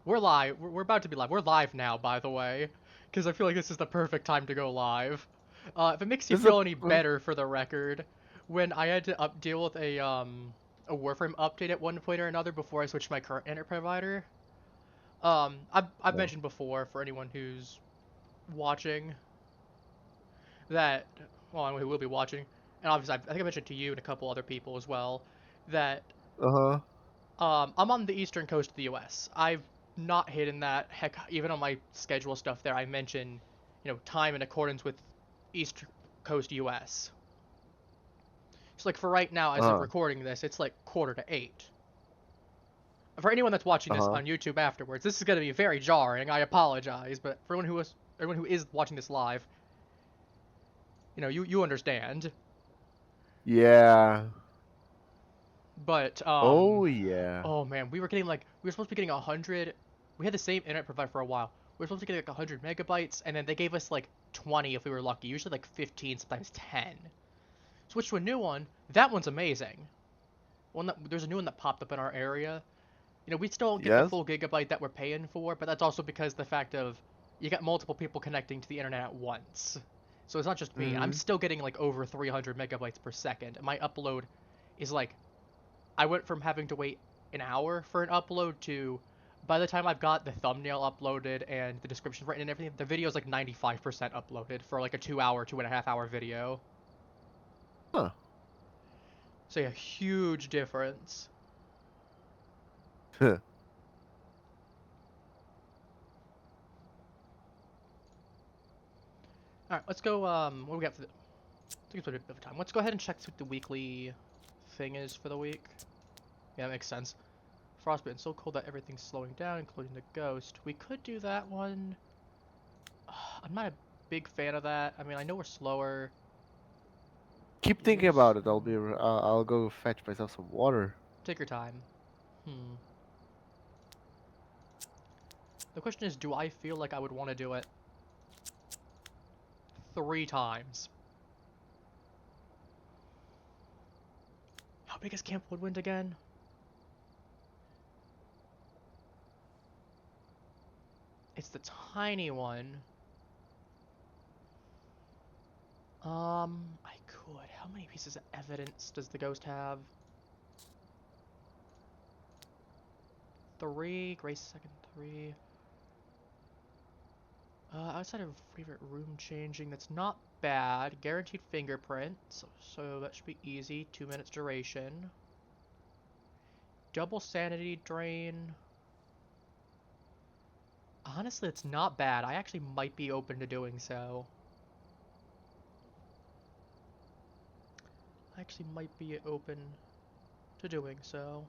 We're live. We're about to be live. We're live now, by the way, because I feel like this is the perfect time to go live. If it makes you This is a feel any better, for the record, when I had to deal with a Warframe update at one point or another before I switched to my current internet provider, I've oh, mentioned before for anyone who's watching that, well, who will be watching, and obviously I think I mentioned to you and a couple other people as well, that uh-huh. I'm on the eastern coast of the U.S. I've not hidden that. Heck, even on my schedule stuff there, I mention, time in accordance with East Coast U.S. So like for right now, as of Uh-huh. recording this, it's like 7:45. For anyone that's watching this Uh-huh. on YouTube afterwards, this is going to be very jarring. I apologize, but for everyone who is watching this live, you understand. Yeah. But Oh yeah. oh man, we were supposed to be getting 100. We had the same internet provider for a while. We were supposed to get like 100 megabytes, and then they gave us like 20 if we were lucky. Usually like 15, sometimes 10. Switched to a new one. That one's amazing. There's a new one that popped up in our area. We still don't get the Yes? full gigabyte that we're paying for, but that's also because the fact of you got multiple people connecting to the internet at once. So it's not just me. I'm Mm-hmm. still getting like over 300 megabytes per second. And my upload is like I went from having to wait an hour for an upload to by the time I've got the thumbnail uploaded and the description written and everything, the video is like 95% uploaded for like a 2 hour, 2.5 hour video. Huh. So yeah, huge difference. All right, let's go. What do we got for the? I think it's a bit of time. Let's go ahead and check what the weekly thing is for the week. Yeah, that makes sense. Frostbite and so cold that everything's slowing down, including the ghost. We could do that one. I'm not a big fan of that. I mean, I know we're slower. Keep thinking You're about it. slow. I'll go fetch myself some water. Take your time. Hmm. The question is, do I feel like I would want to do it 3 times? How big is Camp Woodwind again? It's the tiny one. I could. How many pieces of evidence does the ghost have? 3. Grace second 3. Outside of favorite room changing, that's not bad. Guaranteed fingerprints, so that should be easy. 2 minutes duration. Double sanity drain. Honestly, it's not bad. I actually might be open to doing so. I actually might be open to doing so.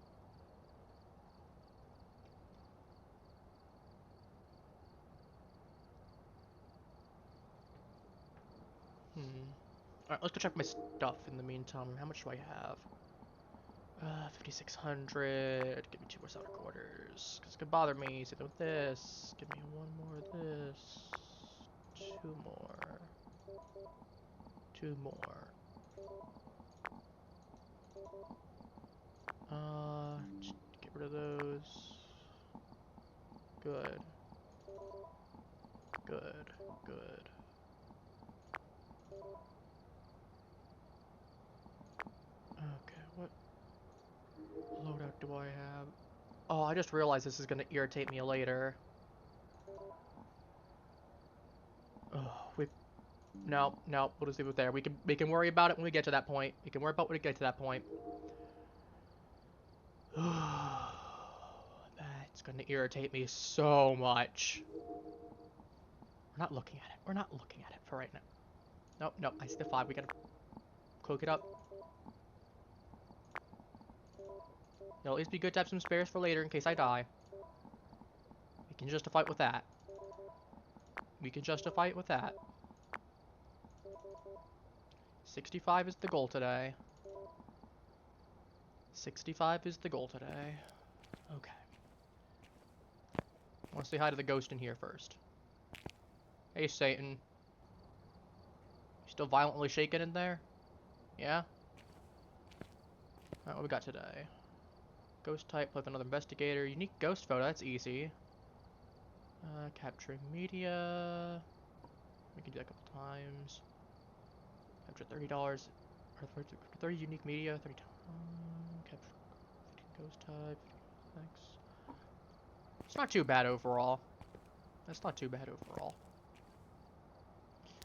Hmm. Alright, let's go check my stuff in the meantime. How much do I have? 5,600. Give me 2 more solder quarters. Because it could bother me. Same with this. Give me 1 more of this. 2 more. 2 more. Just get rid of those. Good. Good. Good. Okay, what loadout do I have? Oh, I just realized this is gonna irritate me later. Oh, no, no, we'll just leave it there. We can worry about it when we get to that point. We can worry about when we get to that point. That's gonna irritate me so much. We're not looking at it. We're not looking at it for right now. Nope, nope. I see the 5. We gotta cook it up. It'll at least be good to have some spares for later in case I die. We can justify it with that. We can justify it with that. 65 is the goal today. 65 is the goal today. Okay. I want to say hi to the ghost in here first. Hey, Satan. You still violently shaking in there? Yeah? Alright, what we got today? Ghost type, play with another investigator. Unique ghost photo, that's easy. Capturing media. We can do that a couple times. Capture $30. Or 30 unique media. 30 times. Capture 15 ghost type. Thanks. It's not too bad overall. That's not too bad overall.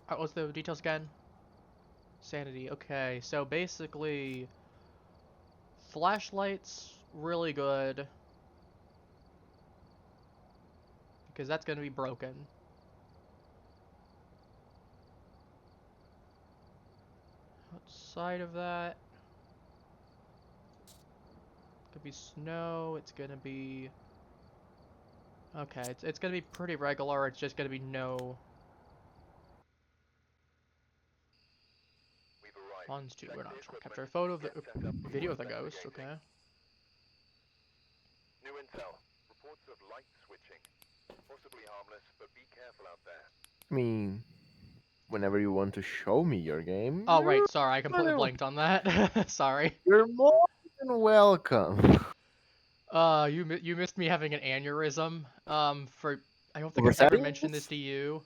Alright, what's the details again? Sanity. Okay, so basically, flashlights really good because that's gonna be broken. Outside of that, could be snow. It's gonna be okay. It's gonna be pretty regular. It's just gonna be no funds too. We're not trying to capture a photo of the video of the ghost. Okay. New intel. Reports of light switching. Possibly harmless, but be careful out there. I mean, whenever you want to show me your game, Oh right, sorry, I completely blanked on that. Sorry. you're more than welcome. You missed me having an aneurysm. For I don't think Over I've ever mentioned this settings? to you.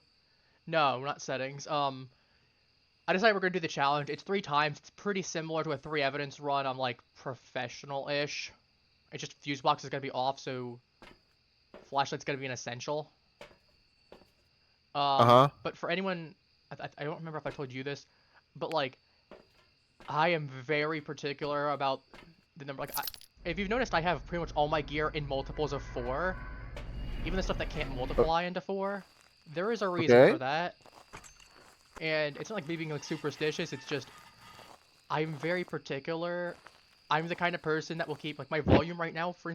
No, not settings. I decided we're gonna do the challenge. It's 3 times. It's pretty similar to a 3 evidence run on like professional-ish. It's just fuse box is gonna be off, so flashlight's gonna be an essential. Uh-huh. But for anyone, I don't remember if I told you this, but like, I am very particular about the number. Like, if you've noticed, I have pretty much all my gear in multiples of 4, even the stuff that can't multiply into 4. There is a reason for that, and it's not like me being like superstitious. It's just I'm very particular. I'm the kind of person that will keep like my volume right now. For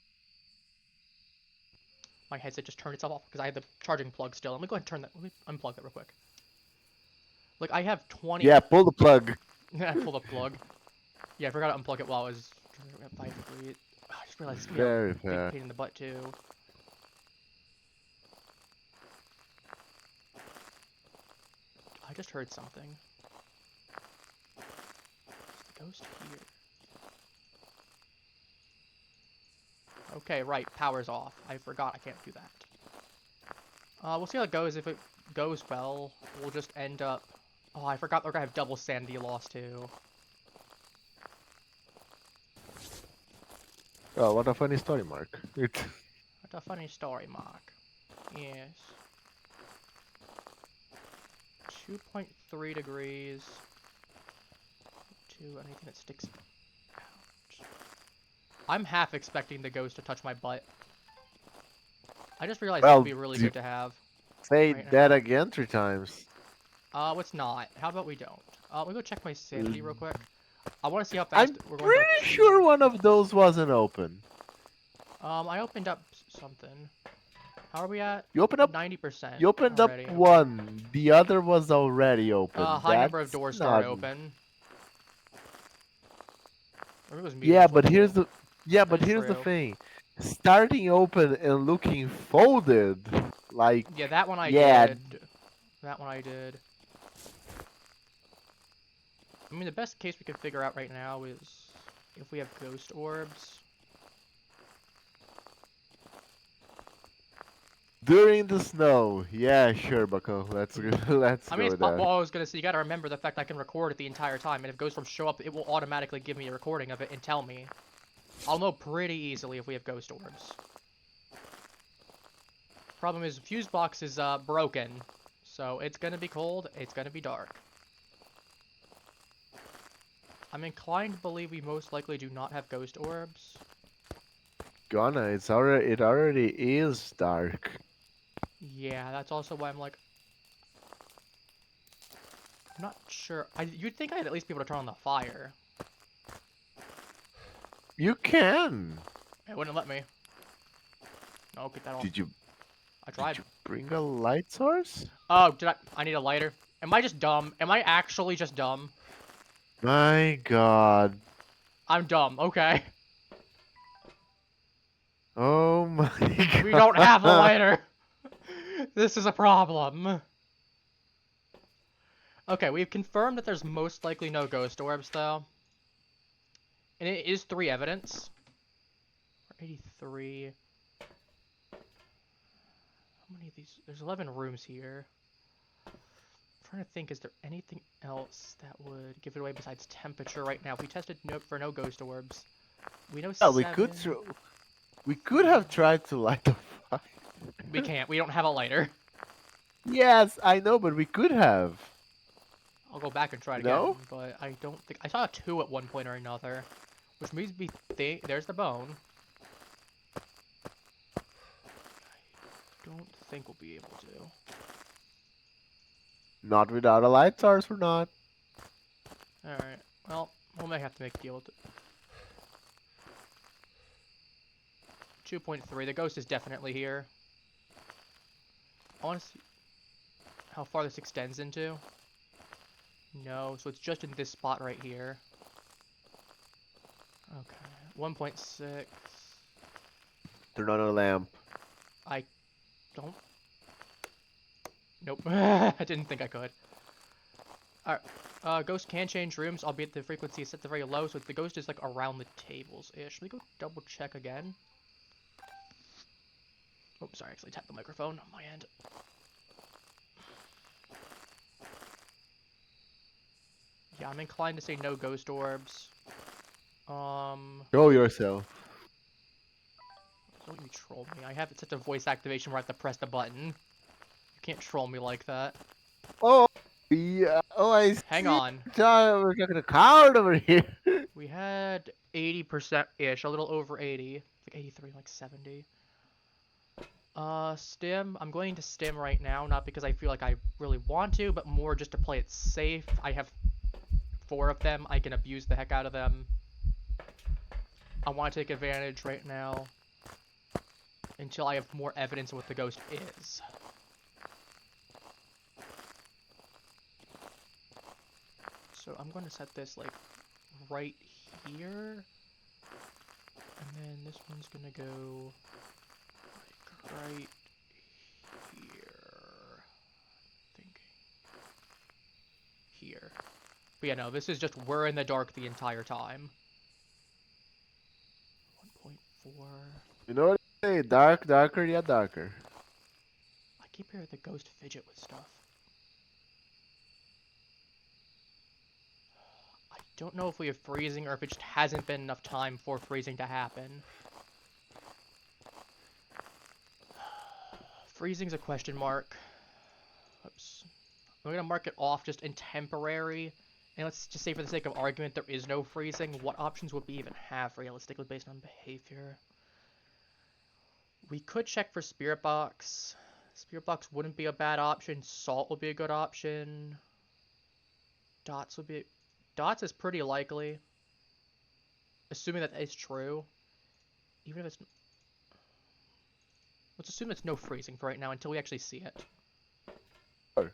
my headset just turned itself off because I had the charging plug still. Let me go ahead and turn that. Let me unplug that real quick. Like I have 20. Yeah, pull the plug. Pull the plug. Yeah, I forgot to unplug it while I was at 5 degrees. Oh, I just realized it's gonna be Very a fair. big pain in the butt too. I just heard something. There's the ghost here. Okay, right. Power's off. I forgot I can't do that. We'll see how it goes. If it goes well, we'll just end up... Oh, I forgot we're gonna have double sanity loss too. Oh, what a funny story, Mark. What a funny story, Mark. Yes. 2.3 degrees. To anything that sticks out. I'm half expecting the ghost to touch my butt. I just realized that would be really good to have. Say right that now. again 3 times. It's not. How about we don't? Let me go check my sanity real quick. I want to see how fast we're going to Pretty achieve. sure one of those wasn't open. I opened up something. How are we at? You opened up 90%. You opened already. up one. The other was already open. High number of That's doors not... started open. Or it was Yeah, medium but flip here's too. the True. thing. Starting open and looking folded, like Yeah, that one I yeah, did. That one I did. I mean, the best case we can figure out right now is if we have ghost orbs. during the snow. Yeah, sure, Bucko. Let's go. Let's I mean, go with that. well, I was gonna say, you gotta remember the fact I can record it the entire time, and if ghost orbs show up, it will automatically give me a recording of it and tell me. I'll know pretty easily if we have ghost orbs. Problem is, fuse box is broken, so it's gonna be cold. It's gonna be dark. I'm inclined to believe we most likely do not have ghost orbs. Gonna. It already is dark. Yeah, that's also why I'm like, I'm not sure. You'd think I'd at least be able to turn on the fire. You can. It wouldn't let me. No, get that off. Did you I tried. bring a light source? Oh, did I? I need a lighter. Am I just dumb? Am I actually just dumb? My God. I'm dumb. Okay. Oh my God. We don't have a lighter. This is a problem. Okay, we've confirmed that there's most likely no ghost orbs, though. And it is 3 evidence. 83. How many of these? There's 11 rooms here. I'm trying to think, is there anything else that would give it away besides temperature right now? If we tested for no ghost orbs, we know Yeah, 7. we could have tried to light the fire. We can't. We don't have a lighter. Yes, I know, but we could have. I'll go back and try it again, No? but I don't think I saw a 2 at one point or another, which means we think there's the bone. I don't think we'll be able to. Not without a light source, we're not. All right. Well, we might have to make a deal with it. 2.3. The ghost is definitely here. I want to see how far this extends into. No, so it's just in this spot right here. Okay. 1.6. Turn on a lamp. I don't. Nope. I didn't think I could. Alright. Ghost can change rooms, albeit the frequency is set to very low, so the ghost is like around the tables-ish. Should we go double check again? Oh, sorry, I actually tapped the microphone on my end. Yeah, I'm inclined to say no ghost orbs. Show yourself. Don't you troll me. I have it set to voice activation where I have to press the button. You can't troll me like that. Oh, yeah. Oh, I Hang see. on. We're talking a coward over here. We had 80%-ish, a little over 80. Like 83, like 70. Stim. I'm going to stim right now, not because I feel like I really want to, but more just to play it safe. I have 4 of them. I can abuse the heck out of them. I want to take advantage right now until I have more evidence of what the ghost is. So I'm going to set this like right here. And then this one's going to go like right here. Thinking. Here. But yeah, no, this is just we're in the dark the entire time. 1.4. You know what they say? Dark, darker, yeah, darker. I keep hearing the ghost fidget with stuff. I don't know if we have freezing or if it just hasn't been enough time for freezing to happen. Freezing's a question mark. Oops. I'm gonna mark it off just in temporary. And let's just say for the sake of argument there is no freezing. What options would we even have realistically based on behavior? We could check for Spirit Box. Spirit Box wouldn't be a bad option. Salt would be a good option. Dots would be... Dots is pretty likely. Assuming that is true. Even if it's... Let's assume it's no freezing for right now until we actually see it. Sure.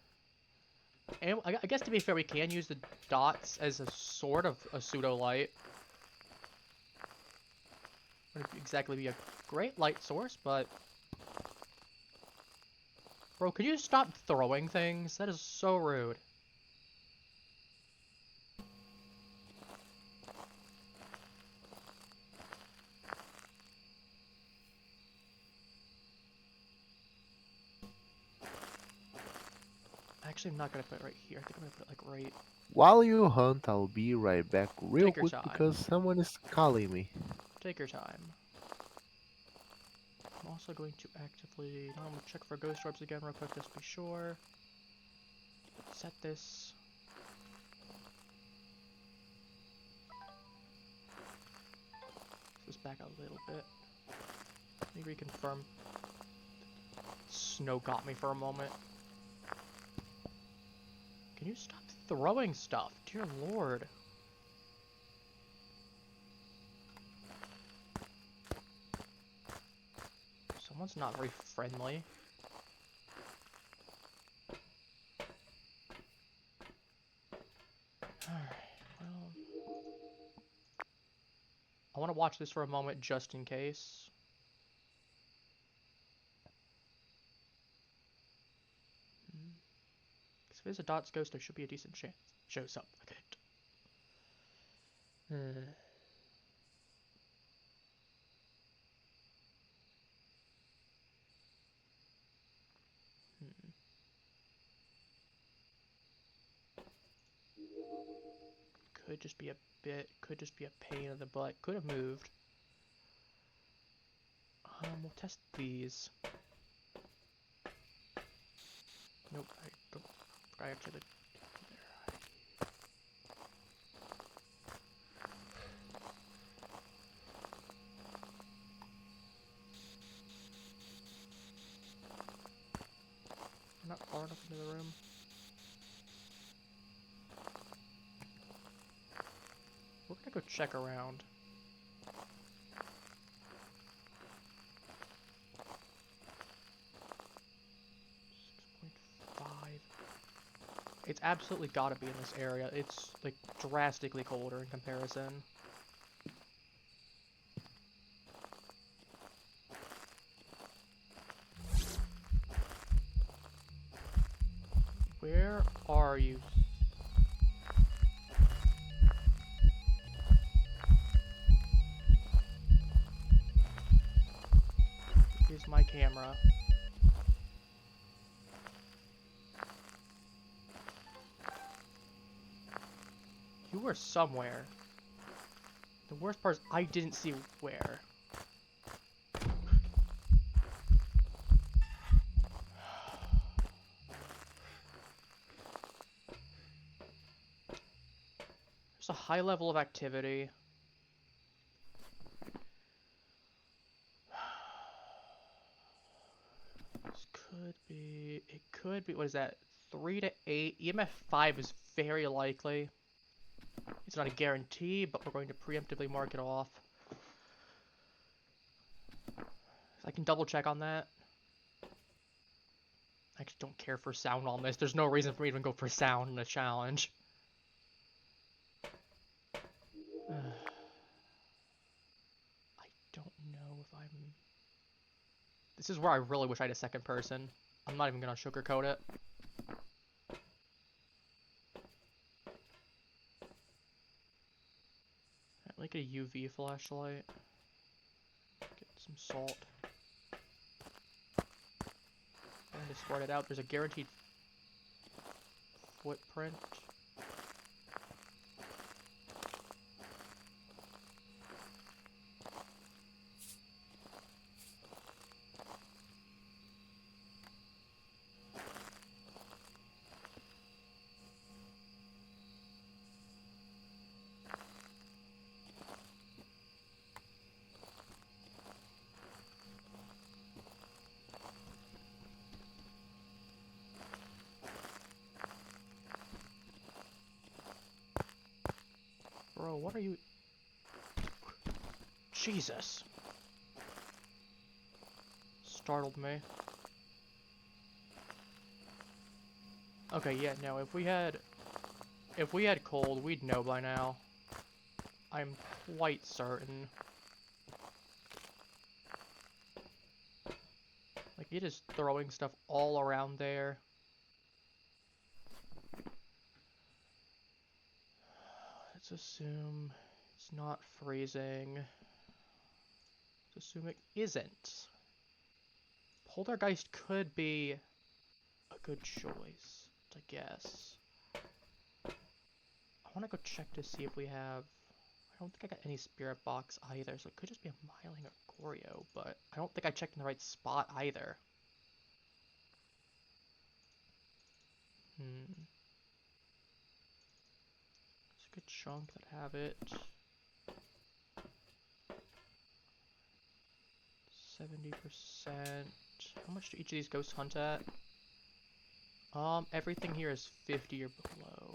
And I guess to be fair, we can use the dots as a sort of a pseudo-light. Wouldn't exactly be a great light source, but... Bro, can you stop throwing things? That is so rude. Actually, I'm not gonna put it right here. I think I'm gonna put it like right... While you hunt, I'll be right back real Take your quick time. because someone is calling me. Take your time. I'm also going to actively... I'm gonna check for ghost orbs again real quick, just to be sure. Set this. This back a little bit. Let me reconfirm. Snow got me for a moment. Can you stop throwing stuff? Dear Lord. Someone's not very friendly. Alright, well... I want to watch this for a moment just in case. Because if it is a dots ghost, there should be a decent chance it shows up. Okay. Could just be a bit. Could just be a pain in the butt. Could have moved. We'll test these. Nope, I don't. I actually. Not far enough into the room. We're gonna go check around. It's absolutely gotta be in this area. It's like drastically colder in comparison. Where are you? Here's my camera. You were somewhere. The worst part is I didn't see where. There's a high level of activity. This could be... It could be... What is that? 3 to 8. EMF 5 is very likely. It's not a guarantee, but we're going to preemptively mark it off. I can double check on that. I actually don't care for sound on this. There's no reason for me to even go for sound in a challenge. I don't know if I'm... This is where I really wish I had a second person. I'm not even gonna sugarcoat it. I like a UV flashlight. Get some salt. And to spread it out, there's a guaranteed footprint. Bro, what are you... Jesus. Startled me. Okay, yeah, no, if we had cold, we'd know by now. I'm quite certain. Like, it is throwing stuff all around there. Let's assume it's not freezing. Let's assume it isn't. Poltergeist could be a good choice, I guess. I want to go check to see if we have... I don't think I got any spirit box either, so it could just be a Myling or Goryo, but I don't think I checked in the right spot either. There's a good chunk that have it. 70%. How much do each of these ghosts hunt at? Everything here is 50 or below.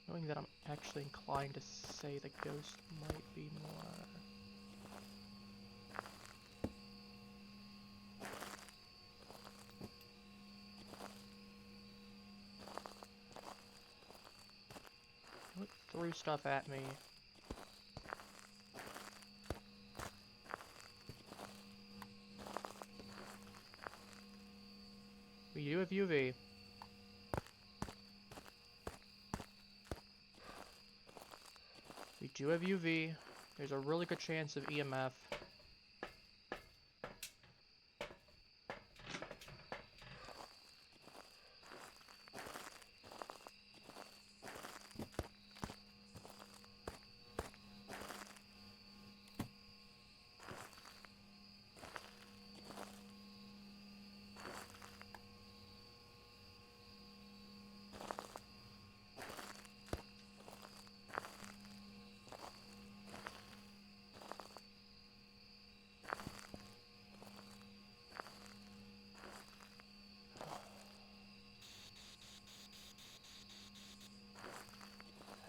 Knowing that I'm actually inclined to say the ghost might be more... What threw stuff at me? We do have UV. We do have UV. There's a really good chance of EMF.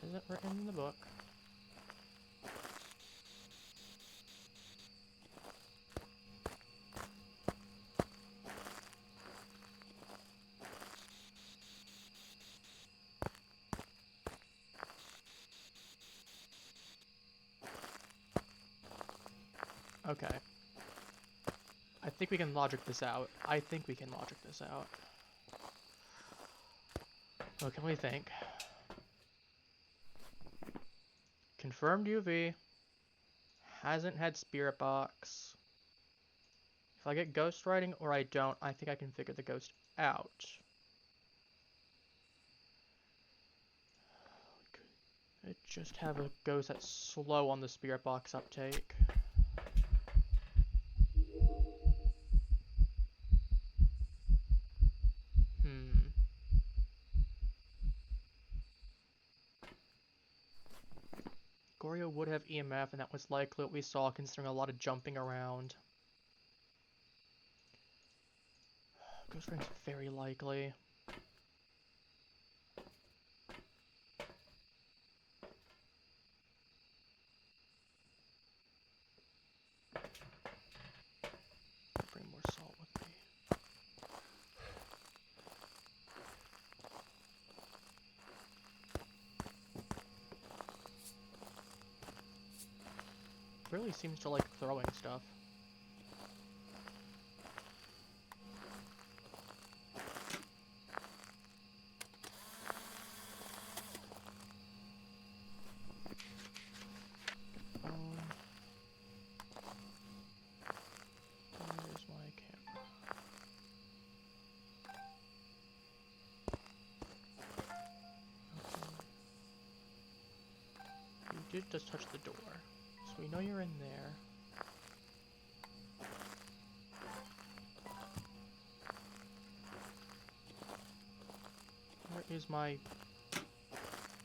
Isn't written in the book. Okay. I think we can logic this out. What can we think? Confirmed UV. Hasn't had spirit box. If I get ghost writing or I don't, I think I can figure the ghost out. I just have a ghost that's slow on the spirit box uptake. Gorio would have EMF, and that was likely what we saw considering a lot of jumping around. Ghost writing's very likely. Bring more salt with me. Really seems to like throwing stuff. There's my camera. Okay. You did just touch the door. So we know you're in there. Where is my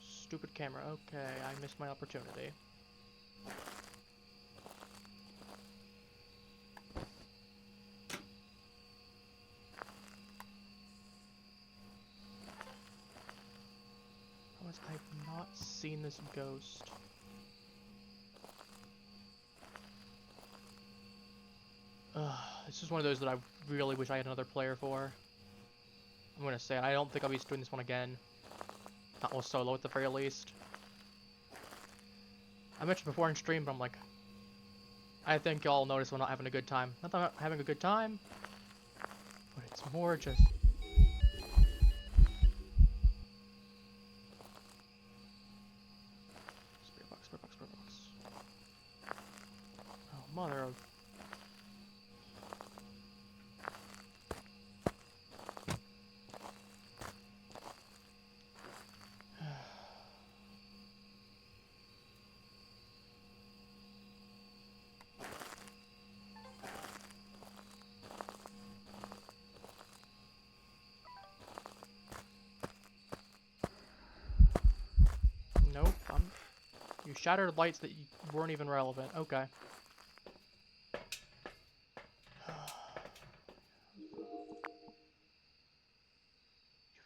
stupid camera? Okay, I missed my opportunity. I've not seen this ghost. This is one of those that I really wish I had another player for. I'm gonna say it, I don't think I'll be doing this one again. Not with solo at the very least. I mentioned before in stream, but I'm like, I think y'all notice I'm not having a good time. Not that I'm not having a good time, but it's more just... Spirit box, spirit box, spirit box. Oh, mother of... Nope, you shattered lights that weren't even relevant. Okay.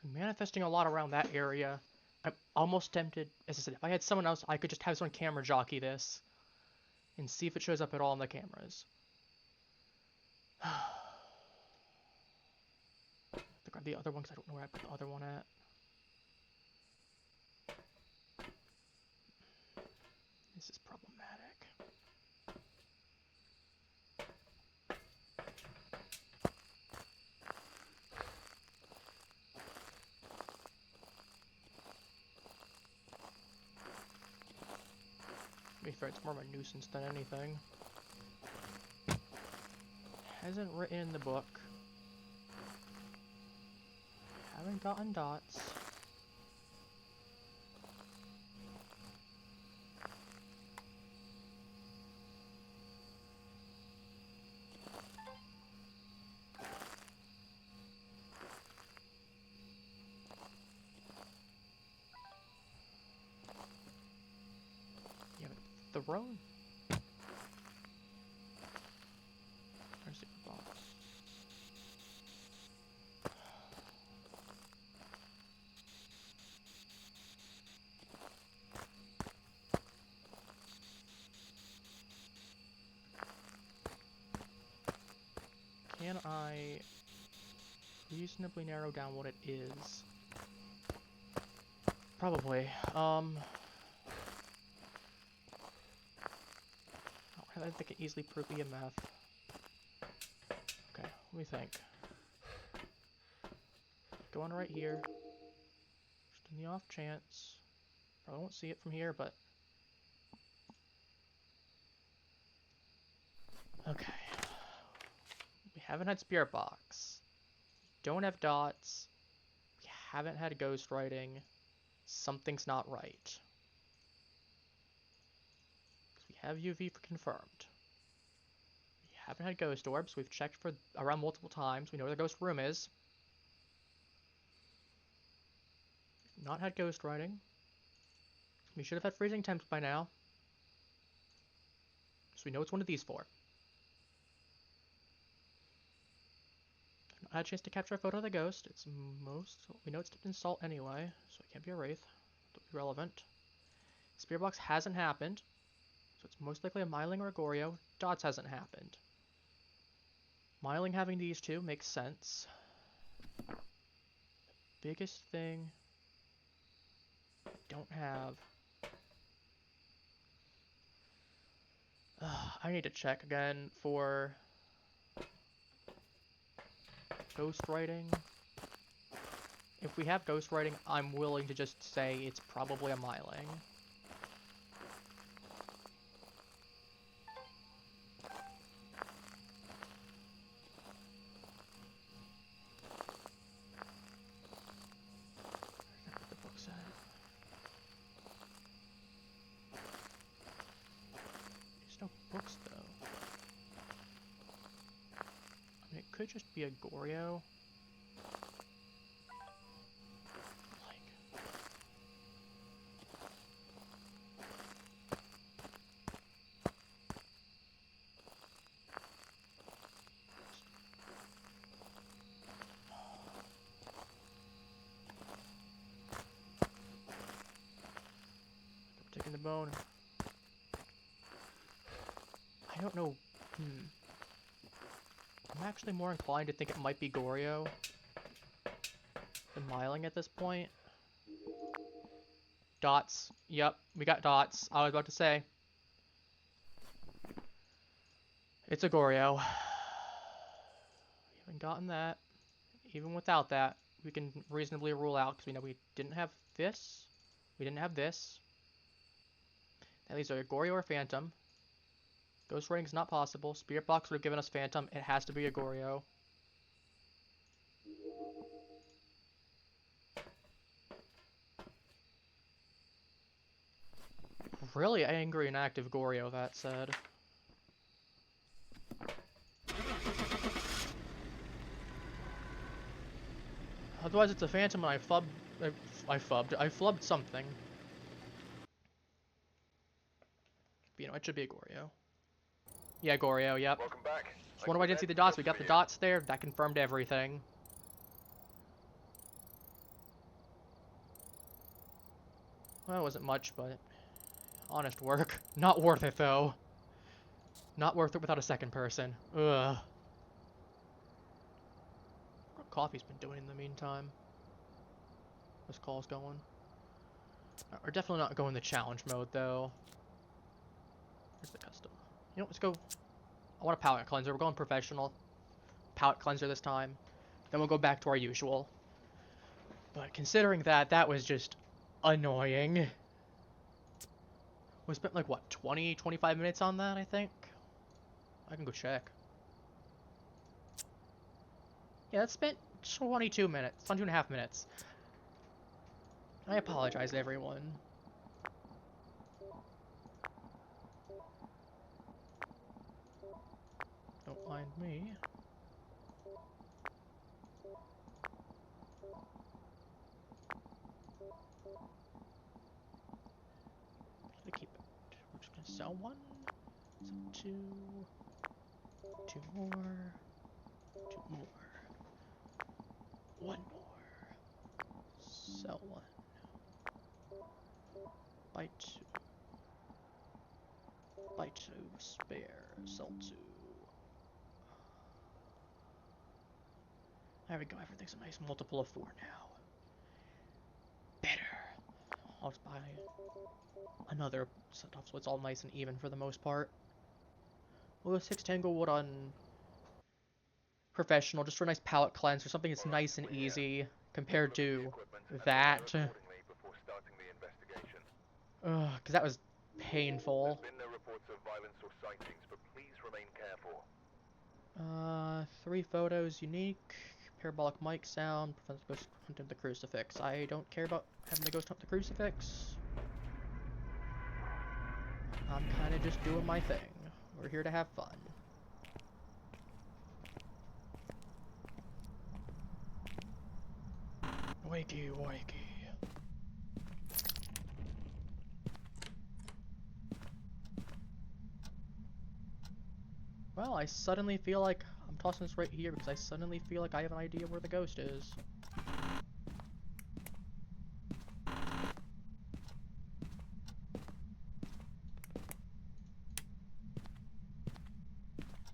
You're manifesting a lot around that area. I'm almost tempted, as I said, if I had someone else, I could just have someone camera jockey this and see if it shows up at all on the cameras. Grab the other one because I don't know where I put the other one at. This is problematic. To be fair, it's more of a nuisance than anything. Hasn't written in the book. Haven't gotten dots. Yeah, but thrown. Where's the box? Can I reasonably narrow down what it is? Probably. I think I can easily prove EMF. Okay, let me think. Go on right here. Just in the off chance. Probably won't see it from here, but... Okay. We haven't had Spirit Box. Don't have dots. We haven't had ghostwriting. Something's not right. We have UV for confirmed. We haven't had ghost orbs. We've checked for around multiple times. We know where the ghost room is. We've not had ghostwriting. We should have had freezing temps by now. So we know it's one of these four. Not had a chance to capture a photo of the ghost. It's we know it's dipped in salt anyway, so it can't be a wraith. It'll be relevant. Spirit box hasn't happened, so it's most likely a Myling or a Goryo. Dots hasn't happened. Myling having these two makes sense. The biggest thing I don't have. I need to check again for ghostwriting. If we have ghostwriting, I'm willing to just say it's probably a Myling. Books though. I mean, it could just be a Goryo. I'm taking the bone. I don't know. I'm actually more inclined to think it might be Goryo than Myling at this point. Dots. Yep, we got dots. I was about to say. It's a Goryo. We haven't gotten that. Even without that, we can reasonably rule out, because we know we didn't have this. We didn't have this. That leaves a Goryo or Phantom. Ghostwriting is not possible. Spirit Box would have given us Phantom. It has to be a Goryo. Really angry and active Goryo, that said. Otherwise it's a Phantom and I flubbed something. But, you know, it should be a Goryo. Yeah, Goryo, yep. Welcome back. Just wonder why I didn't see the dots. We got the dots there. That confirmed everything. Well, it wasn't much, but honest work. Not worth it, though. Not worth it without a second person. Ugh. What Coffee's been doing in the meantime? This call's going. We're definitely not going the challenge mode, though. Where's the custom? You know, let's go. I want a palette cleanser. We're going professional. Palette cleanser this time. Then we'll go back to our usual. But considering that, that was just annoying. We spent like what, 20, 25 minutes on that, I think? I can go check. Yeah, that spent 22 minutes, 22.5 minutes. I apologize, everyone. Don't mind me. Should I keep it? We're just gonna sell one. Sell two. Two more. Two more. One more. Sell one. Buy two. Buy two. Spare. Sell two. There we go. Everything's a nice multiple of 4 now. Better. I'll just buy another setup so it's all nice and even for the most part. We'll go 6 Tango Wood on Professional, just for a nice palette cleanse, or something that's nice and easy compared to that. Ugh, because that was painful. There's been no reports of violence or sightings, but please remain careful. 3 photos, unique, parabolic mic sound, prevents the ghost hunting the crucifix. I don't care about having the ghost hunt the crucifix. I'm kind of just doing my thing. We're here to have fun. Wakey, wakey. Well, I suddenly feel like I'm tossing this right here because I suddenly feel like I have an idea where the ghost is.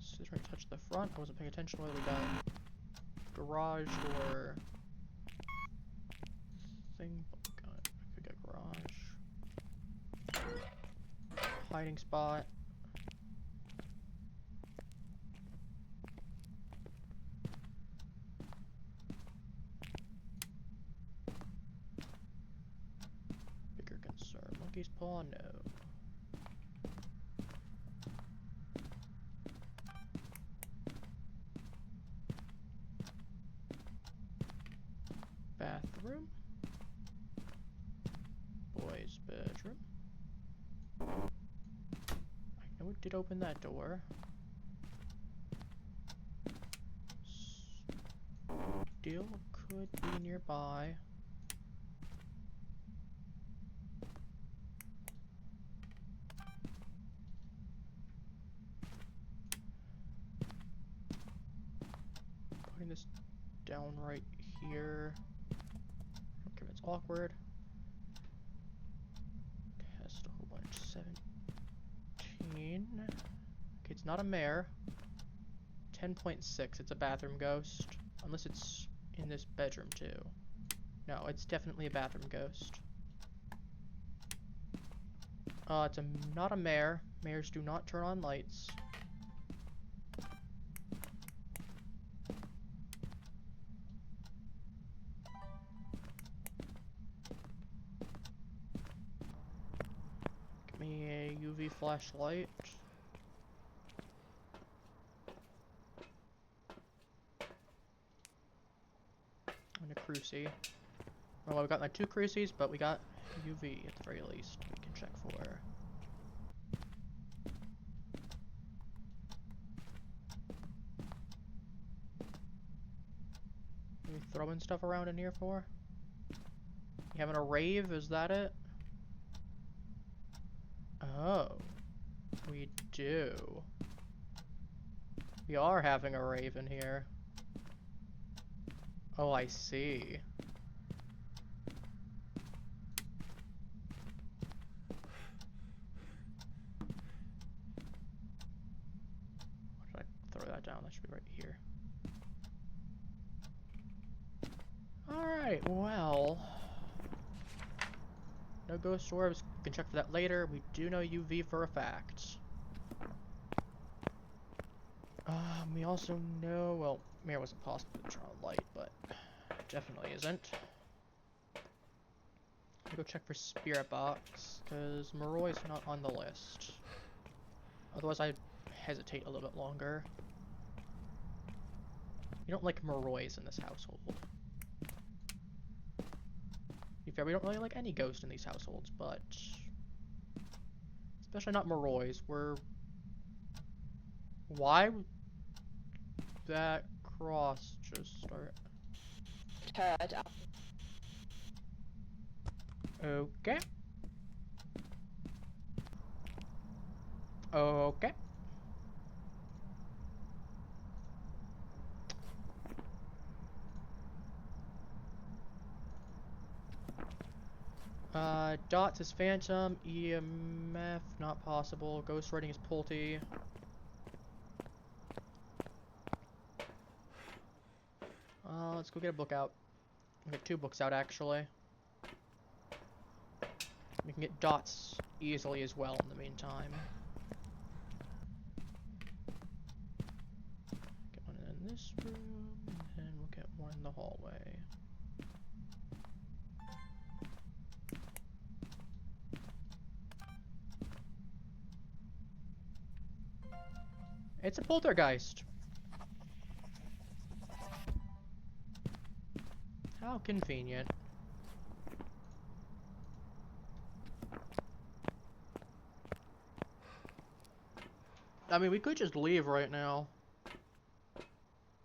So trying to touch the front. I wasn't paying attention whether we got garage or thing. We got garage. Hiding spot. Bigger concern. Monkey's paw? No. Bathroom. Boys' bedroom. I know it did open that door. Still could be nearby. Putting this down right here. Okay, it's awkward. Test a whole bunch. 17. Okay, it's not a mare. 10.6. It's a bathroom ghost. Unless it's in this bedroom too. No, it's definitely a bathroom ghost. It's not a mare. Mares do not turn on lights. Give me a UV flashlight. And a cruci. Well, we got like 2 crucies, but we got UV at the very least. We can check for. Are we throwing stuff around in here for? You having a rave? Is that it? Oh, we do. We are having a rave in here. Oh, I see. Where did I throw that down? That should be right here. Alright, well. No ghost orbs. We can check for that later. We do know UV for a fact. We also know, well, Mirror wasn't possible to turn on light, but definitely isn't. I go check for spirit box, because Moroi is not on the list. Otherwise, I'd hesitate a little bit longer. You don't like Morois in this household. To be fair, we don't really like any ghost in these households, but... especially not Morois. Why would that cross just start? Turd. Okay. Okay. Dots is Phantom, EMF not possible, Ghost Writing is Pulte. Let's go get a book out. We'll get 2 books out actually. We can get dots easily as well in the meantime. Get one in this room, and then we'll get one in the hallway. It's a poltergeist. How convenient. I mean, we could just leave right now.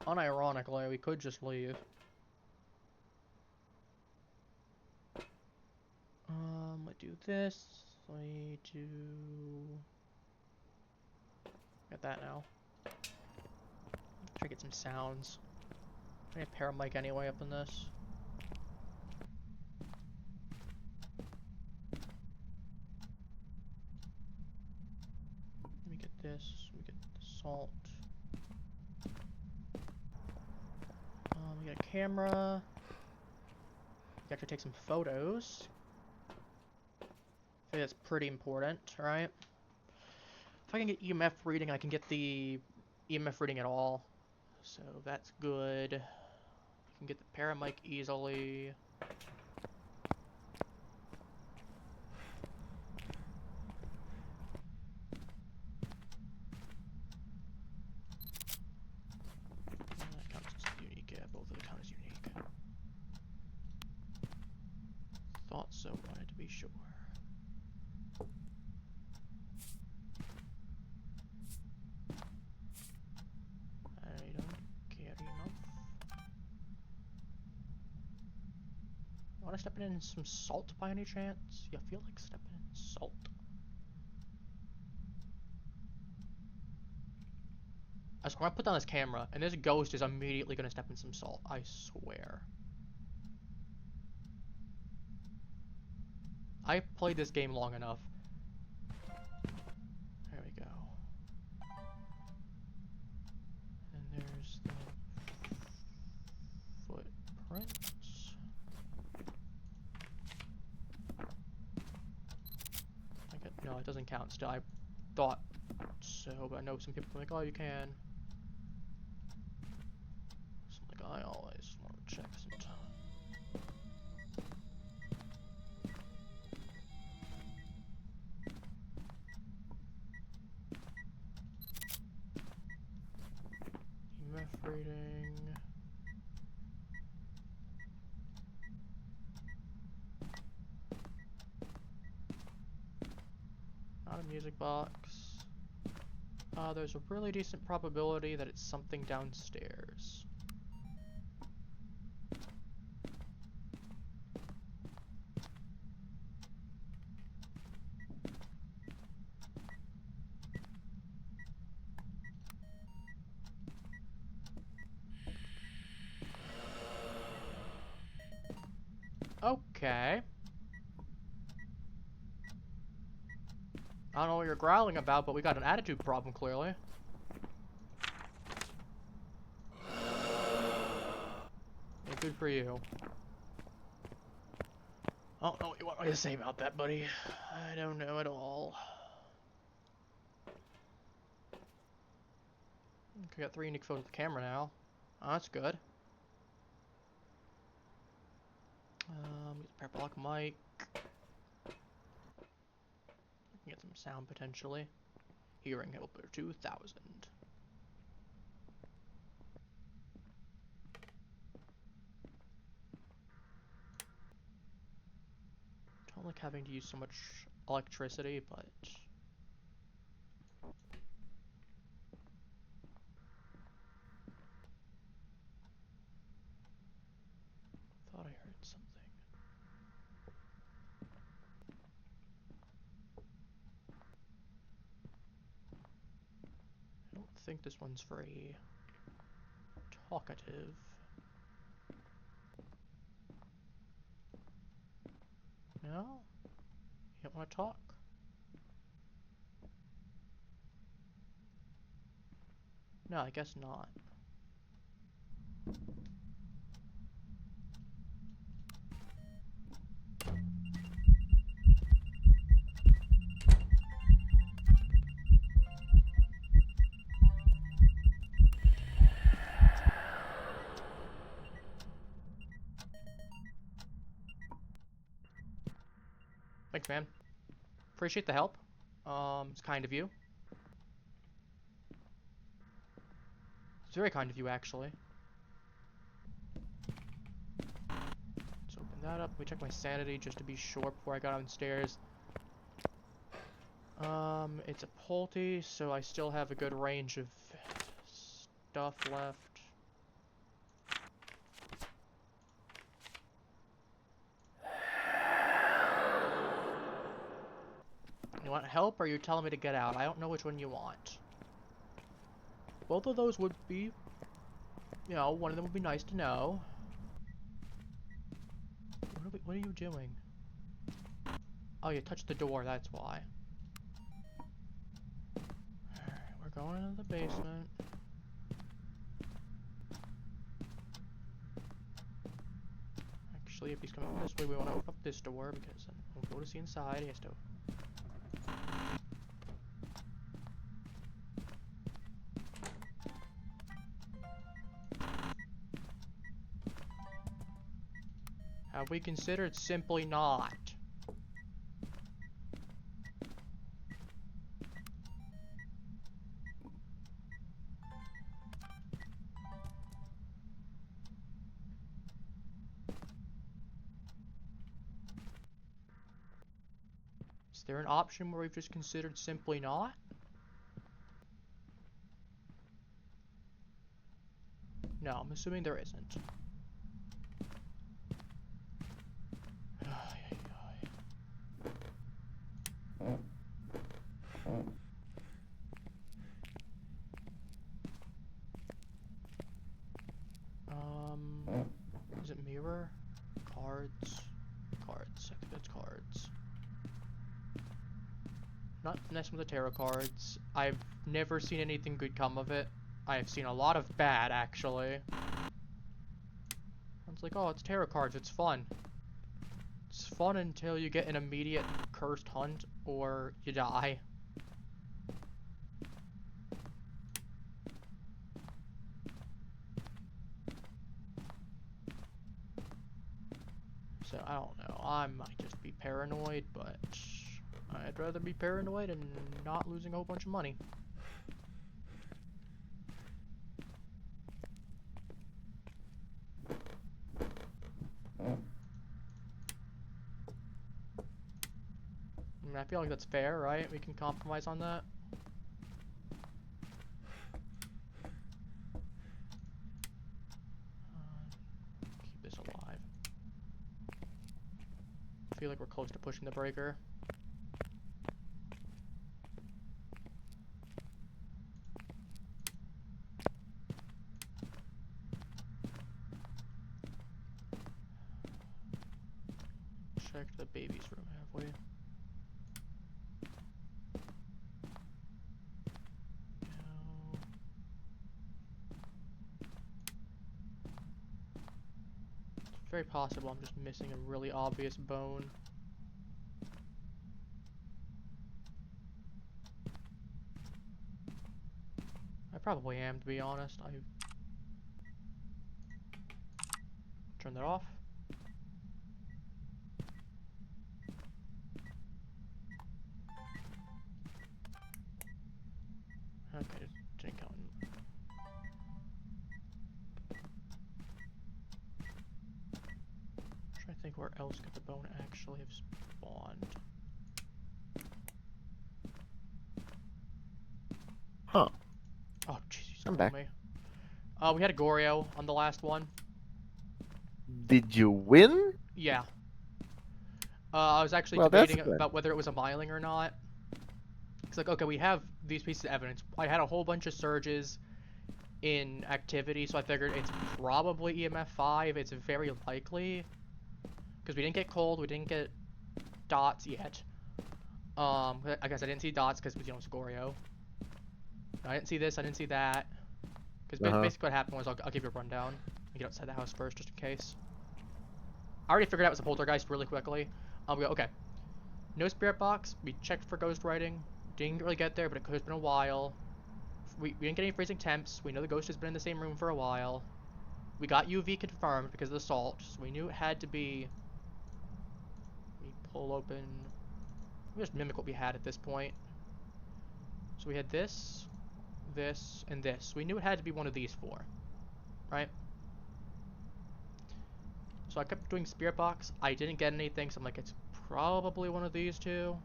Unironically, we could just leave. Let's do this. We do... Got that now. Try to get some sounds. I need a paramic anyway up in this. Let me get this. Let me get the salt. We got a camera. We have to take some photos. I think that's pretty important, right? If I can get EMF reading, I can get the EMF reading at all. So that's good. I can get the paramic easily. That counts as unique. Yeah, both of them count as unique. Thought so, wanted to be sure. I don't care enough. Want to step in some salt by any chance? You feel like stepping in salt? I swear, I'm gonna put down this camera, and this ghost is immediately gonna step in some salt. I swear. I played this game long enough. There we go. And there's the footprints. No, it doesn't count still. I thought so, but I know some people are like, oh, you can. So I'm like, I always want to check sometime. EMF reading. Not a music box. There's a really decent probability that it's something downstairs. Okay. I don't know what you're growling about, but we got an attitude problem, clearly. Yeah, good for you. I don't know what you want me to say about that, buddy. I don't know at all. Okay, got 3 unique photos of the camera now. Oh, that's good. Get the parabolic mic. Get some sound potentially. Hearing helper 2000. Don't like having to use so much electricity, but thought I heard something. I don't think this one's very talkative. No? You don't want to talk? No, I guess not. Thanks, man. Appreciate the help. It's kind of you. It's very kind of you, actually. Let's open that up. Let me check my sanity just to be sure before I go downstairs. It's a Pulte, so I still have a good range of stuff left. You want help, or are you telling me to get out? I don't know which one you want. Both of those would be, you know, one of them would be nice to know. What are you doing? Oh, you touched the door, that's why. Alright, we're going into the basement. Actually, if he's coming this way, we want to open up this door, because then we'll go to see inside. He has to... Have we considered simply not? Is there an option where we've just considered simply not? No, I'm assuming there isn't. Is it mirror? Cards? Cards. I think that's cards. Not messing with the tarot cards. I've never seen anything good come of it. I've seen a lot of bad, actually. It's like, oh, it's tarot cards, it's fun. It's fun until you get an immediate cursed hunt, or you die. So, I don't know. I might just be paranoid, but I'd rather be paranoid and not losing a whole bunch of money. I mean, I feel like that's fair, right? We can compromise on that. Keep this alive. I feel like we're close to pushing the breaker. Checked the baby's room, have we? No. It's very possible I'm just missing a really obvious bone. I probably am, to be honest. I turn that off. think where else could the bone actually have spawned? Huh. Oh, jeez, you I'm spoiled back. me. We had a Goryo on the last one. Did you win? Yeah. I was actually Well, that's debating good. about whether it was a myling or not. It's like, okay, we have these pieces of evidence. I had a whole bunch of surges in activity, so I figured it's probably EMF 5. It's very likely. Because we didn't get cold, we didn't get dots yet. I guess I didn't see dots because, you know, it's Goryo. I didn't see this, I didn't see that. Because basically what happened was, I'll give you a rundown. And get outside the house first, just in case. I already figured out it was a poltergeist really quickly. We go, okay. No spirit box. We checked for ghost writing. Didn't really get there, but it could have been a while. We didn't get any freezing temps. We know the ghost has been in the same room for a while. We got UV confirmed because of the salt, so we knew it had to be... We pull open... We just mimic what we had at this point. So we had this, this, and this. We knew it had to be one of these four, right? So I kept doing spirit box. I didn't get anything, so I'm like, it's probably one of these two.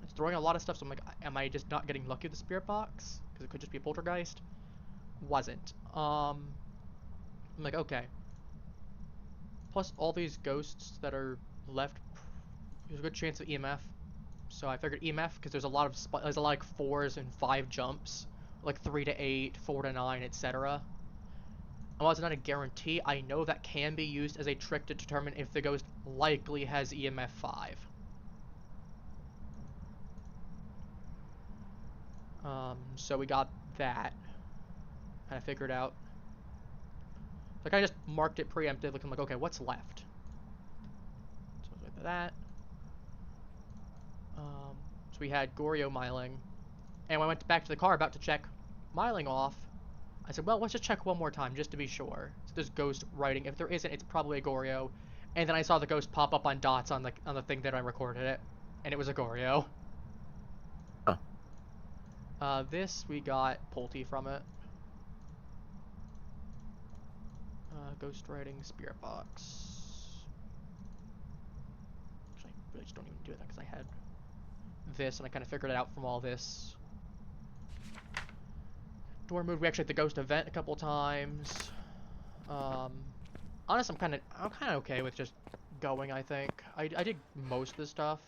It's throwing a lot of stuff, so I'm like, am I just not getting lucky with the spirit box? Because it could just be a poltergeist. Wasn't. I'm like, okay. Plus all these ghosts that are left, there's a good chance of EMF. So I figured EMF because there's a lot of there's a lot of like 4s and 5 jumps, like 3 to 8, 4 to 9, etc. And while it's not a guarantee, I know that can be used as a trick to determine if the ghost likely has EMF 5. So we got that. Kind of figured out. Like I just marked it preemptively. I'm like, okay, what's left? So with that. So we had Goryo myling, and when I went back to the car about to check myling off, I said, well, let's just check one more time just to be sure. So there's ghost writing. If there isn't, it's probably a Goryo. And then I saw the ghost pop up on dots on the thing that I recorded it, and it was a Goryo. Huh. This we got Pulte from it. Ghost writing spirit box. Actually, I really just don't even do that because I had this and I kind of figured it out from all this. Door move. We actually had the ghost event a couple times. Honestly, I'm kind of okay with just going. I think I did most of the stuff.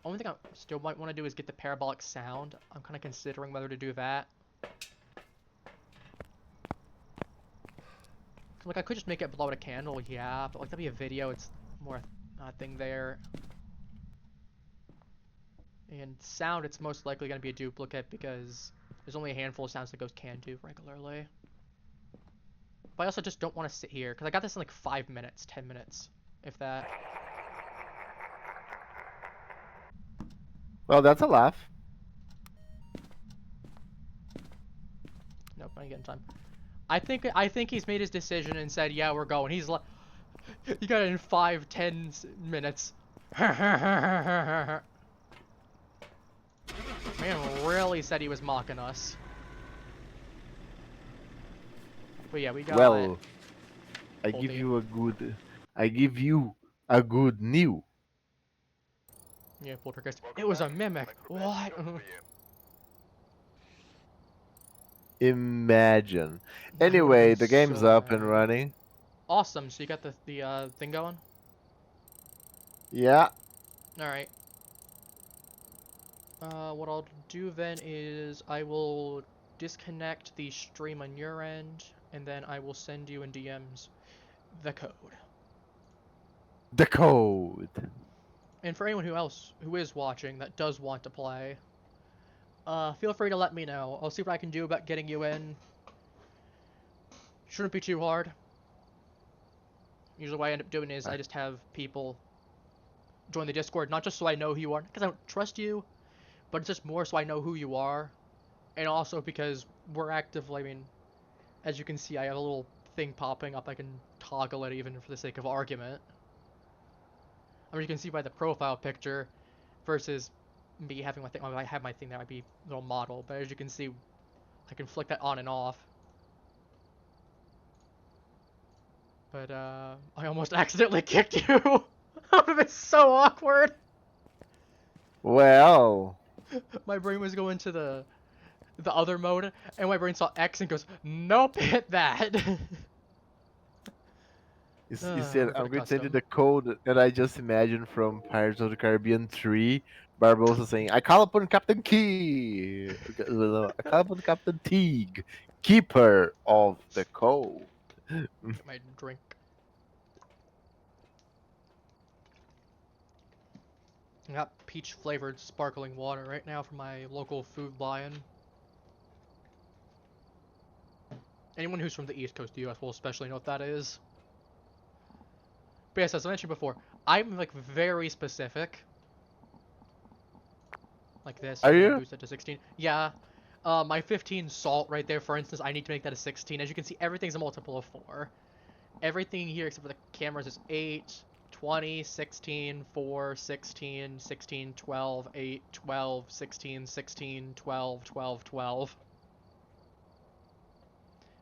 Only thing I still might want to do is get the parabolic sound. I'm kind of considering whether to do that. Like I could just make it blow out a candle, yeah, but like that'd be a video. It's more a thing there. And sound, it's most likely going to be a duplicate because there's only a handful of sounds that Ghost can do regularly. But I also just don't want to sit here, because I got this in like 5 minutes, 10 minutes, if that. Well, that's a laugh. Nope, I ain't getting time. I think he's made his decision and said, yeah, we're going. He's like, you got it in 5-10 minutes. Man really said he was mocking us. But yeah, we got... Well, I Pulte. give you a good new. Yeah, poltergeist. It was a mimic. What? Imagine. That would've Anyway, been the game's so up and rad. running. Awesome. So you got the thing going? Yeah. All right. What I'll do then is I will disconnect the stream on your end, and then I will send you in DMs the code. The code. And for anyone who is watching that does want to play, feel free to let me know. I'll see what I can do about getting you in. Shouldn't be too hard. Usually what I end up doing is I just have people join the Discord, not just so I know who you are, because I don't trust you, but it's just more so I know who you are, and also because we're actively, I mean, as you can see, I have a little thing popping up. I can toggle it even for the sake of argument. I mean, you can see by the profile picture versus me having my thing. Well, I have my thing there, I'd be a little model, but as you can see, I can flick that on and off. But I almost accidentally kicked you. That would have been so awkward. Well, My brain was going to the other mode, and my brain saw X and goes, nope, hit that. you said We're I'm going to going to send you custom. the code that I just imagined from Pirates of the Caribbean 3. Barbosa saying, "I call upon Captain Key. I call upon Captain Teague, keeper of the code." Get my drink. I got peach flavored sparkling water right now from my local Food Lion. Anyone who's from the East Coast of the US will especially know what that is. But yes, as I mentioned before, I'm like very specific. Like this, Are I'm gonna you? boost it to 16. Yeah. My 15 salt right there, for instance, I need to make that a 16. As you can see, everything's a multiple of 4. Everything here except for the cameras is 8, 20, 16, 4, 16, 16, 12, 8, 12, 16, 16, 12, 12, 12.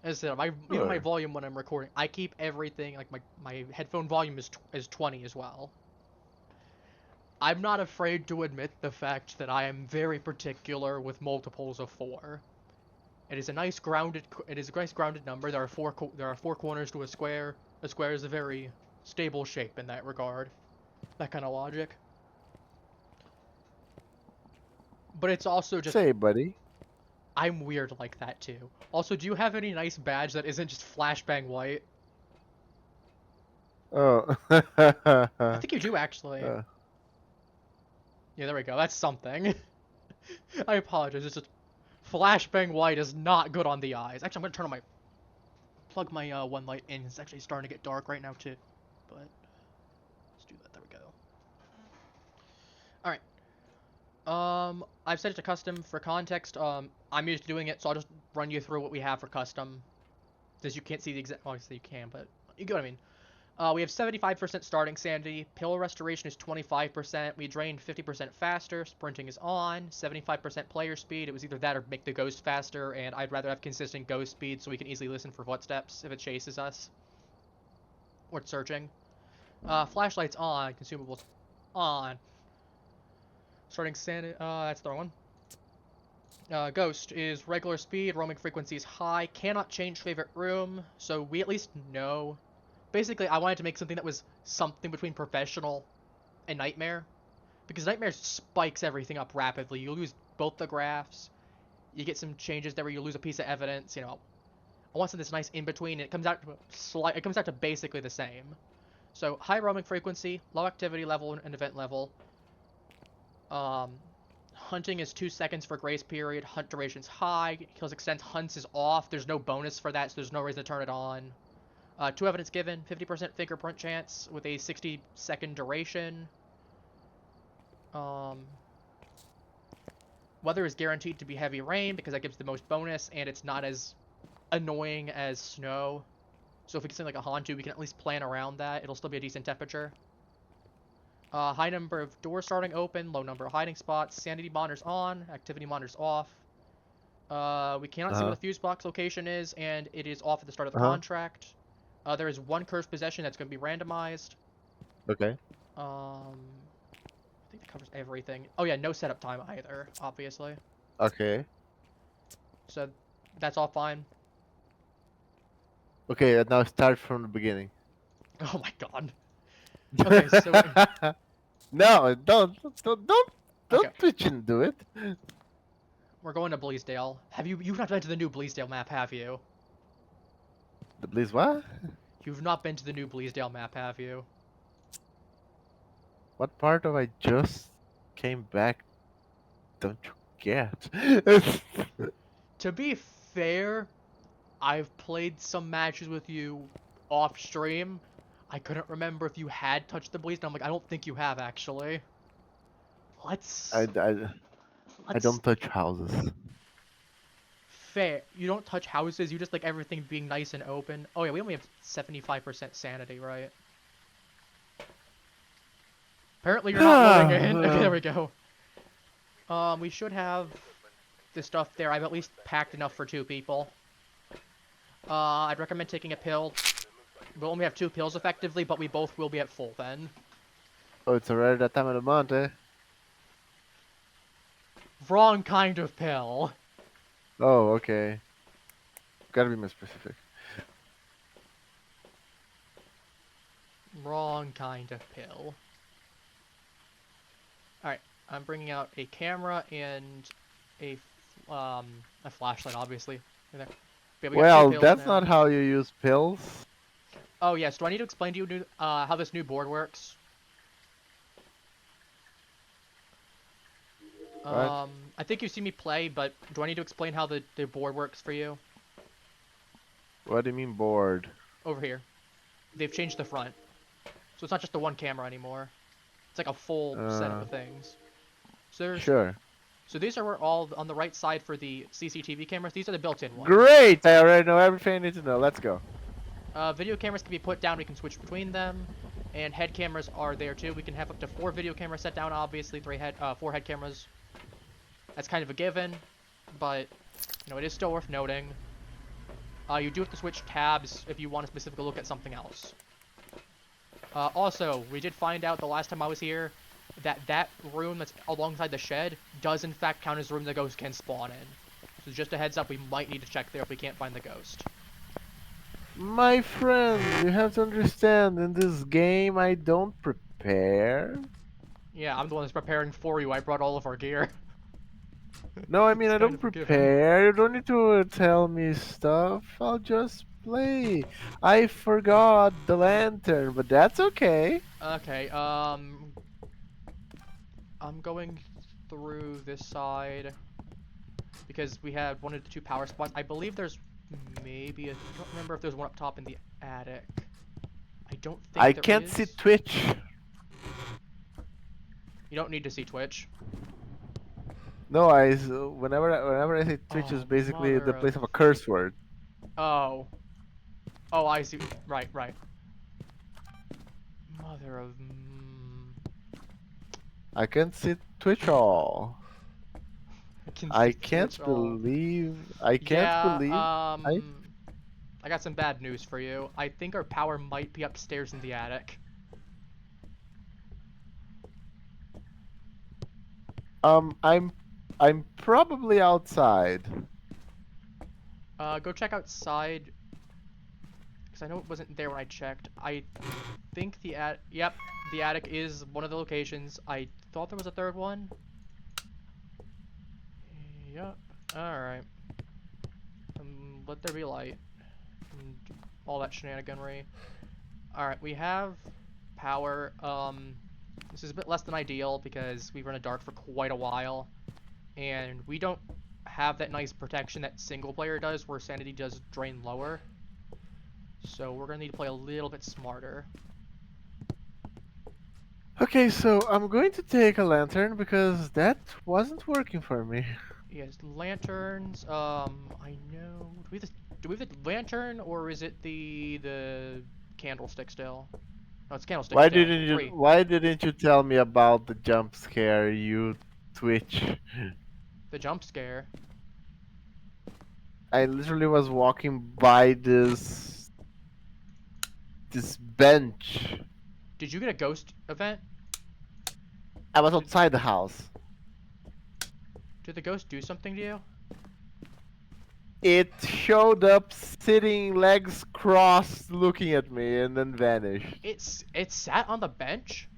As I said, even my Sure. volume when I'm recording, I keep everything, like my headphone volume is 20 as well. I'm not afraid to admit the fact that I am very particular with multiples of 4. It is a nice grounded number. There are four corners to a square. A square is a very stable shape in that regard. That kind of logic. But it's also just Say, buddy. I'm weird like that too. Also, do you have any nice badge that isn't just flashbang white? Oh. I think you do actually. Uh, Yeah, there we go. That's something. I apologize. It's just flashbang white is not good on the eyes. Actually, I'm gonna turn on my plug my one light in. It's actually starting to get dark right now too. But let's do that. There we go. All right. I've set it to custom for context. I'm used to doing it, so I'll just run you through what we have for custom. Since you can't see the exact, well, obviously you can, but you get what I mean. We have 75% starting sanity. Pill restoration is 25%. We drain 50% faster. Sprinting is on. 75% player speed. It was either that or make the ghost faster, and I'd rather have consistent ghost speed so we can easily listen for footsteps if it chases us. Or it's searching. Flashlights on. Consumables on. Starting sanity. That's the wrong one. Ghost is regular speed, roaming frequency is high, cannot change favorite room, so we at least know. Basically, I wanted to make something that was something between professional and nightmare, because nightmare spikes everything up rapidly. You lose both the graphs, you get some changes there where you lose a piece of evidence. You know, I want something that's nice in between. It comes out to It comes out to basically the same. So high roaming frequency, low activity level, and event level. Hunting is 2 seconds for grace period. Hunt duration's high. Kills extends. Hunts is off. There's no bonus for that, so there's no reason to turn it on. 2 evidence given. 50% fingerprint chance with a 60-second duration. Weather is guaranteed to be heavy rain because that gives the most bonus, and it's not as annoying as snow. So if we get something like a Hantu, we can at least plan around that. It'll still be a decent temperature. High number of doors starting open, low number of hiding spots, sanity monitors on, activity monitors off. We cannot see where the fuse box location is, and it is off at the start of the contract. There is 1 cursed possession that's going to be randomized. okay. I think that covers everything. Oh yeah, no setup time either, obviously. Okay. So that's all fine. Okay, now start from the beginning. Oh my god. Okay, so No, don't okay, twitch and do it. we're going to Bleasdale. You've not been to the new Bleasdale map, have you? The please what? You've not been to the new Bleasdale map, have you? What part of I just came back don't you get? To be fair, I've played some matches with you off stream. I couldn't remember if you had touched the Bleasdale. I'm like, I don't think you have actually. I Let's don't touch houses. fair. You don't touch houses. You just like everything being nice and open. Oh yeah, we only have 75% sanity, right? Apparently you're not loading in. Okay, there we go. We should have the stuff there. I've at least packed enough for 2 people. I'd recommend taking a pill. We'll only have 2 pills effectively, but we both will be at full then. Oh, it's already that time of the month, eh? Wrong kind of pill. Oh, okay. Gotta be more specific. Wrong kind of pill. Alright, I'm bringing out a camera and a flashlight, obviously. There. Yeah, we got 2 Well, pills that's now. not how you use pills. Oh yes, do I need to explain to you how this new board works? What? I think you've seen me play, but do I need to explain how the board works for you? What do you mean bored? Over here. They've changed the front. So it's not just the one camera anymore. It's like a full setup of things. So there's Sure. So these are all on the right side for the CCTV cameras. These are the built-in ones. Great! I already know everything I need to know. Let's go. Video cameras can be put down. We can switch between them. And head cameras are there too. We can have up to 4 video cameras set down, obviously. 4 head cameras. That's kind of a given. But, you know, it is still worth noting. You do have to switch tabs if you want to specifically look at something else. Also, we did find out the last time I was here that room that's alongside the shed does in fact count as the room the ghost can spawn in. So just a heads up, we might need to check there if we can't find the ghost. My friend, you have to understand, in this game I don't prepare. Yeah, I'm the one that's preparing for you. I brought all of our gear. No, I mean It's I kind don't of a given. prepare. You don't need to tell me stuff. I'll just play. I forgot the lantern, but that's okay. Okay, I'm going through this side because we had one of the 2 power spots. I believe there's maybe I don't remember if there's one up top in the attic. I don't think I there can't is. see Twitch. You don't need to see Twitch. No, whenever I say Twitch is Oh, basically mother the place of- of a curse word. Oh. Oh, I see. Right, right. Mother of... I can't see Twitch all. I see can't Twitch all. believe. I can't Yeah, believe. I got some bad news for you. I think our power might be upstairs in the attic. I'm probably outside. Go check outside. Because I know it wasn't there when I checked. I think the yep, the attic is one of the locations. I thought there was a 3rd one. Yep. Alright. Let there be light. And all that shenaniganry. Alright, we have power. This is a bit less than ideal because we were in the dark for quite a while. And we don't have that nice protection that single player does, where sanity does drain lower. So we're gonna need to play a little bit smarter. Okay, so I'm going to take a lantern because that wasn't working for me. Yes, lanterns. I know. Do we have the lantern or is it the candlestick still? No, it's candlestick Why still. didn't you 3. Why didn't you tell me about the jump scare, you Twitch? The jump scare. I literally was walking by this bench. Did you get a ghost event? I was outside the house. Did the ghost do something to you? It showed up sitting, legs crossed, looking at me, and then vanished. It sat on the bench?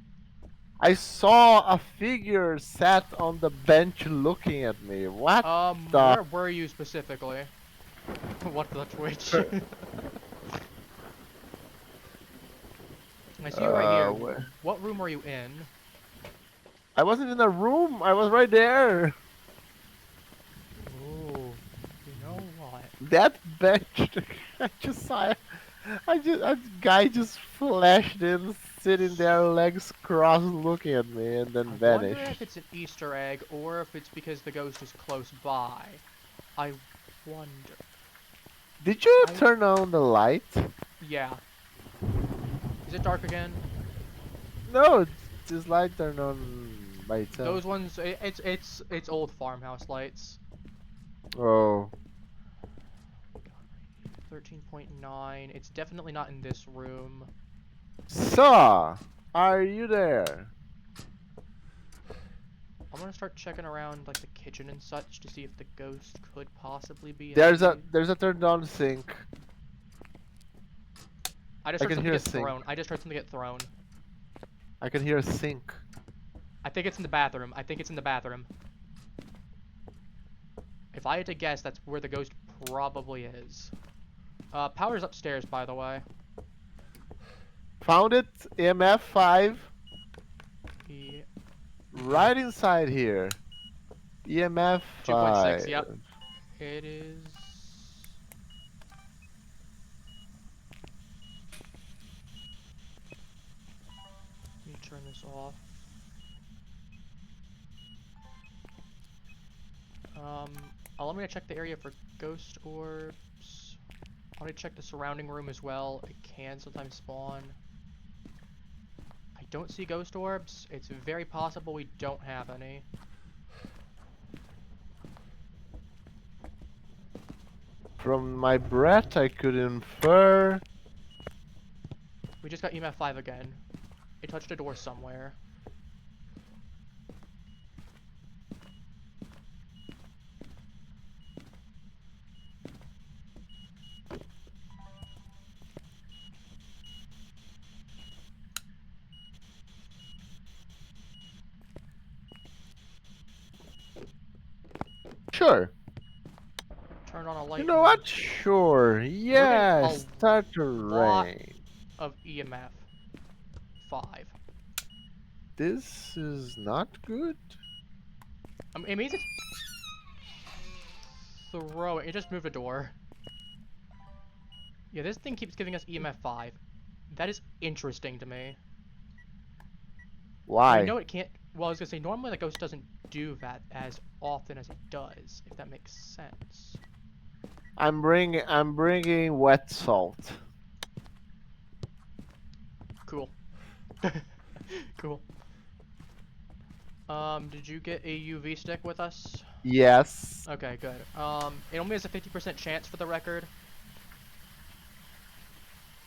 I saw a figure sat on the bench looking at me. What the? Where were you specifically? What the Twitch? I see you right here. What room were you in? I wasn't in a room. I was right there. Ooh, you know what? That bench. I just saw. A guy just flashed in, sitting there, legs crossed, looking at me, and then I vanished. wonder if it's an Easter egg or if it's because the ghost is close by. I wonder. Did you turn on the light? Yeah. Is it dark again? No, this light turned on by itself. Those ones, it's old farmhouse lights. Oh. 13.9. It's definitely not in this room. So, are you there? I'm gonna start checking around like the kitchen and such to see if the ghost could possibly be in There's the... a turned on sink. I just I heard can something hear a get sink. thrown. I just heard something get thrown. I can hear a sink. I think it's in the bathroom. I think it's in the bathroom. If I had to guess, that's where the ghost probably is. Power's upstairs, by the way. Found it. EMF 5. E Right inside here. EMF 5. 2.6. Yep. It is. Let me turn this off. Allow me to check the area for ghost orbs. I want to check the surrounding room as well. It can sometimes spawn. I don't see ghost orbs. It's very possible we don't have any. From my breath, I could infer. We just got EMF 5 again. It touched a door somewhere. Sure. Turn on a light. You know what? Sure. Yeah. Start to lot rain. of EMF 5. This is not good. It means it's throwing. It just moved a door. Yeah, this thing keeps giving us EMF 5. That is interesting to me. Why? I know it can't. Well, I was gonna say normally the ghost doesn't do that as often as it does, if that makes sense. I'm bringing wet salt. Cool. Cool. Did you get a UV stick with us? Yes. Okay, good. It only has a 50% chance for the record.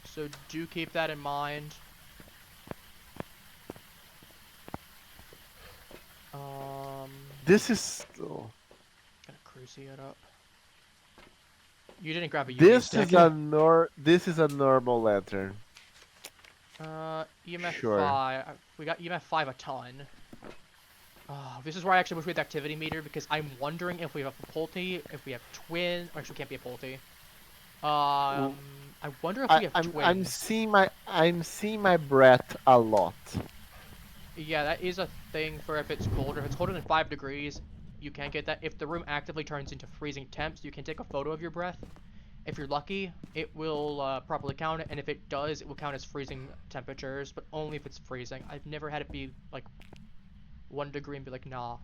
So do keep that in mind. This is still. Gonna cruise it up. You didn't grab a UV This stick. This is a normal lantern. EMF Sure. 5. We got EMF 5 a ton. This is where I actually wish we had the activity meter because I'm wondering if we have a Pulte, if we have twin. Actually, we can't be a Pulte. I wonder if we have twins. I'm seeing my breath a lot. Yeah, that is a thing for if it's colder. If it's colder than 5 degrees, you can't get that. If the room actively turns into freezing temps, you can take a photo of your breath. If you're lucky, it will properly count it, and if it does, it will count as freezing temperatures, but only if it's freezing. I've never had it be like 1 degree and be like, nah.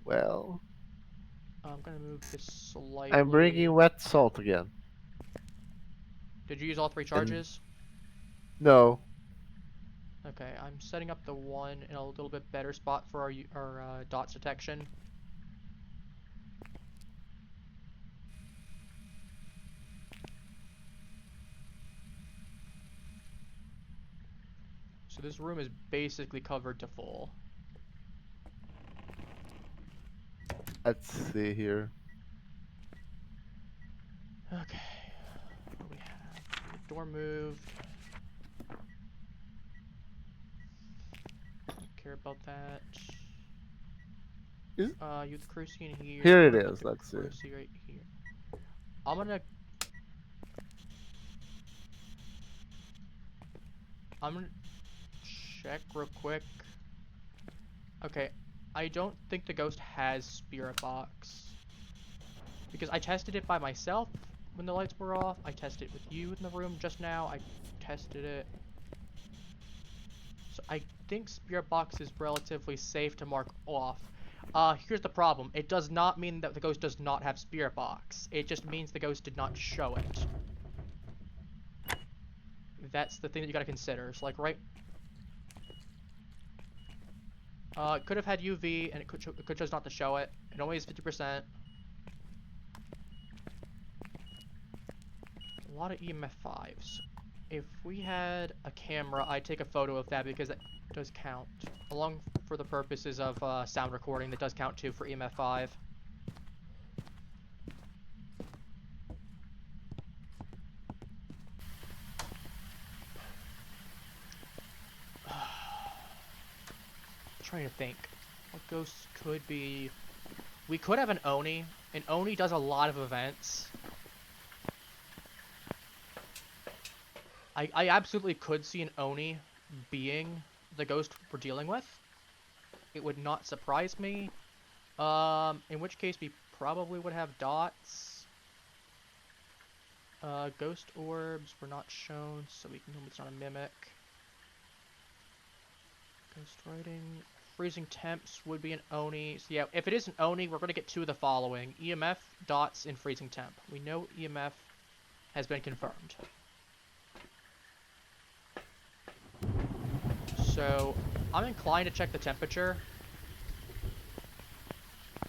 Well, I'm gonna move this slightly. I'm bringing wet salt again. Did you use all 3 charges? No. Okay, I'm setting up the one in a little bit better spot for our dots detection. So this room is basically covered to full. Let's see here. Okay. What do we have? The door moved. Don't care about that. You have the cruci in here. Here I'm it gonna put is, the let's see. cruci right here. I'm gonna check real quick. Okay, I don't think the ghost has Spirit Box. Because I tested it by myself when the lights were off. I tested it with you in the room just now. I tested it. So I think Spirit Box is relatively safe to mark off. Here's the problem. It does not mean that the ghost does not have Spirit Box. It just means the ghost did not show it. That's the thing that you gotta consider. So like right... it could have had UV, and it could just not to show it. It only has 50%. A lot of EMF 5s. If we had a camera, I'd take a photo of that because that does count. Along for the purposes of sound recording, that does count too for EMF 5. Trying to think. What ghosts could be... We could have an Oni. An Oni does a lot of events. I absolutely could see an Oni being the ghost we're dealing with. It would not surprise me. In which case we probably would have dots. Ghost orbs were not shown, so we can know it's not a mimic. Ghost writing. Freezing temps would be an Oni. So yeah, if it is an Oni, we're going to get two of the following. EMF, dots, and freezing temp. We know EMF has been confirmed. So, I'm inclined to check the temperature.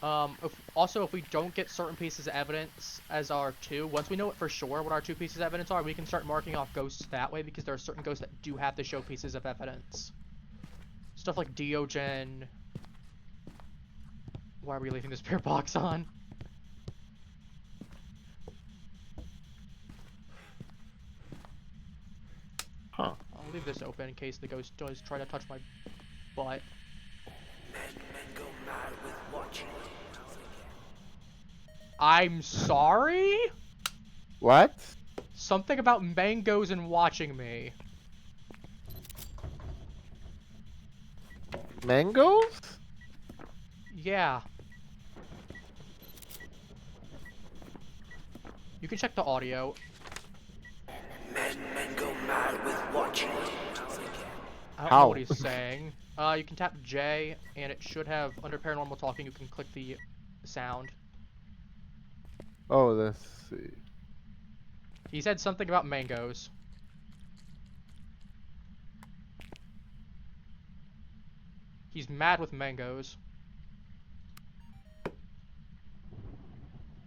If we don't get certain pieces of evidence as our two, once we know it for sure what our two pieces of evidence are, we can start marking off ghosts that way because there are certain ghosts that do have to show pieces of evidence. Stuff like Diogen. Why are we leaving the spirit box on? Huh. I'll leave this open in case the ghost does try to touch my butt. Men go mad with watching you. I'm sorry? What? Something about mangoes and watching me. Mangoes? Yeah. You can check the audio. Men go mad with watching you. I don't know How? what he's saying. You can tap J, and it should have, under paranormal talking, you can click the sound. Oh, let's see. He said something about mangoes. He's mad with mangoes.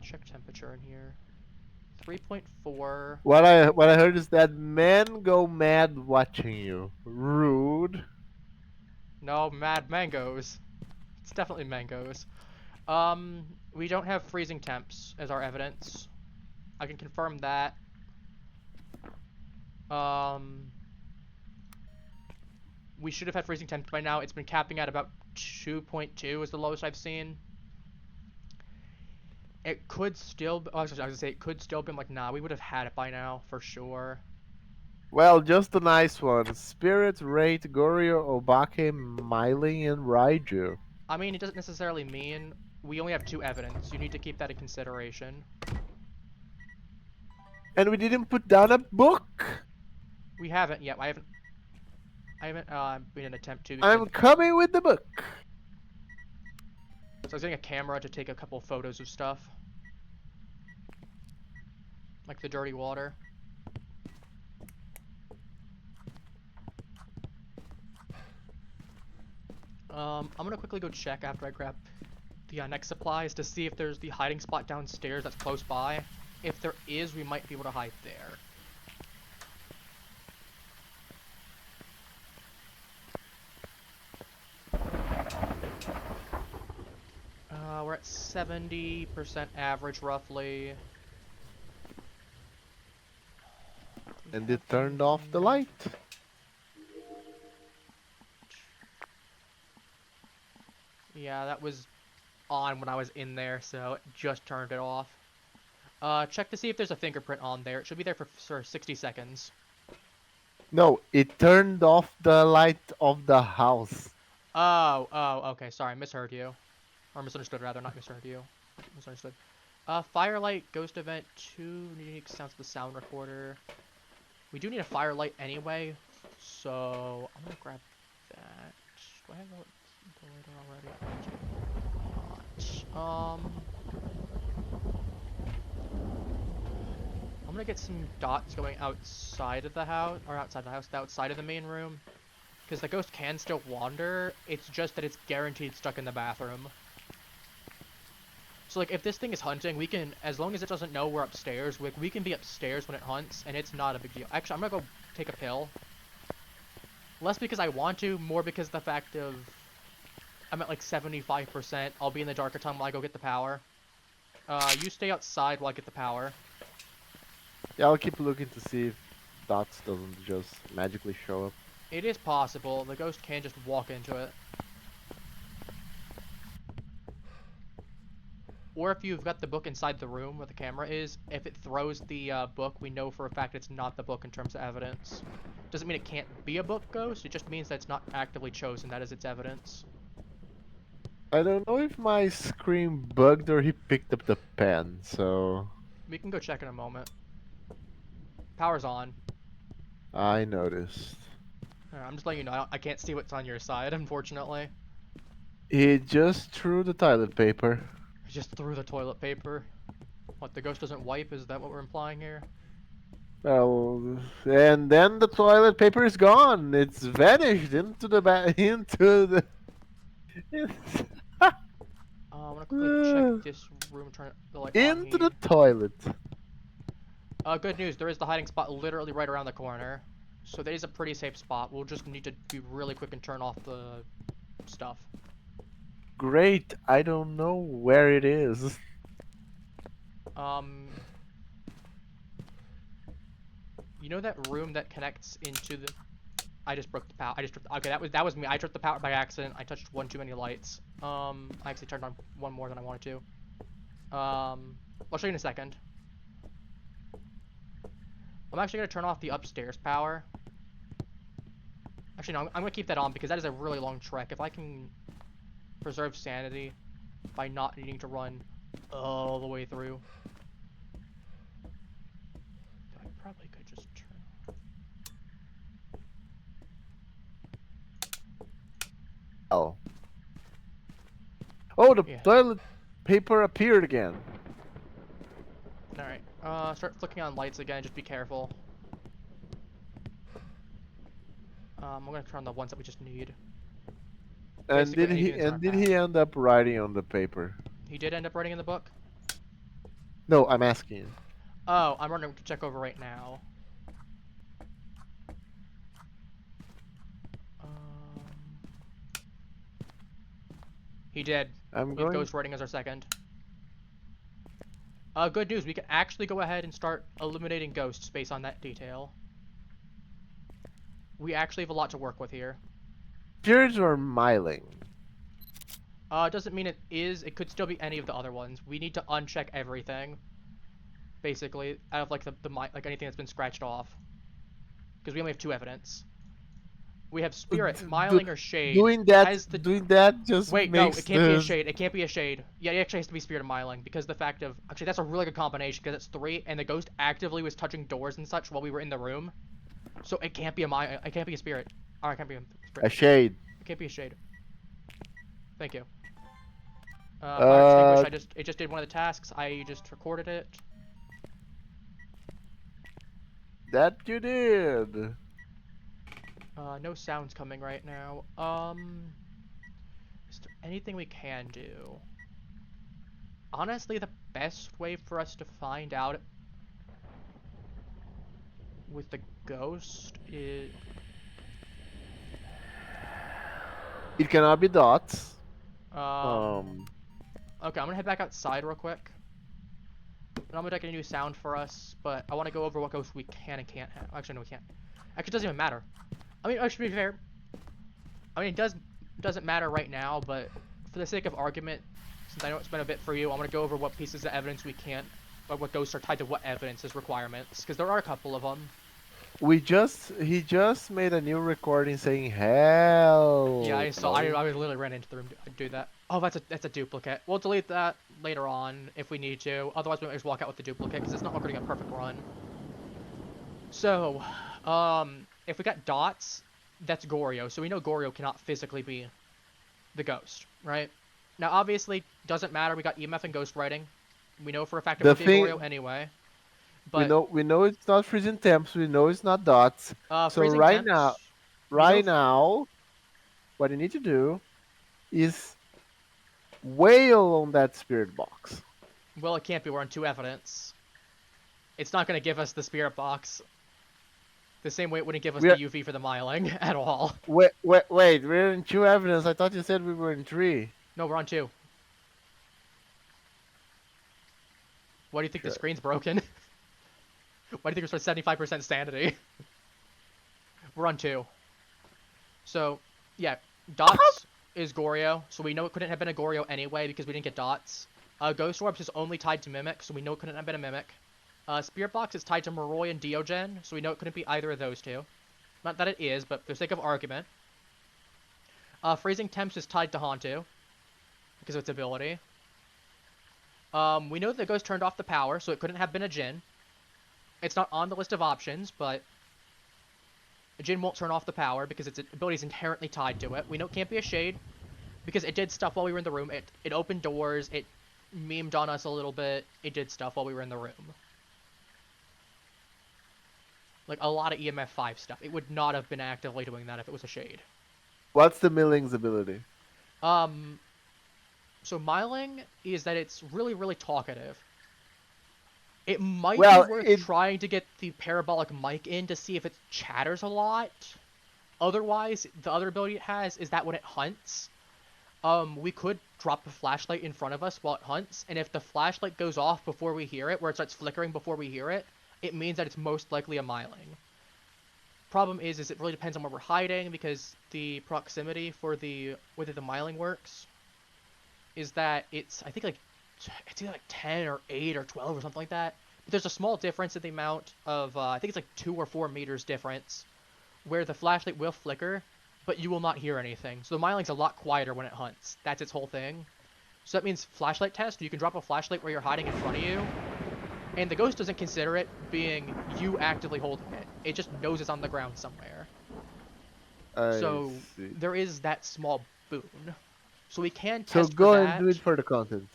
Check temperature in here. 3.4. What I heard is that men go mad watching you. Rude. No, mad mangoes. It's definitely mangoes. We don't have freezing temps as our evidence. I can confirm that. We should have had freezing temps by now. It's been capping at about 2.2 is the lowest I've seen. It could still be, I was gonna say, it could still be like, nah, we would have had it by now, for sure. Well, just the nice ones. Spirit, Wraith, Gorio, Obake, Myling, and Raiju. I mean, it doesn't necessarily mean we only have two evidence. You need to keep that in consideration. And we didn't put down a book. We haven't yet. I haven't made an attempt to. I'm coming with the book. So I was getting a camera to take a couple photos of stuff. Like the dirty water. I'm gonna quickly go check after I grab the next supplies to see if there's the hiding spot downstairs that's close by. If there is, we might be able to hide there. We're at 70% average, roughly. And it turned off the light. Yeah, that was on when I was in there, so it just turned it off. Check to see if there's a fingerprint on there. It should be there for 60 seconds. No, it turned off the light of the house. Oh, okay, sorry, misheard you. Or misunderstood, rather, not misheard you. Misunderstood. Firelight, ghost event, 2 unique sounds of the sound recorder. We do need a firelight anyway, so I'm gonna grab that. Do I have the lighter already? I'm gonna get some dots going outside of the house, or outside the house, outside of the main room. Because the ghost can still wander, it's just that it's guaranteed stuck in the bathroom. So like if this thing is hunting, we can, as long as it doesn't know we're upstairs, we can be upstairs when it hunts, and it's not a big deal. Actually, I'm gonna go take a pill. Less because I want to, more because the fact of I'm at like 75%. I'll be in the darker time while I go get the power. You stay outside while I get the power. Yeah, I'll keep looking to see if dots doesn't just magically show up. It is possible. The ghost can just walk into it. Or if you've got the book inside the room where the camera is, if it throws the book, we know for a fact it's not the book in terms of evidence. Doesn't mean it can't be a book ghost, it just means that it's not actively chosen, that is its evidence. I don't know if my screen bugged or he picked up the pen, so We can go check in a moment. Power's on. I noticed. I'm just letting you know, I can't see what's on your side, unfortunately. He just threw the toilet paper. I just threw the toilet paper. What, the ghost doesn't wipe? Is that what we're implying here? Well, and then the toilet paper is gone. It's vanished into the into the. I'm gonna quickly check this room, turn the light on Into here. the toilet. Good news, there is the hiding spot literally right around the corner. So that is a pretty safe spot. We'll just need to be really quick and turn off the stuff. Great. I don't know where it is. You know that room that connects into the... I just broke the power. Okay, that was me. I tripped the power by accident. I touched one too many lights. I actually turned on one more than I wanted to. I'll show you in a second. I'm actually gonna turn off the upstairs power. Actually, no, I'm gonna keep that on because that is a really long trek. If I can preserve sanity by not needing to run all the way through. I probably could just turn. Oh. Oh, the Yeah. toilet paper appeared again. Alright, start flicking on lights again, just be careful. I'm gonna turn on the ones that we just need. And Basically, did he anything that's not and did bad. he end up writing on the paper? He did end up writing in the book? No, I'm asking. Oh, I'm running to check over right now. He did. I'm We have going. ghost writing as our second. Good news, we can actually go ahead and start eliminating ghosts based on that detail. We actually have a lot to work with here. Spirits or miling? Doesn't mean it is. It could still be any of the other ones. We need to uncheck everything. Basically, out of like like anything that's been scratched off. Because we only have 2 evidence. We have spirit, miling, or shade. Doing that just Wait, no, makes it can't be a the shade. It can't be a shade. Yeah, it actually has to be spirit and miling because the fact of actually that's a really good combination because it's 3 and the ghost actively was touching doors and such while we were in the room. So it can't be a it can't be a spirit. Or it can't be a spirit. a shade. It can't be a shade. Thank you. Fire extinguish. It just did one of the tasks. I just recorded it. That you did. No sounds coming right now. Is there anything we can do? Honestly, the best way for us to find out with the ghost is... It cannot be dots. Okay, I'm gonna head back outside real quick. And I'm gonna get a new sound for us, but I want to go over what ghosts we can and can't have. Actually, no, we can't. Actually, it doesn't even matter. I mean, I should be fair. I mean, it doesn't matter right now, but for the sake of argument, since I know it's been a bit for you, I'm gonna go over what pieces of evidence we can't, or what ghosts are tied to what evidence as requirements, because there are a couple of them. He just made a new recording saying hell. Yeah, I saw. I literally ran into the room to do that. Oh, that's a duplicate. We'll delete that later on if we need to. Otherwise, we might just walk out with the duplicate because it's not getting a perfect run. So, if we got dots, that's Goryo. So we know Goryo cannot physically be the ghost, right? Now, obviously, doesn't matter. We got EMF and ghost writing. We know for a fact it would be Goryo anyway. But we know it's not freezing temps. We know it's not dots. So freezing right temps, now, what you need to do is wail on that spirit box. Well, it can't be. We're on 2 evidence. It's not going to give us the spirit box. The same way it wouldn't give us We the are- UV for the miling at all. Wait, we're in 2 evidence. I thought you said we were in 3. No, we're on 2. Why do you think the Sure. screen's broken? Why do you think we're at 75% sanity? We're on 2. So, yeah, dots is Goryo, so we know it couldn't have been a Goryo anyway because we didn't get dots. Ghost Orbs is only tied to Mimic, so we know it couldn't have been a Mimic. Spirit Box is tied to Moroi and Diogen, so we know it couldn't be either of those two. Not that it is, but for the sake of argument. Freezing Temps is tied to Hantu because of its ability. We know that the ghost turned off the power, so it couldn't have been a Jin. It's not on the list of options, but a Jin won't turn off the power because its ability is inherently tied to it. We know it can't be a Shade because it did stuff while we were in the room. It opened doors, it memed on us a little bit, it did stuff while we were in the room. Like, a lot of EMF 5 stuff. It would not have been actively doing that if it was a Shade. What's the Milling's ability? So Myling is that it's really, really talkative. It might Well, be worth it- trying to get the parabolic mic in to see if it chatters a lot. Otherwise, the other ability it has is that when it hunts, we could drop a flashlight in front of us while it hunts, and if the flashlight goes off before we hear it, where it starts flickering before we hear it, it means that it's most likely a Myling. Problem is it really depends on where we're hiding, because the proximity for the whether the Myling works is that it's either like 10 or 8 or 12 or something like that. But there's a small difference in the amount of I think it's like 2 or 4 meters difference, where the flashlight will flicker, but you will not hear anything. So the Myling's a lot quieter when it hunts. That's its whole thing. So that means flashlight test. You can drop a flashlight where you're hiding in front of you, and the ghost doesn't consider it being you actively holding it. It just knows it's on the ground somewhere. So see. there is that small boon. So we can So test go for and that. do it for the content.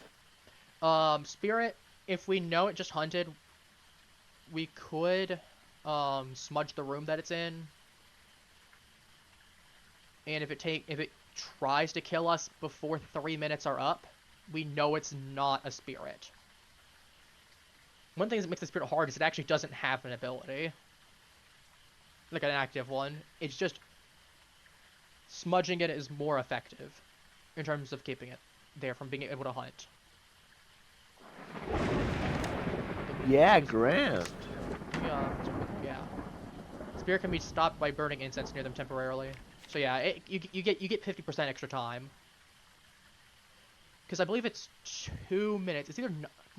Spirit, if we know it just hunted, we could smudge the room that it's in. And if it tries to kill us before 3 minutes are up, we know it's not a spirit. One thing that makes the spirit hard is it actually doesn't have an ability. Like an active one. It's just smudging it is more effective in terms of keeping it there from being able to hunt. Yeah, grand. Yeah. Spirit can be stopped by burning incense near them temporarily. So yeah, you get 50% extra time. Because I believe it's 2 minutes. It's either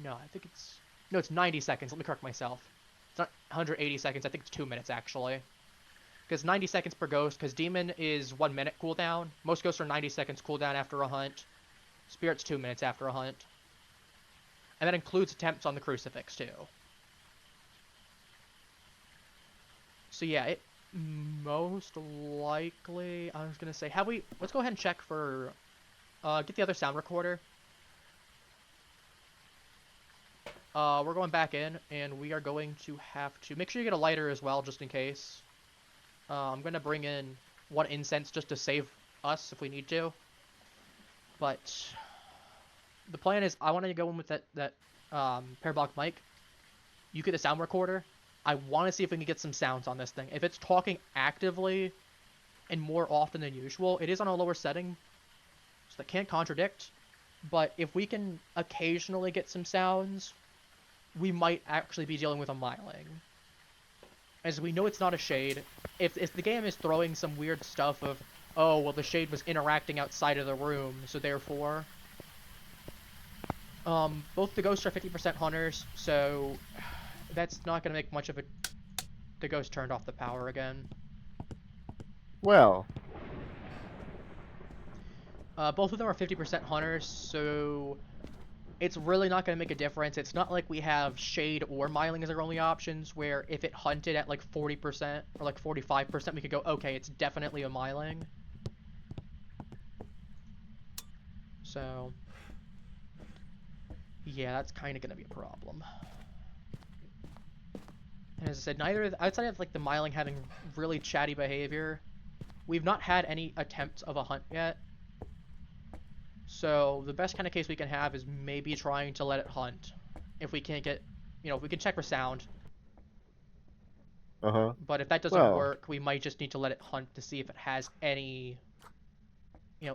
no, I think it's no, it's 90 seconds. Let me correct myself. It's not 180 seconds. I think it's 2 minutes actually. Because 90 seconds per ghost. Because demon is 1 minute cooldown. Most ghosts are 90 seconds cooldown after a hunt. Spirit's 2 minutes after a hunt. And that includes attempts on the crucifix too. So yeah, it most likely, I was gonna say, let's go ahead and check for, get the other sound recorder. We're going back in, and we are going to have to, make sure you get a lighter as well, just in case. I'm gonna bring in 1 incense just to save us if we need to. But the plan is, I want to go in with that parabolic mic. You get a sound recorder. I want to see if we can get some sounds on this thing. If it's talking actively and more often than usual, it is on a lower setting, so that can't contradict. But if we can occasionally get some sounds, we might actually be dealing with a Myling. As we know it's not a Shade. If the game is throwing some weird stuff of, oh, well, the Shade was interacting outside of the room, so therefore... both the ghosts are 50% hunters, so that's not going to make much of a... The ghost turned off the power again. Well, Both of them are 50% hunters, so it's really not going to make a difference. It's not like we have Shade or Myling as our only options, where if it hunted at like 40% or like 45%, we could go, okay, it's definitely a Myling. So, yeah, that's kind of going to be a problem. And as I said, outside of like the Myling having really chatty behavior, we've not had any attempts of a hunt yet. So the best kind of case we can have is maybe trying to let it hunt. If we can't get, if we can check for sound. Uh-huh. But if that doesn't Well. work, we might just need to let it hunt to see if it has any,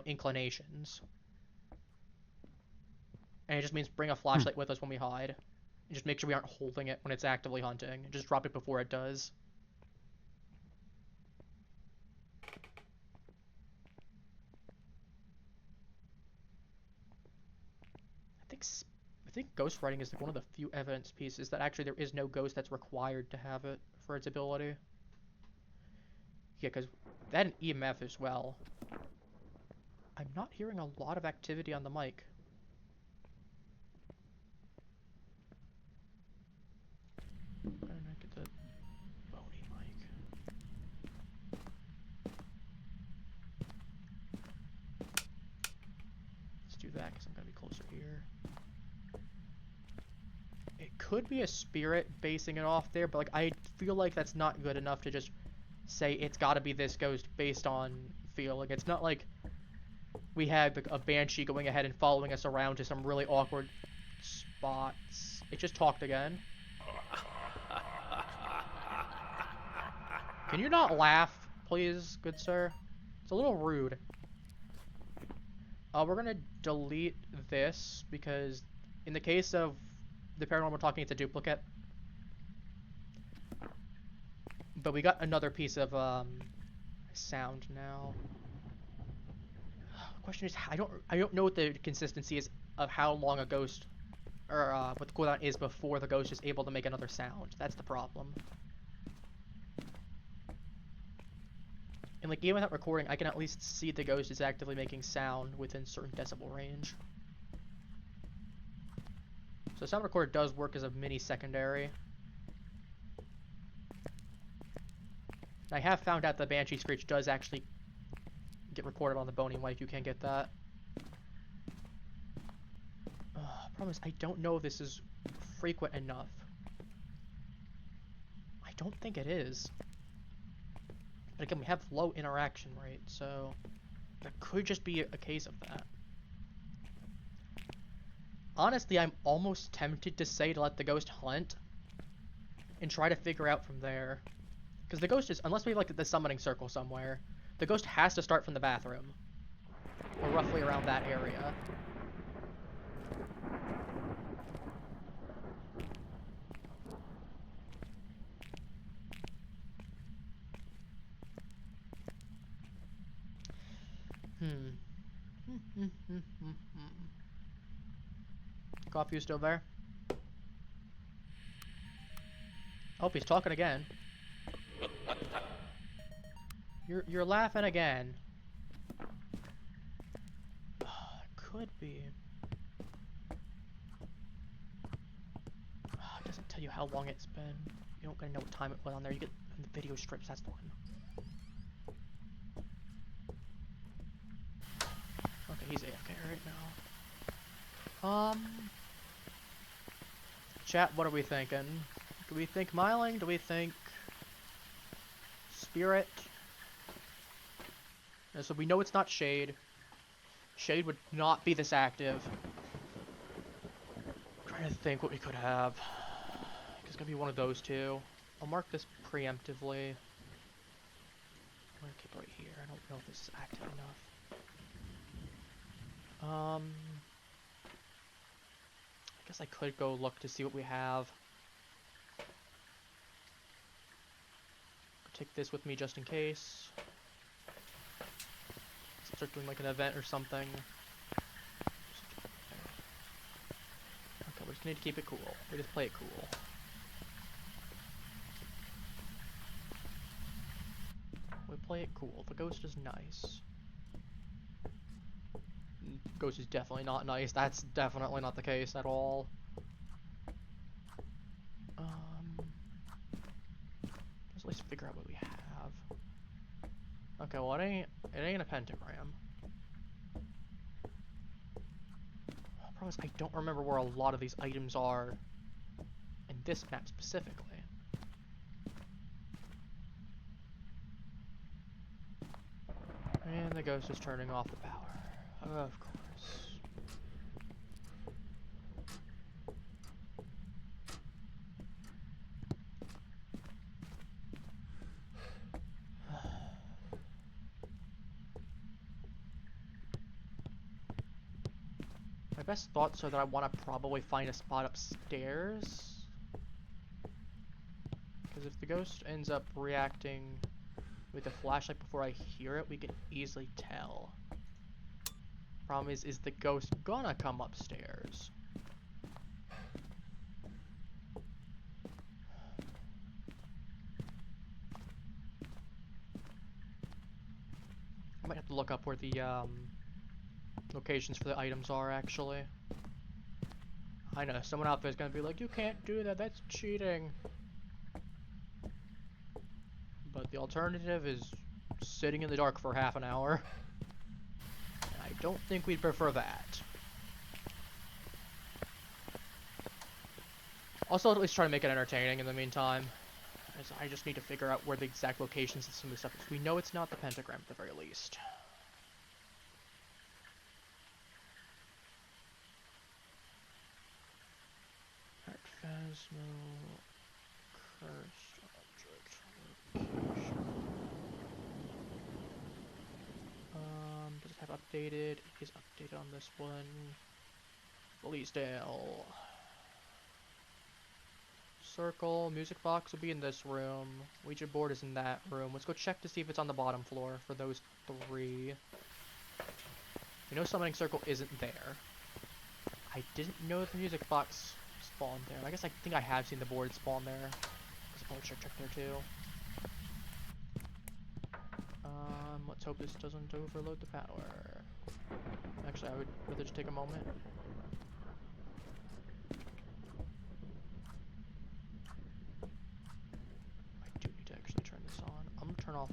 inclinations. And it just means bring a flashlight with us when we hide. And just make sure we aren't holding it when it's actively hunting. And just drop it before it does. I think ghost writing is like one of the few evidence pieces that actually there is no ghost that's required to have it for its ability. Yeah, because that and EMF as well. I'm not hearing a lot of activity on the mic. I'm gonna get the bony mic. Let's do that because I'm gonna be closer here. It could be a spirit basing it off there, but like I feel like that's not good enough to just say it's got to be this ghost based on feeling. It's not like we had like a banshee going ahead and following us around to some really awkward spots. It just talked again. Can you not laugh, please, good sir? It's a little rude. We're gonna delete this because in the case of the paranormal talking, it's a duplicate. But we got another piece of sound now. The question is, I don't know what the consistency is of how long a ghost or what the cooldown is before the ghost is able to make another sound. That's the problem. And like even without recording, I can at least see the ghost is actively making sound within certain decibel range. So sound recorder does work as a mini secondary. I have found out the Banshee Screech does actually get recorded on the Bony Wife. You can get that. Problem is, I don't know if this is frequent enough. I don't think it is. But again, we have low interaction rate, so that could just be a case of that. Honestly, I'm almost tempted to say to let the ghost hunt and try to figure out from there. Because the ghost is, unless we have like the summoning circle somewhere, the ghost has to start from the bathroom. Or roughly around that area. Coffee, you still there? Oh, he's talking again. You're laughing again. Could be. It doesn't tell you how long it's been. You don't gonna know what time it was on there. You get the video strips. That's the one. Okay, he's AFK right now. Chat, what are we thinking? Do we think Myling? Do we think Spirit? So we know it's not Shade. Shade would not be this active. I'm trying to think what we could have. It's gonna be one of those two. I'll mark this preemptively. I'm gonna keep it right here. I don't know if this is active enough. I guess I could go look to see what we have. Take this with me just in case. Start doing like an event or something. Okay, we just need to keep it cool. We just play it cool. We play it cool. The ghost is nice. Ghost is definitely not nice. That's definitely not the case at all. Let's at least figure out what we have. Okay, well it ain't a pentagram. I promise I don't remember where a lot of these items are in this map specifically. And the ghost is turning off the power. Of course. best thoughts are that I want to probably find a spot upstairs. Because if the ghost ends up reacting with the flashlight before I hear it, we can easily tell. Problem is the ghost gonna come upstairs? I might have to look up where the locations for the items are, actually. I know, someone out there is gonna be like, you can't do that, that's cheating. But the alternative is sitting in the dark for half an hour. And I don't think we'd prefer that. Also, at least try to make it entertaining in the meantime. As I just need to figure out where the exact locations of some of the stuff is. We know it's not the pentagram at the very least. Alright, Phasmo... Cursed object location. Does it have updated? It is updated on this one. Bleasdale. Circle, music box will be in this room. Ouija board is in that room. Let's go check to see if it's on the bottom floor for those three. We know summoning circle isn't there. I didn't know the music box spawned there. I guess I think I have seen the board spawn there. Let's probably check there too. Let's hope this doesn't overload the power. Actually, I would rather just take a moment. I do need to actually turn this on. I'm gonna turn off.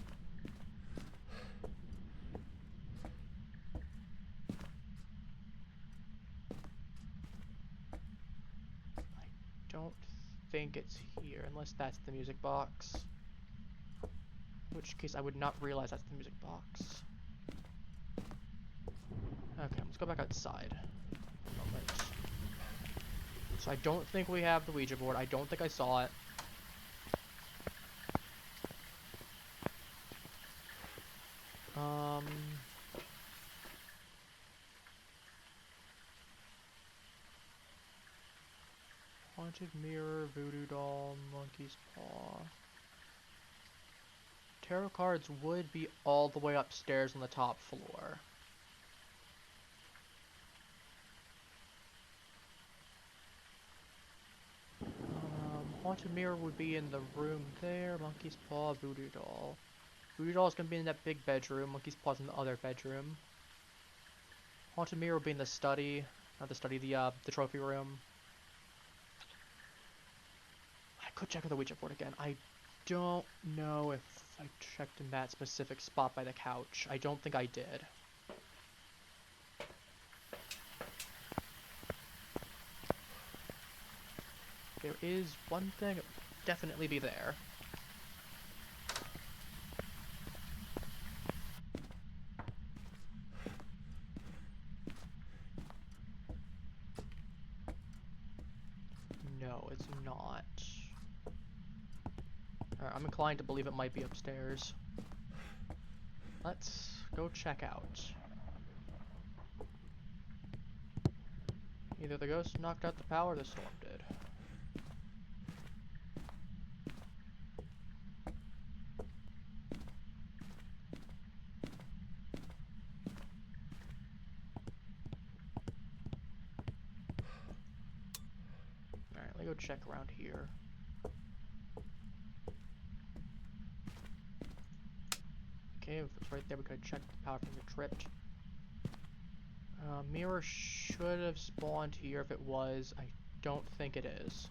I don't think it's here, unless that's the music box. In which case I would not realize that's the music box. Okay, let's go back outside. Moment. So I don't think we have the Ouija board. I don't think I saw it. Haunted mirror, voodoo doll, monkey's paw. Tarot cards would be all the way upstairs on the top floor. Haunted mirror would be in the room there. Monkey's paw, voodoo doll. Voodoo doll is gonna be in that big bedroom. Monkey's paw's in the other bedroom. Haunted mirror would be in the study, not the study, the trophy room. I could check on the Ouija board again. I don't know if I checked in that specific spot by the couch. I don't think I did. There is one thing that would definitely be there. No, it's not. Alright, I'm inclined to believe it might be upstairs. Let's go check out. Either the ghost knocked out the power or the storm did. Alright, let me go check around here. Okay, if it's right there, we could check the power from the tripped. Mirror should have spawned here if it was. I don't think it is.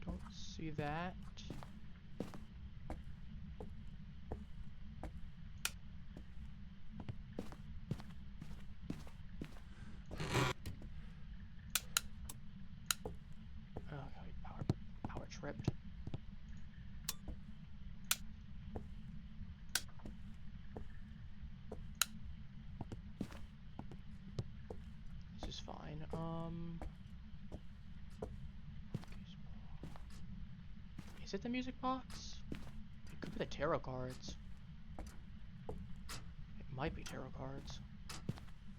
Don't see that. Okay, power tripped. Is it the music box? It could be the tarot cards. It might be tarot cards.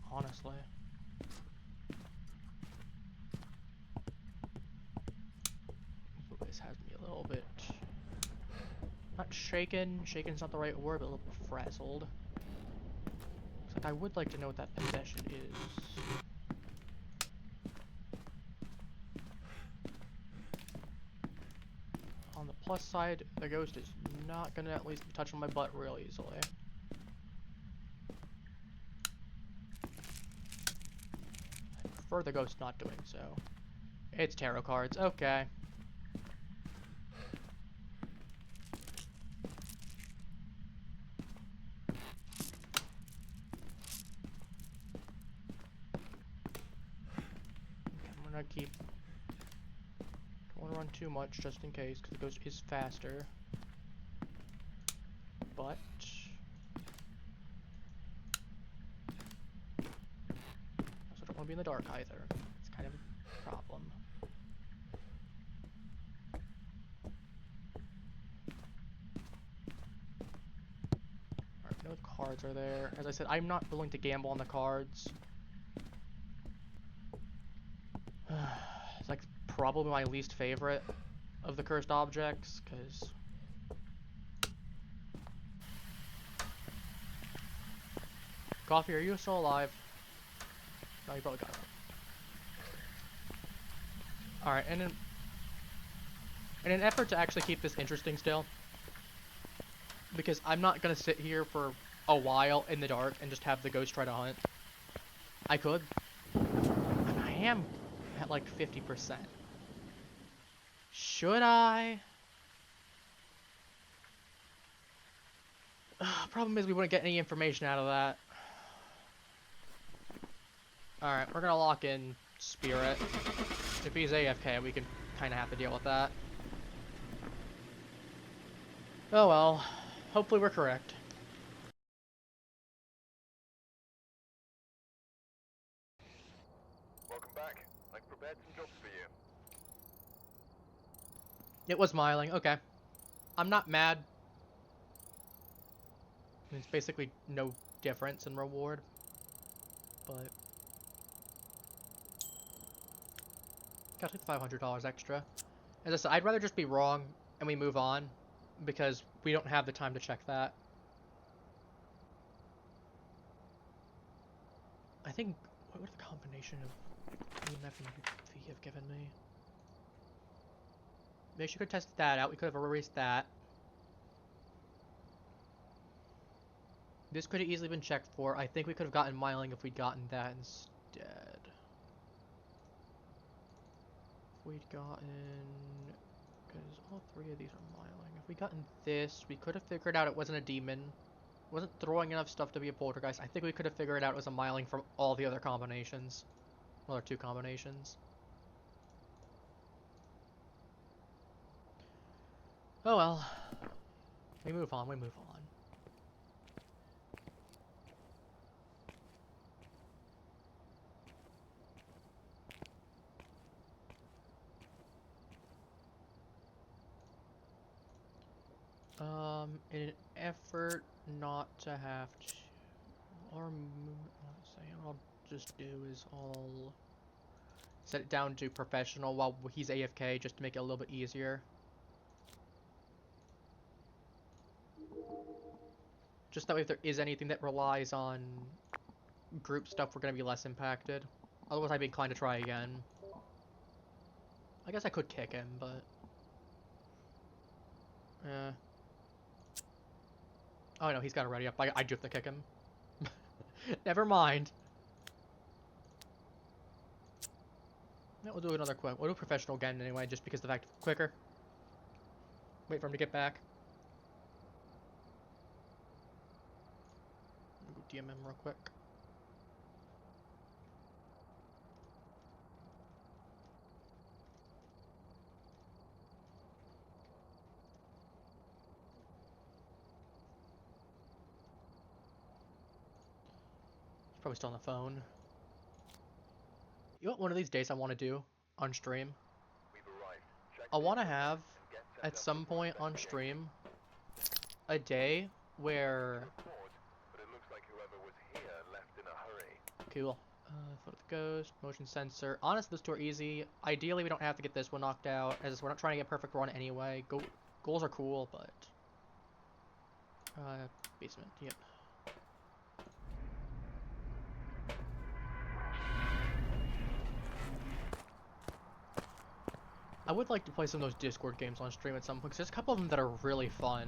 Honestly. Ooh, this has me a little bit... Not shaken. Shaken's not the right word, but a little bit frazzled. Looks like I would like to know what that possession is. On the plus side, the ghost is not gonna at least be touching my butt real easily. I prefer the ghost not doing so. It's tarot cards, okay. I'm gonna keep... Don't want to run too much just in case, because the ghost is faster. But... also don't want to be in the dark either. It's kind of a problem. Alright, no cards are there. As I said, I'm not willing to gamble on the cards. It's like probably my least favorite of the cursed objects, because... Coffee, are you still alive? No, you probably got it. Alright, and in an effort to actually keep this interesting still, because I'm not gonna sit here for a while in the dark and just have the ghost try to hunt. I could. And I am at like 50%. Should I? Problem is we wouldn't get any information out of that. Alright, we're gonna lock in Spirit. If he's AFK, we can kind of have to deal with that. Oh well. Hopefully we're correct. Welcome back. I've prepared some jobs for you. It was smiling. Okay. I'm not mad. It's basically no difference in reward. But... gotta take the $500 extra. As I said, I'd rather just be wrong and we move on, because we don't have the time to check that. I think... what would the combination of EMF and UV have given me? Maybe she could test that out. We could have erased that. This could have easily been checked for. I think we could have gotten miling if we'd gotten that instead. If we'd gotten... because all three of these are miling. If we'd gotten this, we could have figured out it wasn't a demon. It wasn't throwing enough stuff to be a poltergeist. I think we could have figured out it was a miling from all the other combinations. Well, there are two combinations. Oh well. We move on, we move on. In an effort not to have to, or what I'll just do is I'll set it down to professional while he's AFK, just to make it a little bit easier. Just that way if there is anything that relies on group stuff, we're gonna be less impacted. Otherwise I'd be inclined to try again. I guess I could kick him, but... oh no, he's got it ready up. I do have to kick him. Never mind. Yeah, we'll do another quick. We'll do professional again anyway, just because the fact quicker. Wait for him to get back. Go DM him real quick. He's probably still on the phone. You know what one of these days I want to do on stream? We've arrived. Check I the want to equipment have and get at some point on stream a day where but it looks like whoever was here left in a hurry. cool. Photo the ghost, motion sensor. Honestly, those two are easy. Ideally, we don't have to get this one knocked out, as we're not trying to get a perfect run anyway. Goals are cool, but basement. Yep. I would like to play some of those Discord games on stream at some point, because there's a couple of them that are really fun.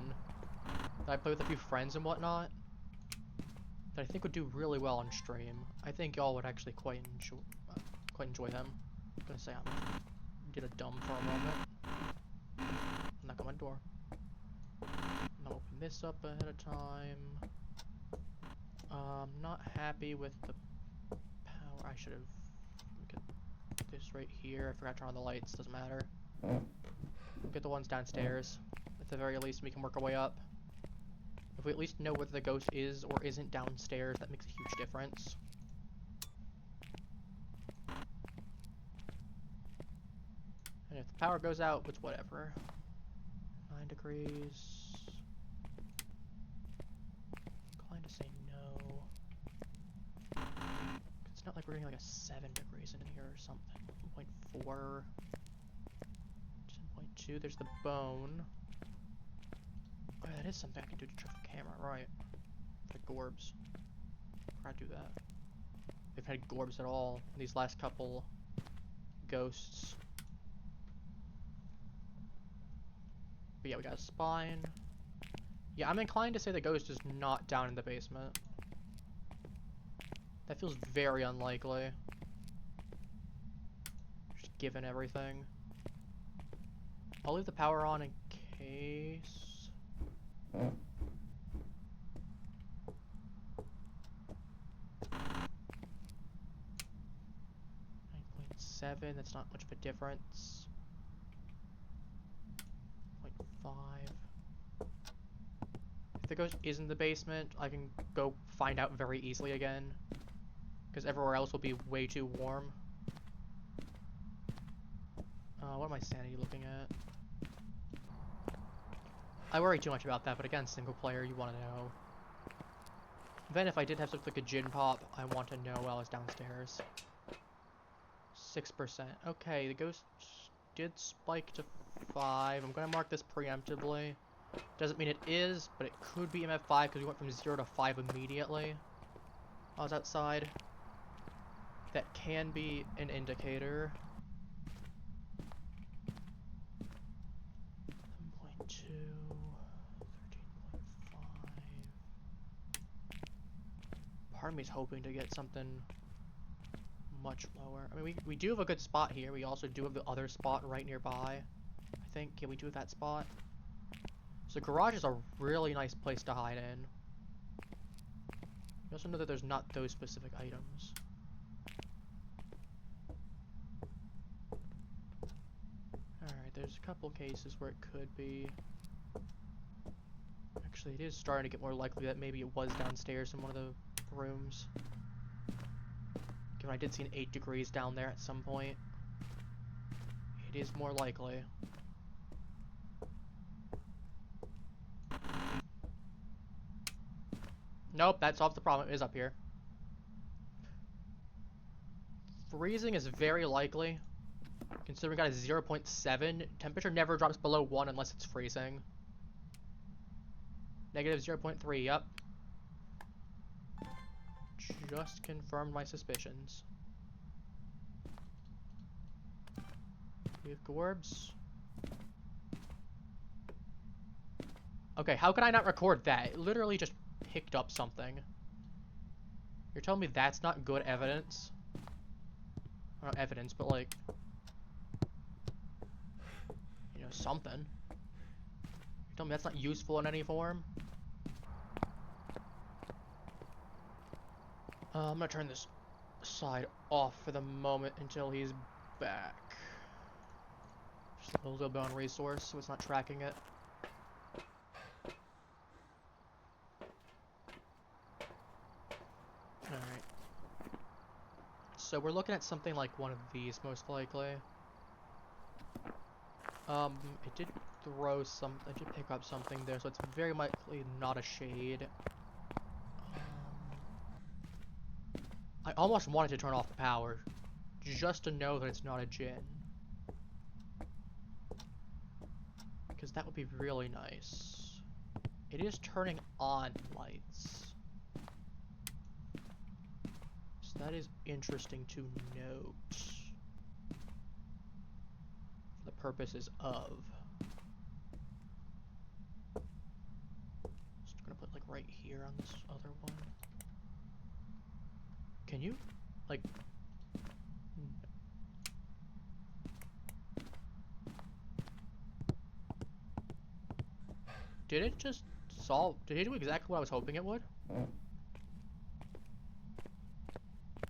That I play with a few friends and whatnot. That I think would do really well on stream. I think y'all would actually quite enjoy them. I'm gonna say I did a dumb for a moment. Knock on my door. I'll open this up ahead of time. Not happy with the power. I should have get this right here. I forgot to turn on the lights. Doesn't matter. Get the ones downstairs. At the very least, we can work our way up. If we at least know whether the ghost is or isn't downstairs, that makes a huge difference. And if the power goes out, it's whatever. 9 degrees. Inclined to say no. It's not like we're getting like a 7 degrees in here or something. 1.4. 10.2. There's the bone. Oh, yeah, that is something I can do to check the camera, right? Like Gorbs. Forgot to do that. We've had Gorbs at all in these last couple ghosts. But yeah, we got a spine. Yeah, I'm inclined to say the ghost is not down in the basement. That feels very unlikely. Just given everything. I'll leave the power on in case. 9.7, that's not much of a difference. 0.5. If the ghost is in the basement, I can go find out very easily again. Because everywhere else will be way too warm. What am I sanity looking at? I worry too much about that, but again, single player, you want to know. Then if I did have something like a gin pop, I want to know while I was downstairs. 6%. Okay, the ghost did spike to 5. I'm going to mark this preemptively. Doesn't mean it is, but it could be MF5 because we went from 0 to 5 immediately. I was outside. That can be an indicator. 7.2, 13.5. Part of me is hoping to get something much lower. I mean, we do have a good spot here. We also do have the other spot right nearby. I think, yeah, we do have that spot. So garage is a really nice place to hide in. You also know that there's not those specific items. Alright, there's a couple cases where it could be. Actually, it is starting to get more likely that maybe it was downstairs in one of the rooms. Given I did see an 8 degrees down there at some point. It is more likely. Nope, that solves the problem. It is up here. Freezing is very likely. Considering we got a 0.7, temperature never drops below 1 unless it's freezing. Negative 0.3, yep. Just confirmed my suspicions. We have Gorbs. Okay, how can I not record that? It literally just picked up something. You're telling me that's not good evidence? Or not evidence, but like... you know, something. You're telling me that's not useful in any form? I'm gonna turn this side off for the moment until he's back. Just a little bit on resource so it's not tracking it. Alright. So we're looking at something like one of these most likely. It did throw some. I did pick up something there, so it's very likely not a shade. I almost wanted to turn off the power, just to know that it's not a Jinn. Because that would be really nice. It is turning on lights. So that is interesting to note. For the purposes of. Just gonna put like right here on this other one. Can you, like... Did it just solve? Did it do exactly what I was hoping it would?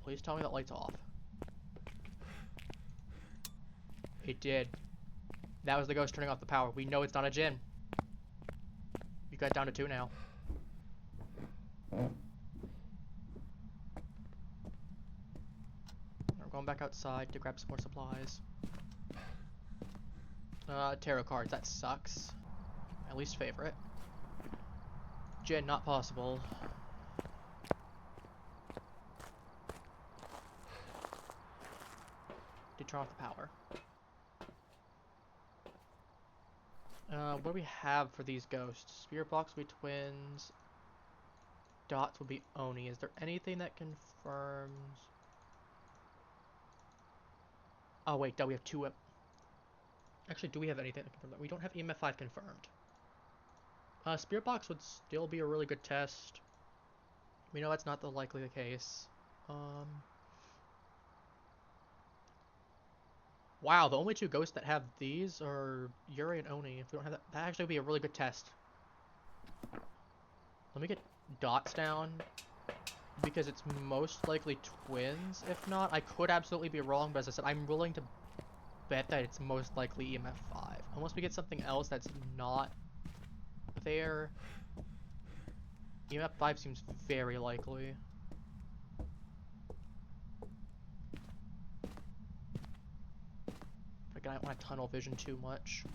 Please tell me that light's off. It did. That was the ghost turning off the power. We know it's not a Jinn. You got down to 2 now. We're going back outside to grab some more supplies. Tarot cards. That sucks. My least favorite. Jinn, not possible. Did turn off the power. What do we have for these ghosts? Spirit box will be twins. Dots will be Oni. Is there anything that confirms? Oh wait, we have 2. Actually, do we have anything that confirms that? We don't have EMF 5 confirmed. Spirit box would still be a really good test. We know that's not the likely the case. Wow, the only 2 ghosts that have these are Yuri and Oni. If we don't have that, that actually would be a really good test. Let me get dots down, because it's most likely twins. If not, I could absolutely be wrong, but as I said, I'm willing to bet that it's most likely EMF 5. Unless we get something else that's not there. EMF 5 seems very likely. Again, I don't want to tunnel vision too much.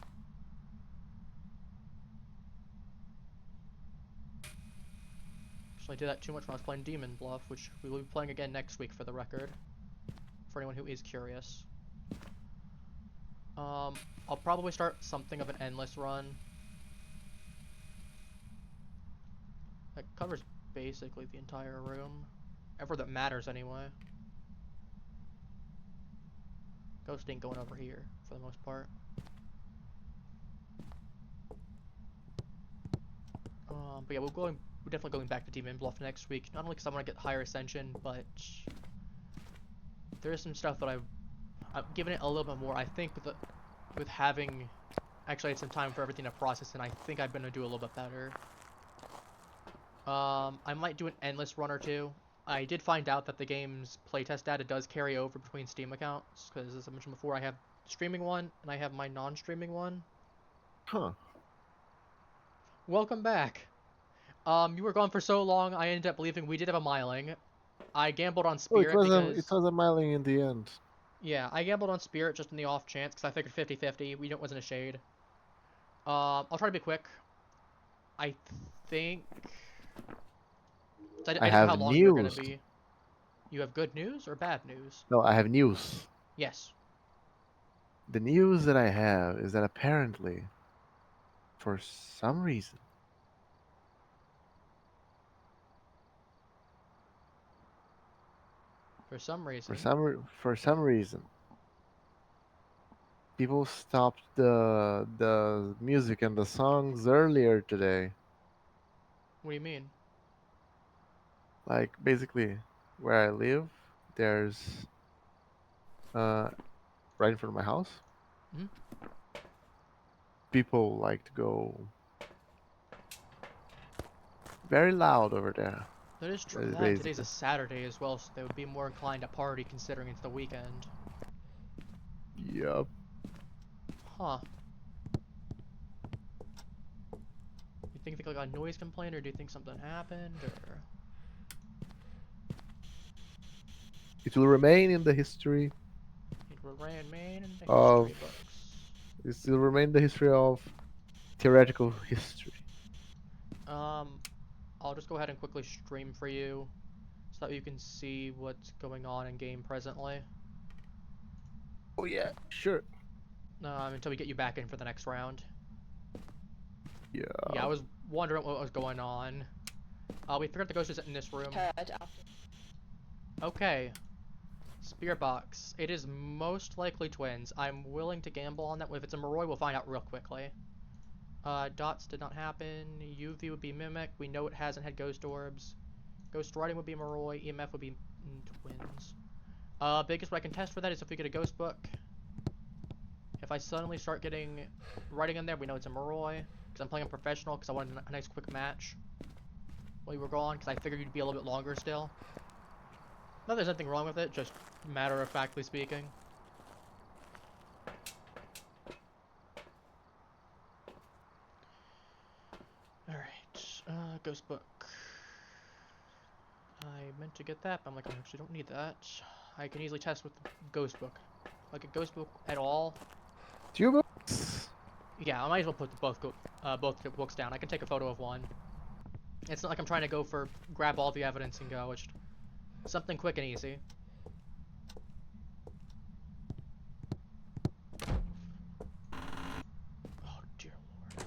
Actually, I did that too much when I was playing Demon Bluff, which we will be playing again next week for the record. For anyone who is curious. I'll probably start something of an endless run. That covers basically the entire room. Ever that matters anyway. Ghost ain't going over here, for the most part. But yeah, we're definitely going back to Demon Bluff next week. Not only because I want to get higher ascension, but there is some stuff that I've given it a little bit more. I think with having actually had some time for everything to process, and I think I'm gonna do a little bit better. I might do an endless run or 2. I did find out that the game's playtest data does carry over between Steam accounts, because as I mentioned before, I have streaming one and I have my non-streaming one. Huh. Welcome back. You were gone for so long, I ended up believing we did have a miling. I gambled on Oh, it Spirit was because... it was a miling in the end. Yeah, I gambled on Spirit just in the off chance, because I figured 50-50. We knew it wasn't a shade. I'll try to be quick. I think... I I didn't know how have long you were going news. to be. You have good news or bad news? No, I have news. Yes. The news that I have is that apparently, for some reason, For some reason. for some reason, people stopped the music and the songs earlier today. What do you mean? Like basically, where I live, there's right in front of my house. Mhm. People like to go very loud over there. That is true. That is And today's a basically. Saturday as well, so they would be more inclined to party considering it's the weekend. Yep. Huh. You think they got a noise complaint, or do you think something happened, or... It will remain in the history It will remain in the of. history books. It will remain the history of theoretical history. I'll just go ahead and quickly stream for you so that you can see what's going on in game presently. Oh yeah, sure. Until we get you back in for the next round. Yeah. Yeah, I was wondering what was going on. We figured the ghost is in this room. Turd after. Okay. Spear box. It is most likely twins. I'm willing to gamble on that. If it's a Moroi, we'll find out real quickly. Dots did not happen. UV would be Mimic. We know it hasn't had ghost orbs. Ghost writing would be Moroi. EMF would be twins. Biggest way I can test for that is if we get a ghost book. If I suddenly start getting writing in there, we know it's a Moroi. Because I'm playing a professional, because I wanted a nice quick match while you were gone, because I figured you'd be a little bit longer still. Not that there's anything wrong with it, just matter-of-factly speaking. Alright, ghost book. I meant to get that, but I'm like, I actually don't need that. I can easily test with the ghost book. Like a ghost book at all. Do you books? Yeah, I might as well put both the books down. I can take a photo of one. It's not like I'm trying to go for grab all the evidence and go. It's something quick and easy. Oh dear lord.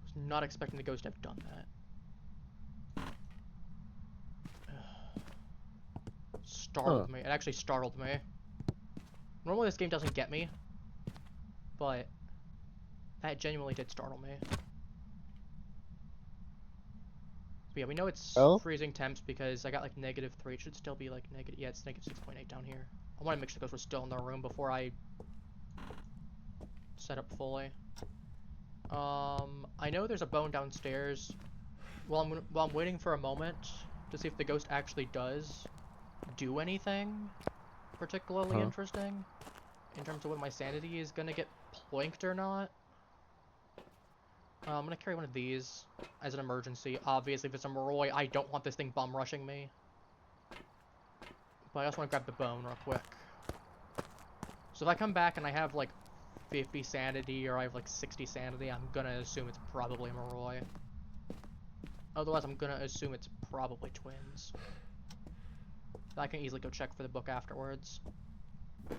Was not expecting the ghost to have done that. Startled me. It actually startled me. Normally this game doesn't get me, but that genuinely did startle me. But yeah, we know it's freezing temps because I got like -3. It should still be like negative. Yeah, it's -6.8 down here. I want to make sure the ghosts were still in the room before I set up fully. I know there's a bone downstairs. While I'm waiting for a moment to see if the ghost actually does do anything particularly interesting in terms of when my sanity is gonna get ploinked or not. I'm gonna carry one of these as an emergency. Obviously, if it's a Moroi, I don't want this thing bum rushing me. But I also want to grab the bone real quick. So if I come back and I have like 50 sanity or I have like 60 sanity, I'm gonna assume it's probably a Moroi. Otherwise, I'm gonna assume it's probably twins. I can easily go check for the book afterwards. But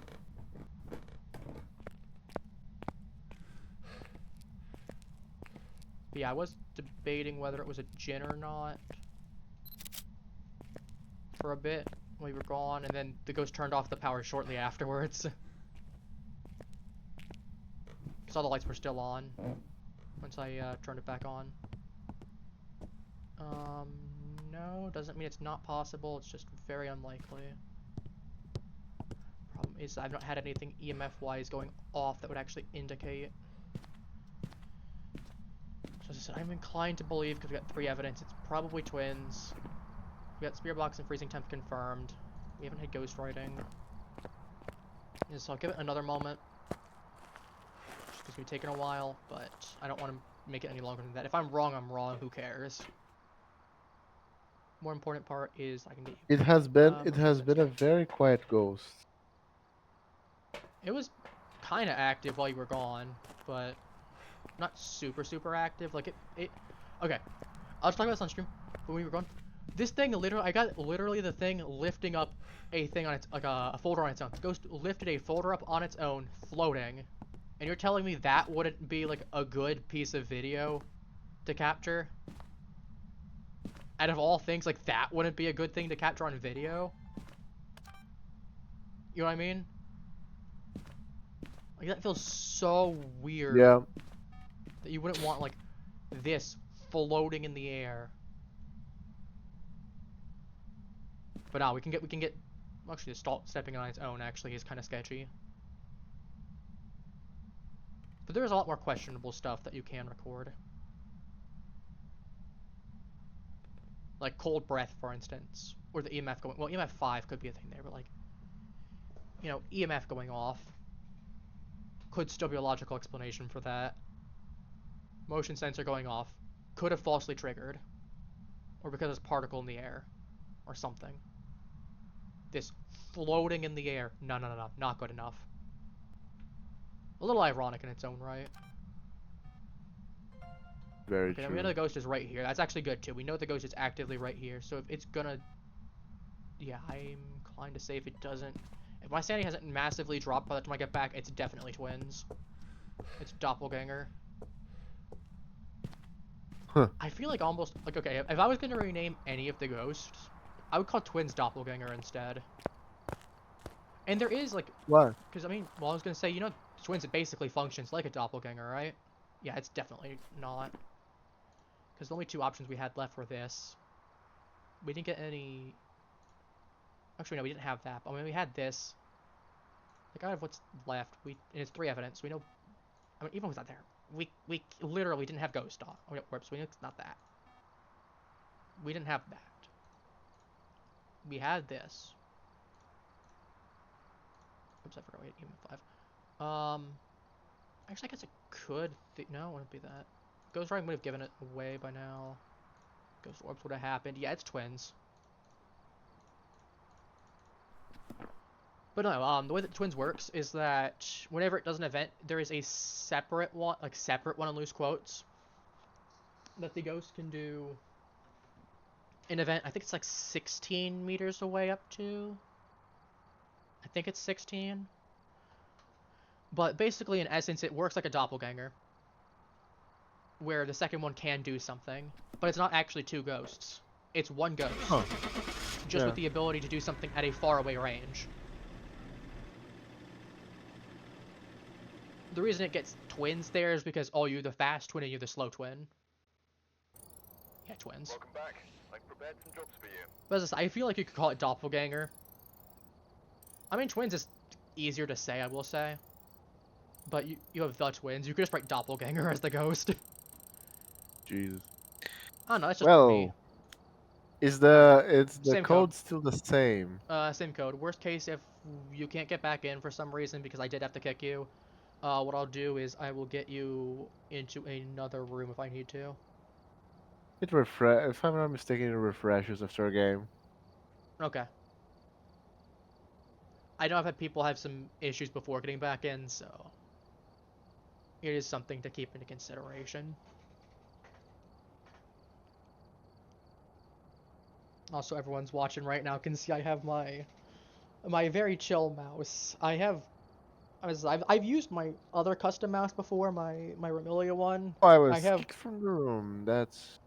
yeah, I was debating whether it was a Jinn or not for a bit when we were gone, and then the ghost turned off the power shortly afterwards. Because all the lights were still on once I turned it back on. No, doesn't mean it's not possible, it's just very unlikely. Problem is I've not had anything EMF-wise going off that would actually indicate. So as I said, I'm inclined to believe, because we got 3 evidence, it's probably twins. We got Spear Box and Freezing Temp confirmed. We haven't had ghost writing. Yeah, so I'll give it another moment. Just because we've taken a while, but I don't want to make it any longer than that. If I'm wrong, I'm wrong, who cares? More important part is I can get you. It has been a stuff. very quiet ghost. It was kind of active while you were gone, but not super active. Like it. Okay, I'll just talk about this on stream. When we were gone, this thing literally, I got literally the thing lifting up a thing on its like a folder on its own. The ghost lifted a folder up on its own, floating, and you're telling me that wouldn't be like a good piece of video to capture? Out of all things, like that wouldn't be a good thing to capture on video? You know what I mean? Like that feels so weird. Yeah. That you wouldn't want like this floating in the air. But now we can get well, actually the stepping on its own actually is kind of sketchy. But there's a lot more questionable stuff that you can record. Like cold breath, for instance, or the EMF going. Well, EMF 5 could be a thing there, but like, you know, EMF going off could still be a logical explanation for that. Motion sensor going off could have falsely triggered, or because it's a particle in the air, or something. this floating in the air. No, not good enough. A little ironic in its own right. Very Okay, then we know true. the ghost is right here. That's actually good too. We know the ghost is actively right here, so if it's gonna... Yeah, I'm inclined to say if it doesn't... If my sanity hasn't massively dropped by the time I get back, it's definitely twins. It's doppelganger. Huh. I feel like almost... Like, okay, if I was gonna rename any of the ghosts, I would call twins doppelganger instead. And there is, like... What? Because, I mean, well, I was gonna say, you know, twins, it basically functions like a doppelganger, right? Yeah, it's definitely not. Because the only two options we had left were this. We didn't get any... Actually, no, we didn't have that. But I mean, we had this. Like, out of what's left, and it's 3 evidence. We know... I mean, even without there, we literally didn't have ghost dog. Oh, yeah, whoops, we know it's not that. We didn't have that. We had this. Oops, I forgot we had even 5. Actually, I guess it could... No, it wouldn't be that. Ghost Riding would have given it away by now. Ghost Orbs would have happened. Yeah, it's twins. But no, the way that twins works is that whenever it does an event, there is a separate one, like separate one in loose quotes, that the ghost can do an event. I think it's like 16 meters away up to. I think it's 16. But basically, in essence, it works like a doppelganger, where the second one can do something, but it's not actually 2 ghosts. It's 1 ghost, Huh. just Yeah. with the ability to do something at a faraway range. The reason it gets twins there is because, oh, you're the fast twin and you're the slow twin. Yeah, twins. Welcome back. I've prepared some jobs for you. But as I say, I feel like you could call it doppelganger. I mean, twins is easier to say, I will say. But you have the twins. You could just write doppelganger as the ghost. Jesus. I don't know, that's just Well, me. is the Same code code. still the same? Same code. Worst case, if you can't get back in for some reason, because I did have to kick you, what I'll do is I will get you into another room if I need to. If I'm not mistaken, it refreshes after a game. Okay. I know I've had people have some issues before getting back in, so it is something to keep into consideration. Also, everyone's watching right now can see I have my very chill mouse. I've used my other custom mouse before, my Remilia one. Oh, I was I have kicked from the room. That's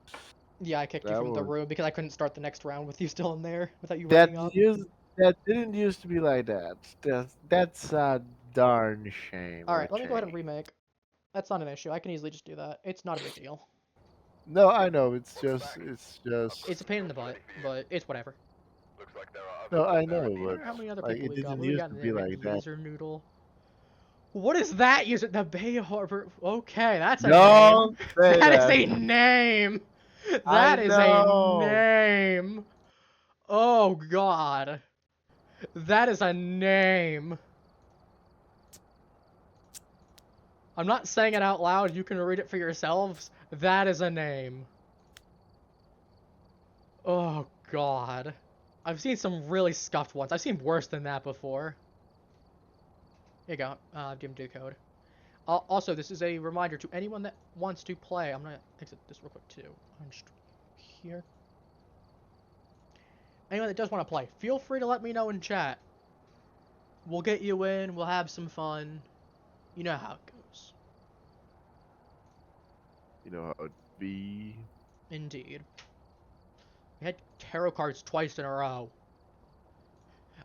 Yeah, I kicked you that from the was room because I couldn't start the next round with you still in there without you that waking up. that didn't used to be like that. That's a darn shame All of right, a let me go ahead and change. remake. That's not an issue. I can easily just do that. It's not a big deal. No, I know. It's Welcome just back. it's just. It's a pain in the butt, but it's whatever. Looks like there are No, others I up there know, in the but How many other like people it we got? didn't What do we used got to in be there? We got like that. Laser Noodle. What is that? User the Bay Harbor. Okay, that's a Don't name. say That is that. a name. I That is a know. name. Oh God. That is a name. I'm not saying it out loud. You can read it for yourselves. That is a name. Oh God. I've seen some really scuffed ones. I've seen worse than that before. Here you go. Give him the code. Also, this is a reminder to anyone that wants to play. I'm gonna exit this real quick too. Here. Anyone that does want to play, feel free to let me know in chat. We'll get you in. We'll have some fun. You know how it goes. You know how it be. Indeed. We had tarot cards twice in a row.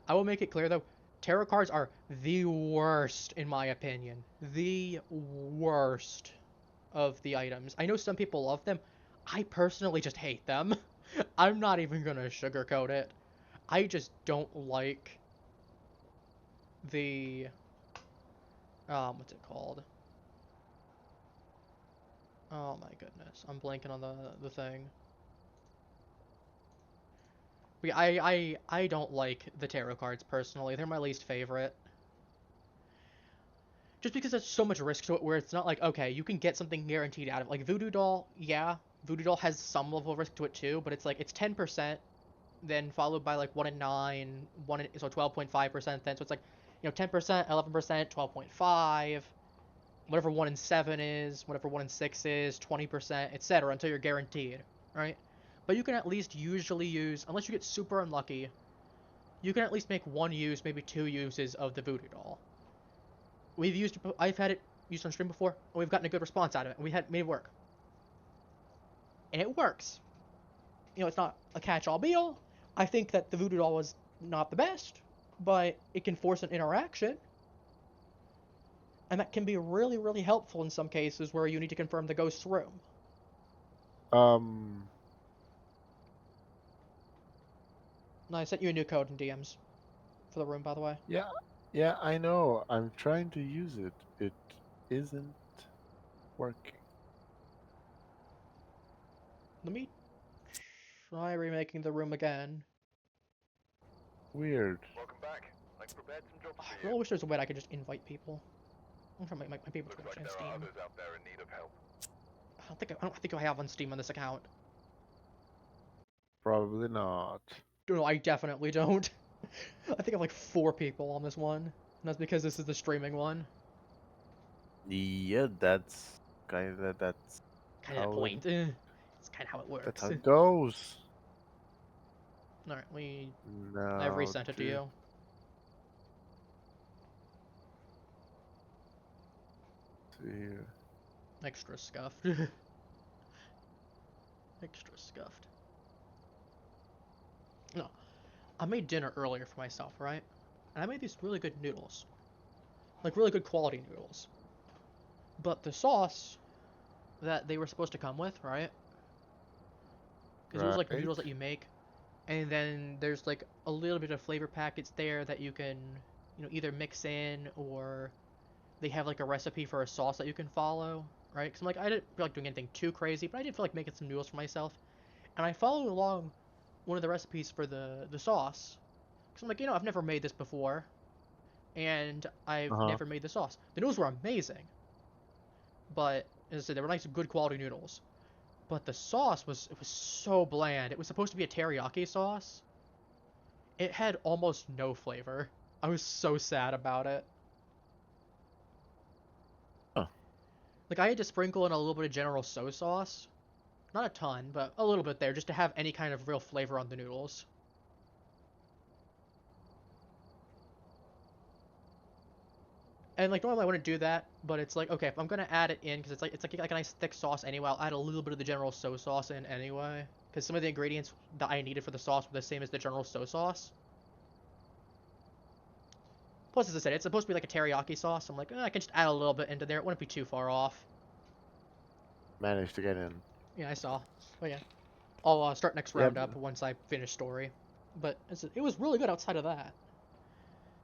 I will make it clear though, tarot cards are the worst in my opinion. The worst of the items. I know some people love them. I personally just hate them. I'm not even gonna sugarcoat it. I just don't like the what's it called? Oh my goodness. I'm blanking on the thing. But yeah, I don't like the tarot cards personally. They're my least favorite. Just because there's so much risk to it where it's not like, okay, you can get something guaranteed out of it. Like Voodoo Doll, yeah. Voodoo Doll has some level of risk to it too, but it's like, it's 10%. then followed by like 1 in 9, so 12.5% then. So it's like, 10%, 11%, 12.5, whatever 1 in 7 is, whatever 1 in 6 is, 20%, etc. until you're guaranteed, right? But you can at least usually use, unless you get super unlucky, you can at least make 1 use, maybe 2 uses of the voodoo doll. I've had it used on stream before, and we've gotten a good response out of it, and we had made it work. And it works. It's not a catch-all be-all. I think that the voodoo doll was not the best, but it can force an interaction. And that can be really, really helpful in some cases where you need to confirm the ghost's room. Um, And I sent you a new code in DMs for the room, by the way. yeah, I know. I'm trying to use it. It isn't working. Let me try remaking the room again. Weird. Welcome back. I've prepared some jobs I for really you. wish there was a way I could just invite people. I'm trying to make my people Looks Twitch like and there Steam. are others out there in need of help. I don't think I have on Steam on this account. Probably not. No, I definitely don't. I think I have like 4 people on this one. And that's because this is the streaming one. Yeah, that's kind of that's Kind of the how point. It's kind of how it that's works. how it goes. Alright, I've Now resent it to you. to Extra scuffed. Extra scuffed. No, I made dinner earlier for myself, right? And I made these really good noodles. Like, really good quality noodles. But the sauce that they were supposed to come with, right? Because it was like right. noodles that you make, and then there's like a little bit of flavor packets there that you can, either mix in, or they have like a recipe for a sauce that you can follow, right? Because I'm like, I didn't feel like doing anything too crazy, but I did feel like making some noodles for myself. And I followed along one of the recipes for the sauce. Because I'm like, I've never made this before, and I've Uh-huh. never made the sauce. The noodles were amazing, but as I said, they were nice, good quality noodles. But the sauce was so bland. It was supposed to be a teriyaki sauce. It had almost no flavor. I was so sad about it. Huh. Like, I had to sprinkle in a little bit of General Soy sauce. Not a ton, but a little bit there, just to have any kind of real flavor on the noodles. And like normally I wouldn't do that, but it's like, okay, if I'm gonna add it in, because it's like a nice thick sauce anyway, I'll add a little bit of the General Soy sauce in anyway, because some of the ingredients that I needed for the sauce were the same as the General Soy sauce. Plus, as I said, it's supposed to be like a teriyaki sauce. I'm like, I can just add a little bit into there. It wouldn't be too far off. Managed to get in. Yeah, I saw. But yeah, I'll start next Yeah, roundup once I finish story. But it was really good outside of that.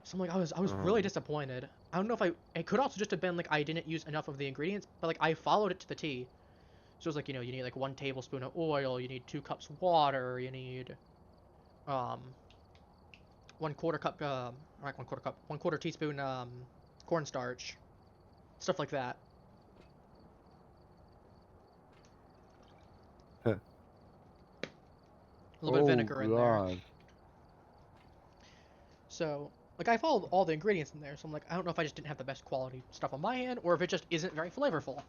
So I'm like, I was really disappointed. I don't know if it could also just have been like I didn't use enough of the ingredients, but like I followed it to the T. So it's like, you need like 1 tablespoon of oil, you need 2 cups water, you need 1/4 cup, not 1/4 cup, 1/4 teaspoon cornstarch, stuff like that. Huh. A little bit of Oh vinegar in there. God. So, like, I followed all the ingredients in there, so I'm like, I don't know if I just didn't have the best quality stuff on my hand, or if it just isn't very flavorful.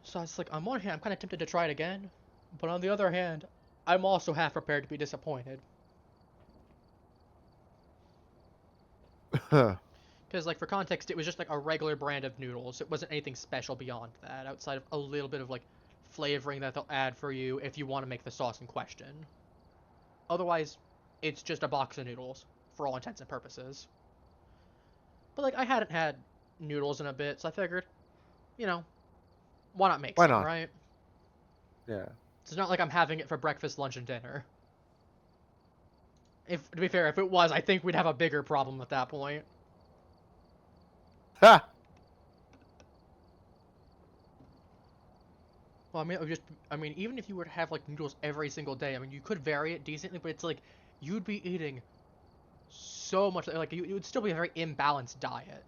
So it's like, on one hand, I'm kind of tempted to try it again, but on the other hand, I'm also half prepared to be disappointed. Because, like, for context, it was just like a regular brand of noodles. It wasn't anything special beyond that, outside of a little bit of, like, flavoring that they'll add for you if you want to make the sauce in question. Otherwise, it's just a box of noodles, for all intents and purposes. But, like, I hadn't had noodles in a bit, so I figured, why not make Why some, not? right? Yeah. It's not like I'm having it for breakfast, lunch, and dinner. To be fair, if it was, I think we'd have a bigger problem at that point. Ha! Well, I mean, even if you were to have like noodles every single day, I mean, you could vary it decently, but it's like you'd be eating so much. Like, it would still be a very imbalanced diet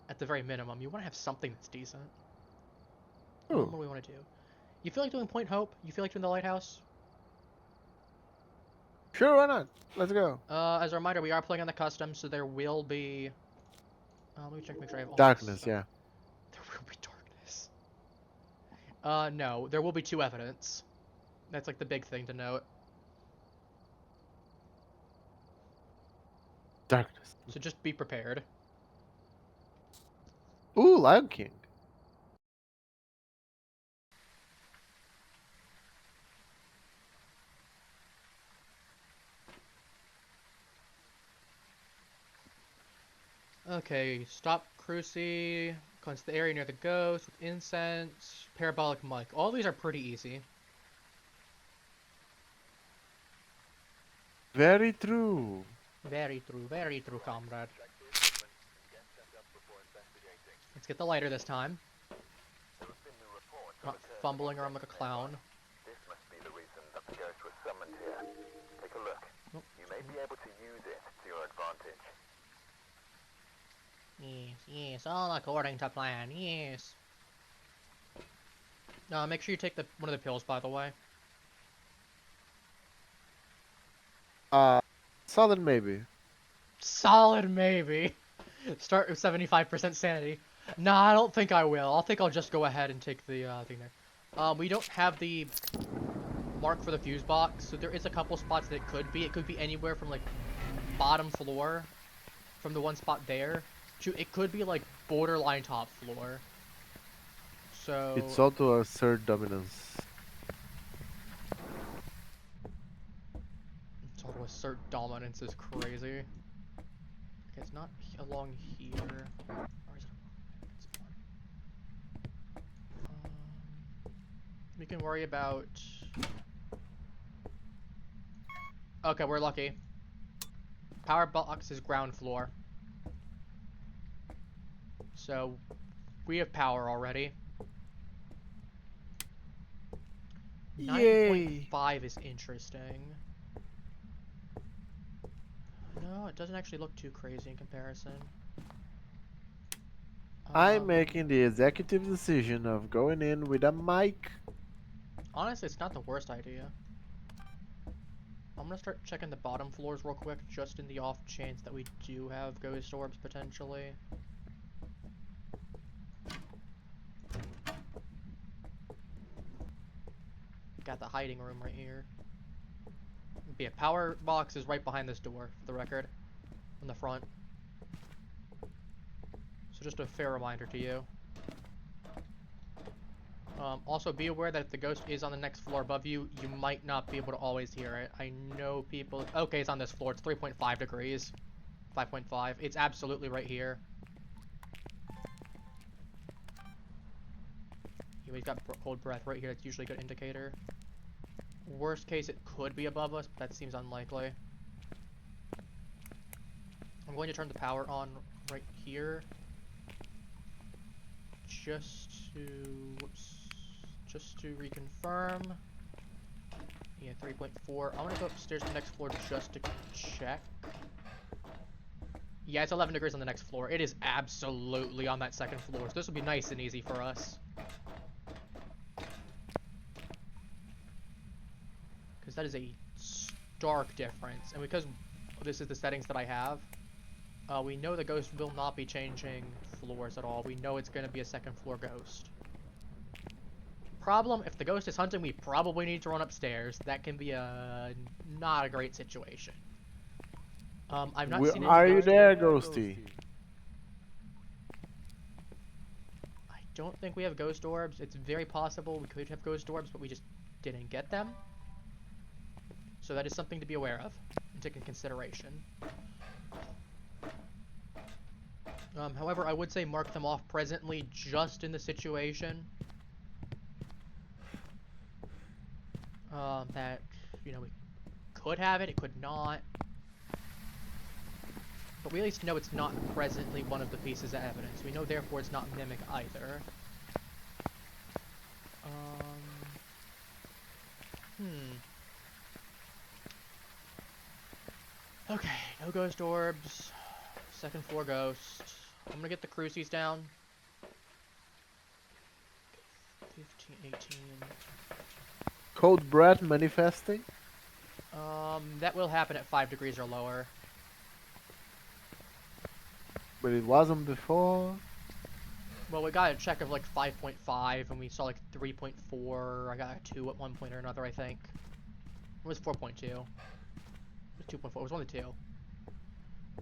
at the very minimum. You want to have something that's decent. What Ooh. do we want to do? You feel like doing Point Hope? You feel like doing the Lighthouse? Sure, why not? Let's go. As a reminder, we are playing on the custom, so there will be. Let me check, make sure I have all Darkness, this. yeah. There will be darkness. No, there will be 2 evidence. That's like the big thing to note. Darkness. So just be prepared. Ooh, Lion King. Okay, stop Cruci. Cleanse the area near the ghost with incense. Parabolic mic. All these are pretty easy. Very true. Very true, comrade. Check the equipment and get set up before investigating. Let's get the lighter this time. There have been new reports of Not a curse fumbling upon around like a clown. This must be the reason that the ghost was summoned here. Take a look. Oh. You may be able to use it to your advantage. Yes, all according to plan, yes. Make sure you take one of the pills, by the way. Solid maybe. Solid maybe. Start with 75% sanity. Nah, I don't think I will. I think I'll just go ahead and take the thing there. We don't have the mark for the fuse box, so there is a couple spots that it could be. It could be anywhere from like bottom floor, from the one spot there, to it could be like borderline top floor. So It's also assert dominance. total assert dominance is crazy. Okay, it's not along here. Or is it along there? It's we can worry about. Okay, we're lucky. Power box is ground floor. So we have power already. Yay! 9.5 is interesting. No, it doesn't actually look too crazy in comparison. I'm making the executive decision of going in with a mic. Honestly, it's not the worst idea. I'm gonna start checking the bottom floors real quick, just in the off chance that we do have ghost orbs potentially. Got the hiding room right here. Yeah, power box is right behind this door, for the record. On the front. So just a fair reminder to you. Also, be aware that if the ghost is on the next floor above you, you might not be able to always hear it. I know people... Okay, it's on this floor. It's 3.5 degrees. 5.5. It's absolutely right here. Yeah, we've got cold breath right here. That's usually a good indicator. Worst case, it could be above us, but that seems unlikely. I'm going to turn the power on right here. Just to reconfirm. Yeah, 3.4. I'm gonna go upstairs to the next floor just to check. Yeah, it's 11 degrees on the next floor. It is absolutely on that second floor, so this will be nice and easy for us. Because that is a stark difference. And because this is the settings that I have, we know the ghost will not be changing floors at all. We know it's going to be a second floor ghost. Problem, if the ghost is hunting, we probably need to run upstairs. That can be not a great situation. I've not seen any Are you ghost there, orbs. Ghosty? I don't think we have ghost orbs. It's very possible we could have ghost orbs, but we just didn't get them. So that is something to be aware of and take into consideration. However, I would say mark them off presently just in the situation that, you know, we could have it, it could not. But we at least know it's not presently one of the pieces of evidence. We know therefore it's not mimic either. Okay, no ghost orbs. Second floor ghost. I'm gonna get the crucies down. 15, 18. Cold breath manifesting? That will happen at 5 degrees or lower. But it wasn't before. Well, we got a check of like 5.5, and we saw like 3.4. I got a 2 at one point or another, I think. It was 4.2. It was 2.4. It was one of the two.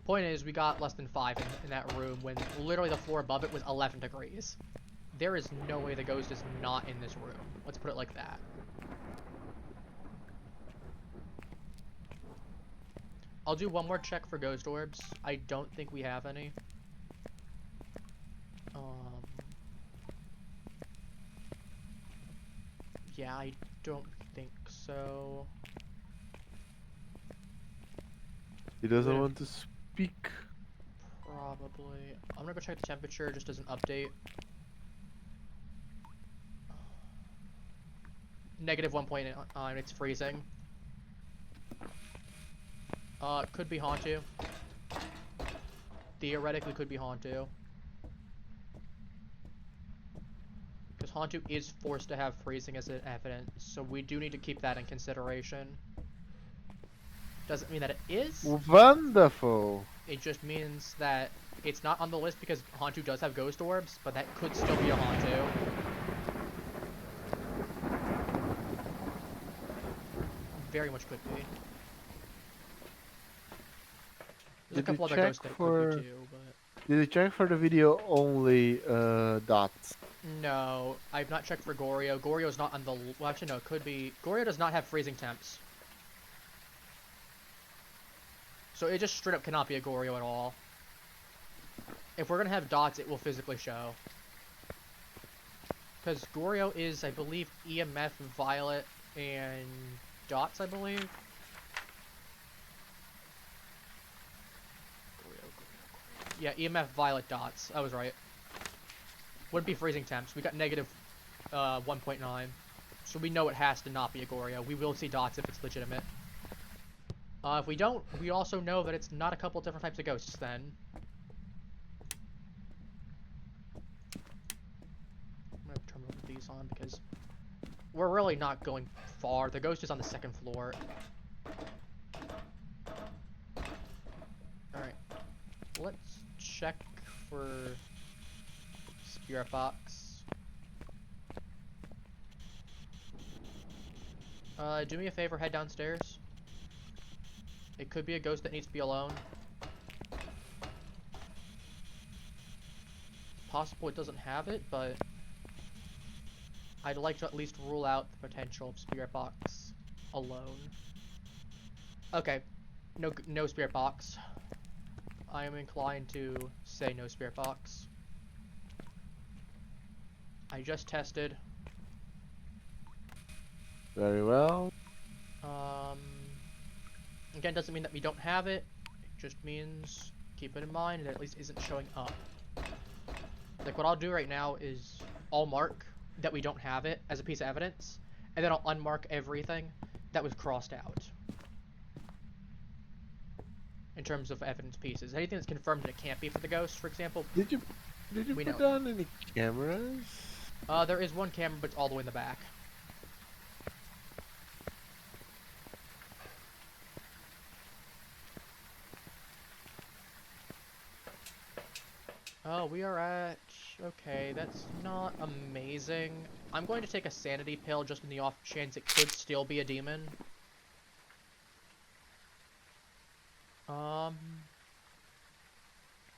Point is, we got less than 5 in that room when literally the floor above it was 11 degrees. There is no way the ghost is not in this room. Let's put it like that. I'll do one more check for ghost orbs. I don't think we have any. Yeah, I don't think so. He doesn't Wait. want to speak. Probably. I'm gonna go check the temperature just as an update. Negative 1.9, it's freezing. Could be Hantu. Theoretically could be Hantu. Because Hantu is forced to have freezing as an evidence, so we do need to keep that in consideration. Doesn't mean that it is. Wonderful. It just means that it's not on the list because Hantu does have ghost orbs, but that could still be a Hantu. Very much could be. There's a Did couple you other ghosts check that for- could be too, but... Did you check for the video only dots? No, I've not checked for Goryo. Goryo's not on the... Well, actually, no, it could be... Goryo does not have freezing temps. So it just straight up cannot be a Goryo at all. If we're gonna have dots, it will physically show. Because Goryo is, I believe, EMF, Violet, and dots, I believe. Yeah, EMF, Violet, dots. I was right. Wouldn't be freezing temps. We got negative 1.9. So we know it has to not be a Goryo. We will see dots if it's legitimate. If we don't, we also know that it's not a couple different types of ghosts then. I'm gonna turn both of these on because we're really not going far. The ghost is on the second floor. Alright. Let's check for Spirit Box. Do me a favor, head downstairs. It could be a ghost that needs to be alone. Possible it doesn't have it, but I'd like to at least rule out the potential of Spirit Box alone. Okay, no Spirit Box. I am inclined to say no Spirit Box. I just tested. Very well. Again, doesn't mean that we don't have it. It just means keep it in mind that at least isn't showing up. Like what I'll do right now is I'll mark that we don't have it as a piece of evidence, and then I'll unmark everything that was crossed out. In terms of evidence pieces. Anything that's confirmed that it can't be for the ghost, for example. Did you We put know. on any cameras? There is one camera, but it's all the way in the back. Oh, we are at... Okay, that's not amazing. I'm going to take a sanity pill just in the off chance it could still be a demon.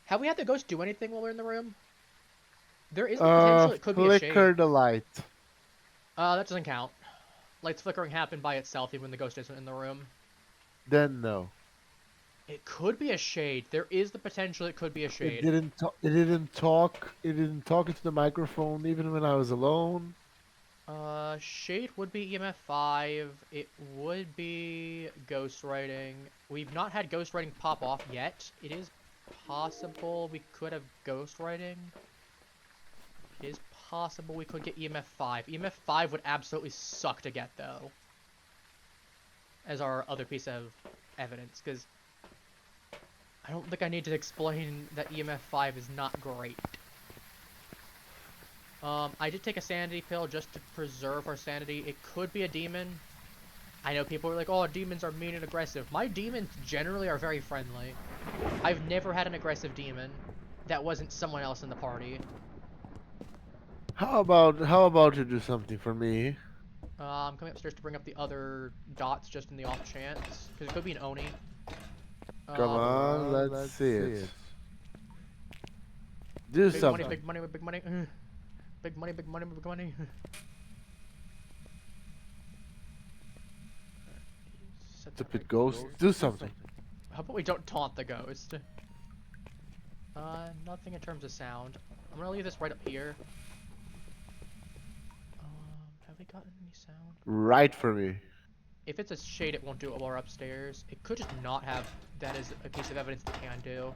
Have we had the ghost do anything while we're in the room? There is the potential it could be a shade. Flicker the light. That doesn't count. Lights flickering happen by itself even when the ghost isn't in the room. Then no. It could be a shade. There is the potential it could be a shade. It didn't talk. It didn't talk into the microphone even when I was alone. Shade would be EMF 5. It would be ghostwriting. We've not had ghostwriting pop off yet. It is possible we could have ghostwriting. It is possible we could get EMF 5. EMF 5 would absolutely suck to get, though. As our other piece of evidence, because I don't think I need to explain that EMF 5 is not great. I did take a sanity pill just to preserve our sanity. It could be a demon. I know people are like, oh, demons are mean and aggressive. My demons generally are very friendly. I've never had an aggressive demon that wasn't someone else in the party. How about you do something for me? I'm coming upstairs to bring up the other dots just in the off chance. Because it could be an Oni. Come on, let's see it. Do Big something. money, big money, big money. Big money, big money, big money. Set that Stupid right. ghost, do something. How about we don't taunt the ghost? Nothing in terms of sound. I'm gonna leave this right up here. Have we gotten any sound? Right for me. If it's a shade, it won't do it while we're upstairs. It could just not have that as a piece of evidence that can do.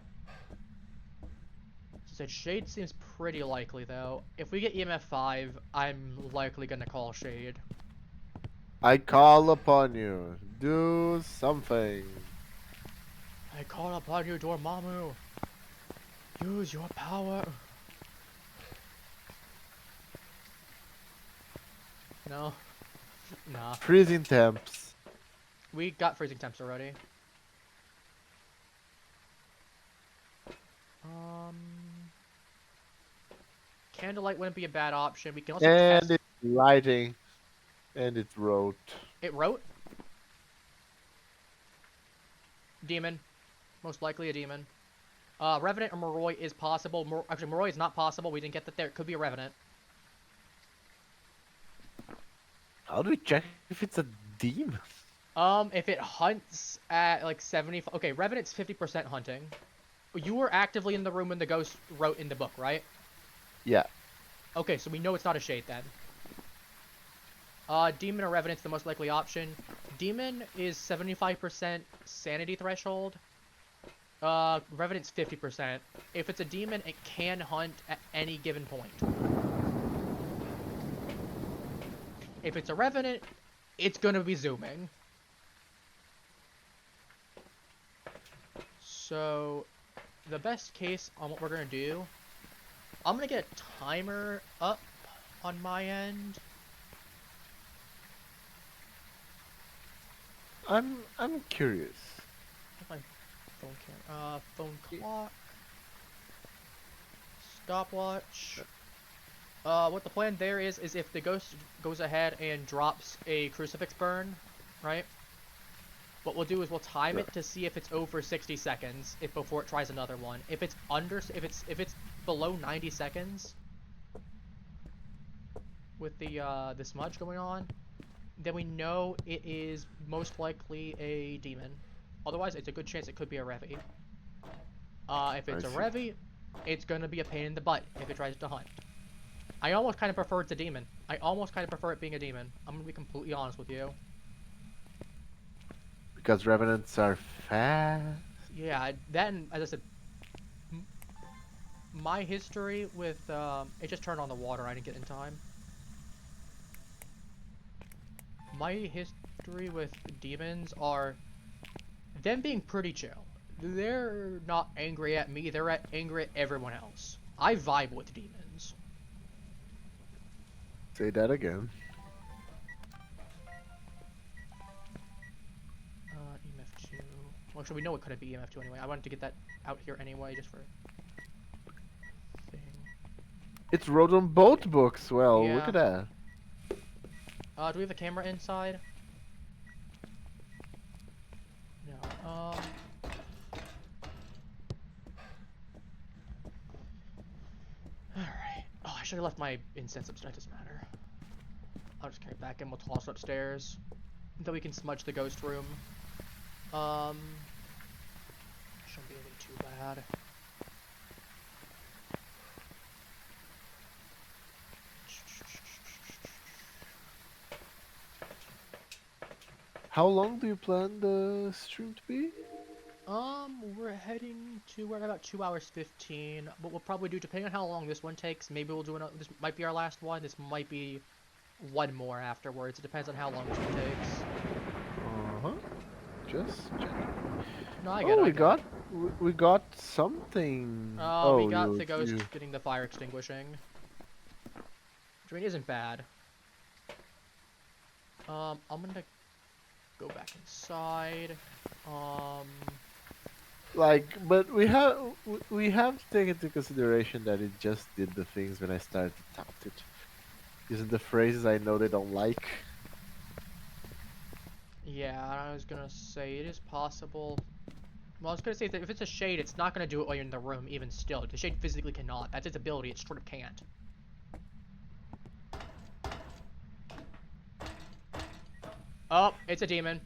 So shade seems pretty likely though. If we get EMF 5, I'm likely gonna call shade. I call upon you. Do something. I call upon you, Dormammu. Use your power. No. Nah. Freezing temps. We got freezing temps already. Candlelight wouldn't be a bad option. We can also And test. it's lighting. And it wrote. It wrote. Demon. Most likely a demon. Revenant or Moroi is possible. Actually, Moroi is not possible. We didn't get that there. It could be a Revenant. How do we check if it's a demon? If it hunts at like 70. Okay, Revenant's 50% hunting. You were actively in the room when the ghost wrote in the book, right? Yeah. Okay, so we know it's not a shade then. Demon or Revenant's the most likely option. Demon is 75% sanity threshold. Revenant's 50%. If it's a demon, it can hunt at any given point. If it's a Revenant, it's gonna be zooming. So, the best case on what we're gonna do, I'm gonna get a timer up on my end. I'm curious. My phone camera. Phone clock. Stopwatch. What the plan there is if the ghost goes ahead and drops a crucifix burn, right? What we'll do is we'll time it to see if it's over 60 seconds before it tries another one. If it's below 90 seconds with the smudge going on, then we know it is most likely a demon. Otherwise, it's a good chance it could be a Revi. If it's a Revi, it's gonna be a pain in the butt if it tries to hunt. I almost kind of prefer it's a demon. I almost kind of prefer it being a demon. I'm gonna be completely honest with you. Because revenants are fast. Yeah, that and, as I said, my history with, it just turned on the water, I didn't get in time. My history with demons are them being pretty chill. They're not angry at me, they're angry at everyone else. I vibe with demons. Say that again. EMF 2. Well, actually, we know it couldn't be EMF 2 anyway. I wanted to get that out here anyway, just for thing. It's wrote on both books. Well, Yeah. look at that. Do we have a camera inside? No. Alright. Oh, I should have left my incense upstairs. Doesn't matter. I'll just carry it back and we'll toss it upstairs until we can smudge the ghost room. Shouldn't be anything too bad. How long do you plan the stream to be? We're heading to, we're at about 2 hours 15. What we'll probably do, depending on how long this one takes, maybe we'll do another, this might be our last one, this might be one more afterwards. It depends on how long this one takes. Uh-huh. Just checking. No, I get it. We got something. We got the ghost getting the fire extinguishing. Which I mean isn't bad. I'm gonna go back inside. Like, but we have to take into consideration that it just did the things when I started to taunt it, using the phrases I know they don't like. Yeah, I was gonna say it is possible. Well, I was gonna say that if it's a shade, it's not gonna do it while you're in the room. Even still, the shade physically cannot. That's its ability. It sort of can't. Oh, it's a demon.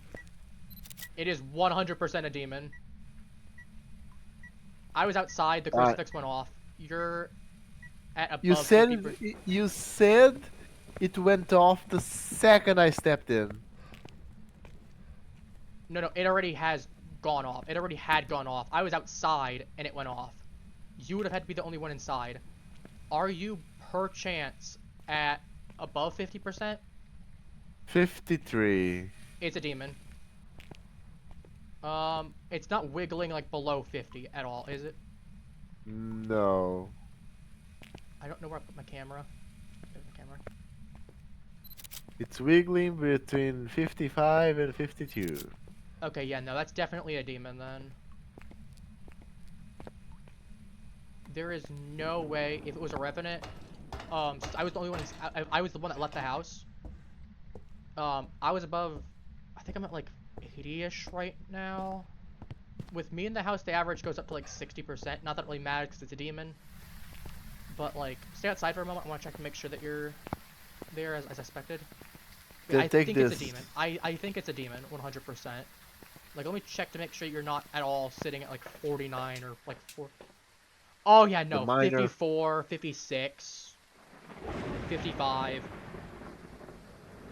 It is 100% a demon. I was outside. The crucifix went off. You're at You above said 50%. you said it went off the second I stepped in. No, it already has gone off. It already had gone off. I was outside and it went off. You would have had to be the only one inside. Are you perchance at above 50%? 53. It's a demon. It's not wiggling like below 50 at all, is it? No. I don't know where I put my camera. There's my camera. It's wiggling between 55 and 52. Okay, yeah, no, that's definitely a demon then. There is no way if it was a revenant. Since I was the only one. I was the one that left the house. I was above. I think I'm at like 80-ish right now. With me in the house, the average goes up to like 60%. Not that it really matters because it's a demon. But like, stay outside for a moment. I want to check to make sure that you're there as expected. Then I take think this. it's a demon. I think it's a demon, 100%. Like, let me check to make sure you're not at all sitting at like 49 or like 4. Oh yeah, no, minor. 54, 56, 55.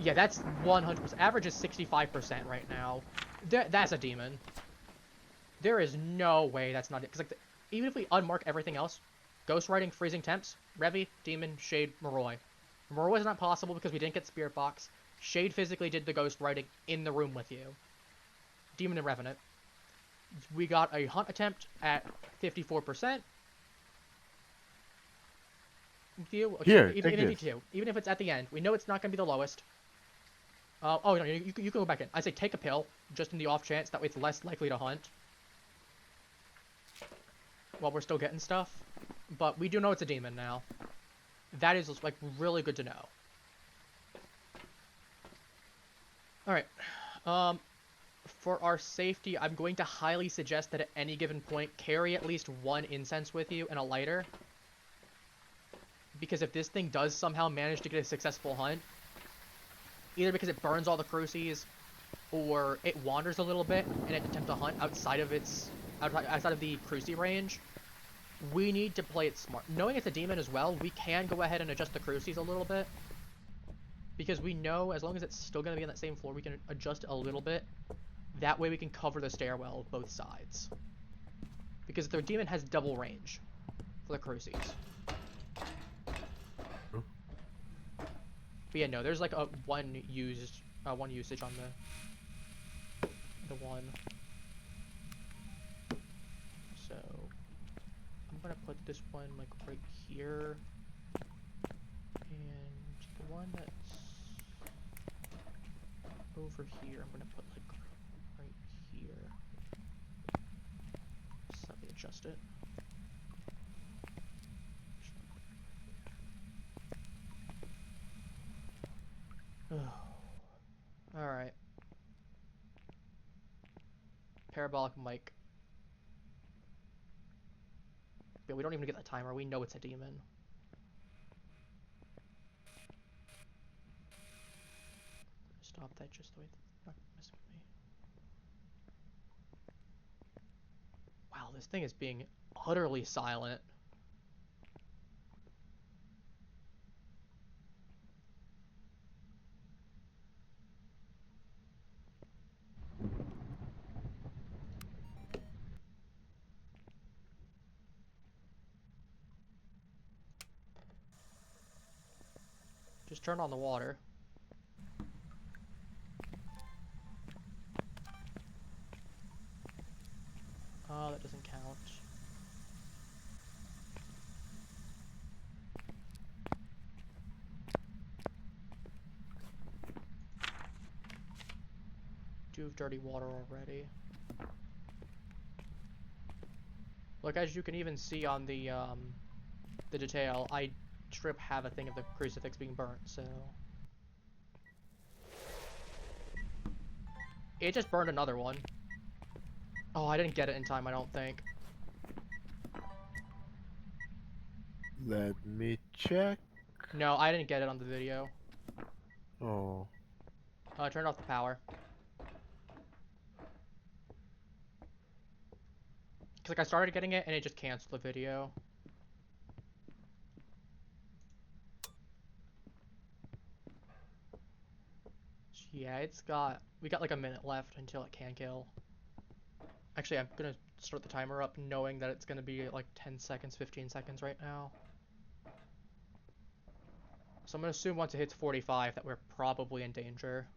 Yeah, that's 100%. Average is 65% right now. That's a demon. There is no way that's not it. Because like, even if we unmark everything else, Ghost Riding, Freezing Temps, Revy, Demon, Shade, Moroi. Moroi is not possible because we didn't get Spirit Box. Shade physically did the Ghost Riding in the room with you. Demon and Revenant. We got a Hunt attempt at 54%. Okay, Here, even take if this. even if it's at the end, we know it's not going to be the lowest. Oh no, you can go back in. I say take a pill, just in the off chance that way it's less likely to hunt. While we're still getting stuff, but we do know it's a demon now. That is like really good to know. All right, for our safety, I'm going to highly suggest that at any given point, carry at least one incense with you and a lighter. Because if this thing does somehow manage to get a successful hunt, either because it burns all the crucies, or it wanders a little bit and it attempts to hunt outside of the crucie range, we need to play it smart. Knowing it's a demon as well, we can go ahead and adjust the crucies a little bit. Because we know as long as it's still going to be on that same floor, we can adjust it a little bit. That way we can cover the stairwell both sides. Because the demon has double range for the crucies. But yeah, no, there's like one usage on the one. So I'm gonna put this one like right here, and the one that's over here, I'm gonna put like right here. Slightly adjust it. Alright. Parabolic mic. But we don't even get the timer. We know it's a demon. Stop that just the way it's not messing with me. Wow, this thing is being utterly silent. Just turn on the water. Oh, that doesn't count. do have dirty water already. Look, as you can even see on the detail, I strip have a thing of the crucifix being burnt, so... It just burned another one. Oh, I didn't get it in time, I don't think. Let me check. No, I didn't get it on the video. Oh. I turned off the power. Cause like I started getting it and it just canceled the video. Yeah, we got like a minute left until it can kill. Actually, I'm gonna start the timer up knowing that it's gonna be like 10 seconds, 15 seconds right now. So I'm gonna assume once it hits 45 that we're probably in danger.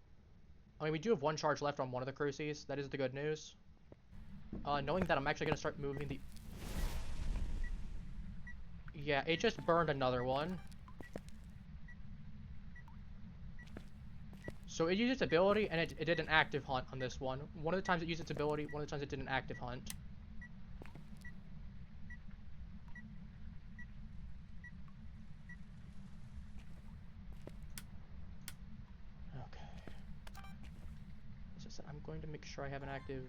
I mean, we do have one charge left on one of the crucies. That is the good news. Knowing that I'm actually gonna start moving the... Yeah, it just burned another one. So it used its ability, and it did an active hunt on this one. One of the times it used its ability, one of the times it did an active hunt. Okay. As I said, I'm going to make sure I have an active...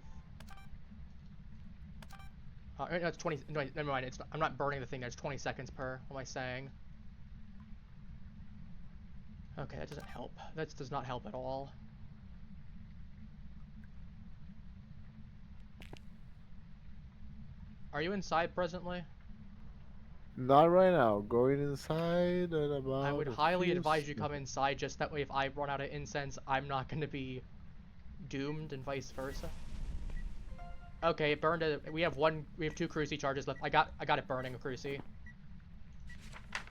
no, it's 20... No, never mind, it's not, I'm not burning the thing, there's 20 seconds per. What am I saying? Okay, that doesn't help. That does not help at all. Are you inside presently? Not right now. Going inside at about. I would a highly few advise you come seconds. inside, just that way if I run out of incense, I'm not going to be doomed and vice versa. Okay, it burned a... We have two cruci charges left. I got it burning a cruci.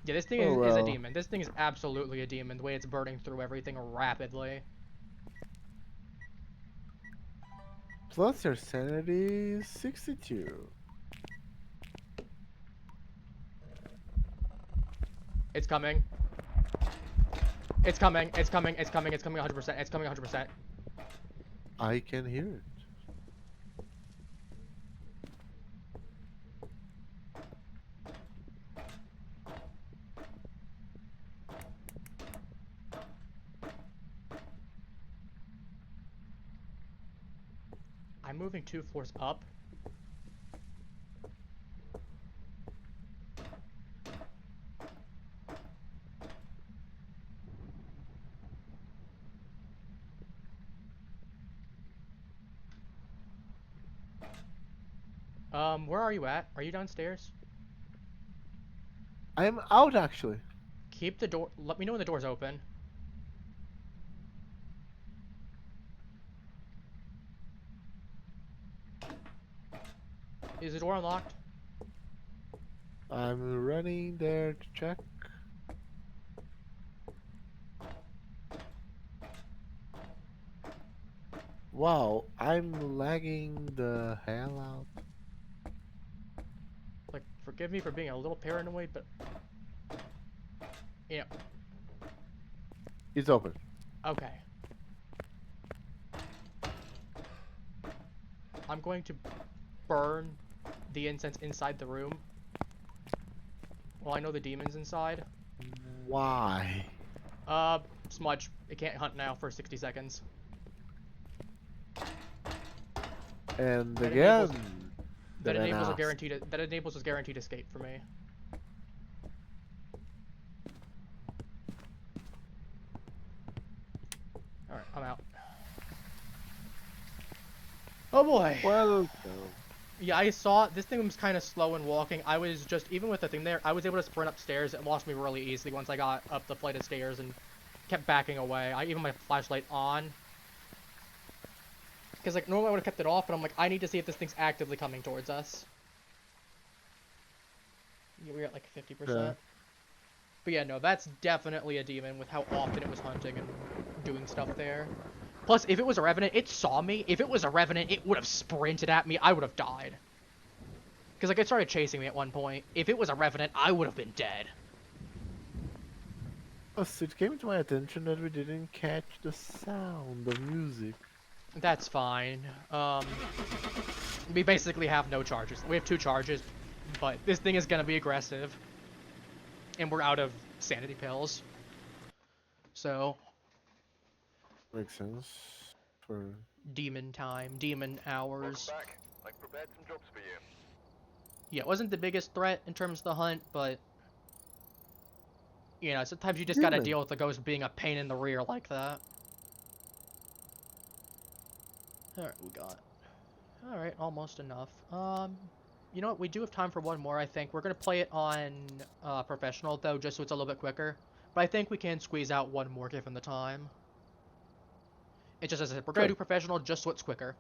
Yeah, this thing is a well. demon. This thing is absolutely a demon, the way it's burning through everything rapidly. Plus your sanity is 62. It's coming. It's coming. It's coming. It's coming. It's coming 100%. It's coming 100%. I can hear it. I'm moving 2 floors up. Where are you at? Are you downstairs? I'm out actually. Keep the door... Let me know when the door's open. Is the door unlocked? I'm running there to check. Wow, I'm lagging the hell out. Like, forgive me for being a little paranoid, but... Yeah. It's open. Okay. I'm going to burn the incense inside the room. Well, I know the demon's inside. Why? Smudge. It can't hunt now for 60 seconds. And That again, enables- That then enables a asked. guaranteed escape for me. Alright, I'm out. Oh boy! Welcome. Yeah, I saw this thing was kind of slow in walking. I was just, even with the thing there, I was able to sprint upstairs. It lost me really easily once I got up the flight of stairs and kept backing away. Even my flashlight on. Because, like, normally I would have kept it off, but I'm like, I need to see if this thing's actively coming towards us. Yeah, we're at like 50%. Yeah. But yeah, no, that's definitely a demon with how often it was hunting and doing stuff there. Plus, if it was a revenant, it saw me. If it was a revenant, it would have sprinted at me. I would have died. Because, like, it started chasing me at one point. If it was a revenant, I would have been dead. Plus, it came to my attention that we didn't catch the sound of music. That's fine. We basically have no charges. We have 2 charges, but this thing is gonna be aggressive. And we're out of sanity pills. So, Makes sense. For demon time, demon Welcome hours. back. I've prepared some jobs for you. Yeah, it wasn't the biggest threat in terms of the hunt, but you know, sometimes you just gotta demon. deal with the ghost being a pain in the rear like that. Alright, we got. Alright, almost enough. You know what? We do have time for one more, I think. We're gonna play it on professional, though, just so it's a little bit quicker. But I think we can squeeze out one more given the time. It's just as I said, we're gonna do Sure. professional just so it's quicker.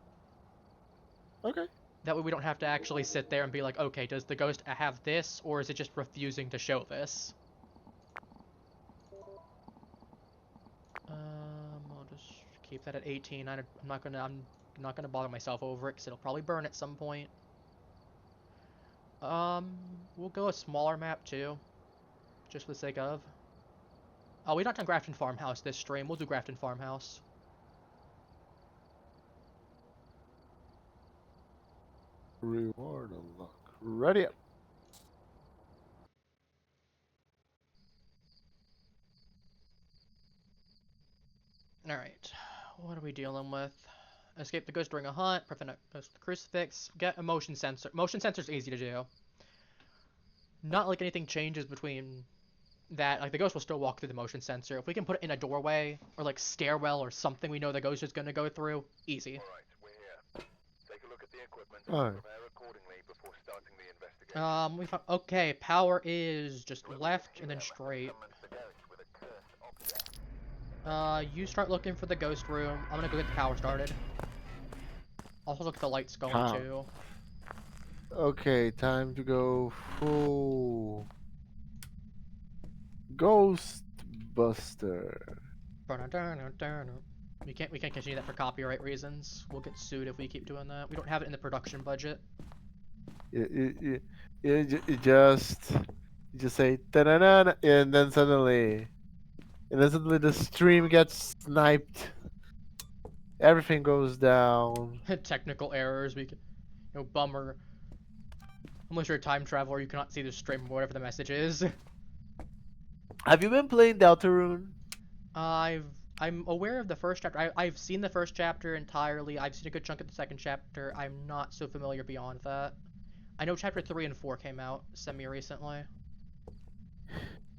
Okay. That way we don't have to actually sit there and be like, okay, does the ghost have this, or is it just refusing to show this? I'll just keep that at 18. I'm not gonna bother myself over it, because it'll probably burn at some point. We'll go a smaller map too, just for the sake of. Oh, we not done Grafton Farmhouse this stream. We'll do Grafton Farmhouse. Reward unlock. Ready up. Alright, what are we dealing with? Escape the ghost during a hunt, prevent a ghost with the crucifix, get a motion sensor. Motion sensor's easy to do. Not like anything changes between that. Like, the ghost will still walk through the motion sensor. If we can put it in a doorway, or like stairwell, or something we know the ghost is gonna go through, easy. Alright, we're here. Take a look at the equipment Alright. and prepare accordingly before starting the investigation. We found, okay, power is just left and then straight. Summons the garage with a cursed object. You start looking for the ghost room. I'm gonna go get the power started. Also look at the lights going Power. too. Okay, time to go full Ghostbuster. We can't continue that for copyright reasons. We'll get sued if we keep doing that. We don't have it in the production budget. You just say ta-na-na, and then suddenly the stream gets sniped. Everything goes down. Technical errors. We can, bummer. Unless you're a time traveler, you cannot see the stream or whatever the message is. Have you been playing Deltarune? I'm aware of the first chapter. I've seen the first chapter entirely. I've seen a good chunk of the second chapter. I'm not so familiar beyond that. I know chapter 3 and 4 came out semi-recently.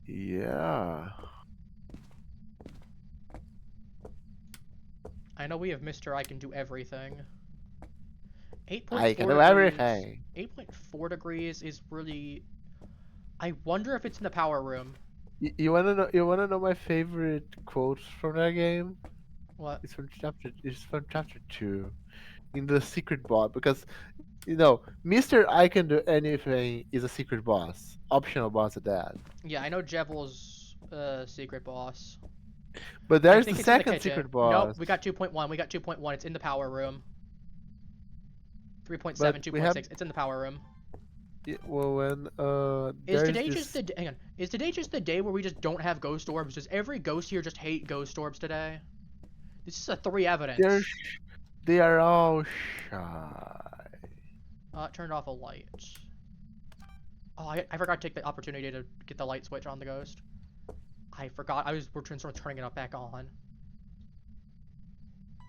Yeah. I know we have Mr. I Can Do Everything. 8.4 I can do degrees. everything. 8.4 degrees is really... I wonder if it's in the power room. You wanna know? You wanna know my favorite quote from that game? What? It's from chapter 2, in the secret boss, because Mr. I Can Do Anything is a secret boss, optional boss at that. Yeah, I know Jevel's secret boss. But I there's think the it's in the second kitchen. secret boss. Nope, we got 2.1. We got 2.1. It's in the power room. 3.7, But 2.6. we have- It's in the power room. Yeah, well, when Is there's today this... just the hang on? Is today just the day where we just don't have ghost orbs? Does every ghost here just hate ghost orbs today? This is a 3 evidence. They are all shy. Turned off a light. Oh, I forgot to take the opportunity to get the light switch on the ghost. I forgot. We're sort of turning it up back on.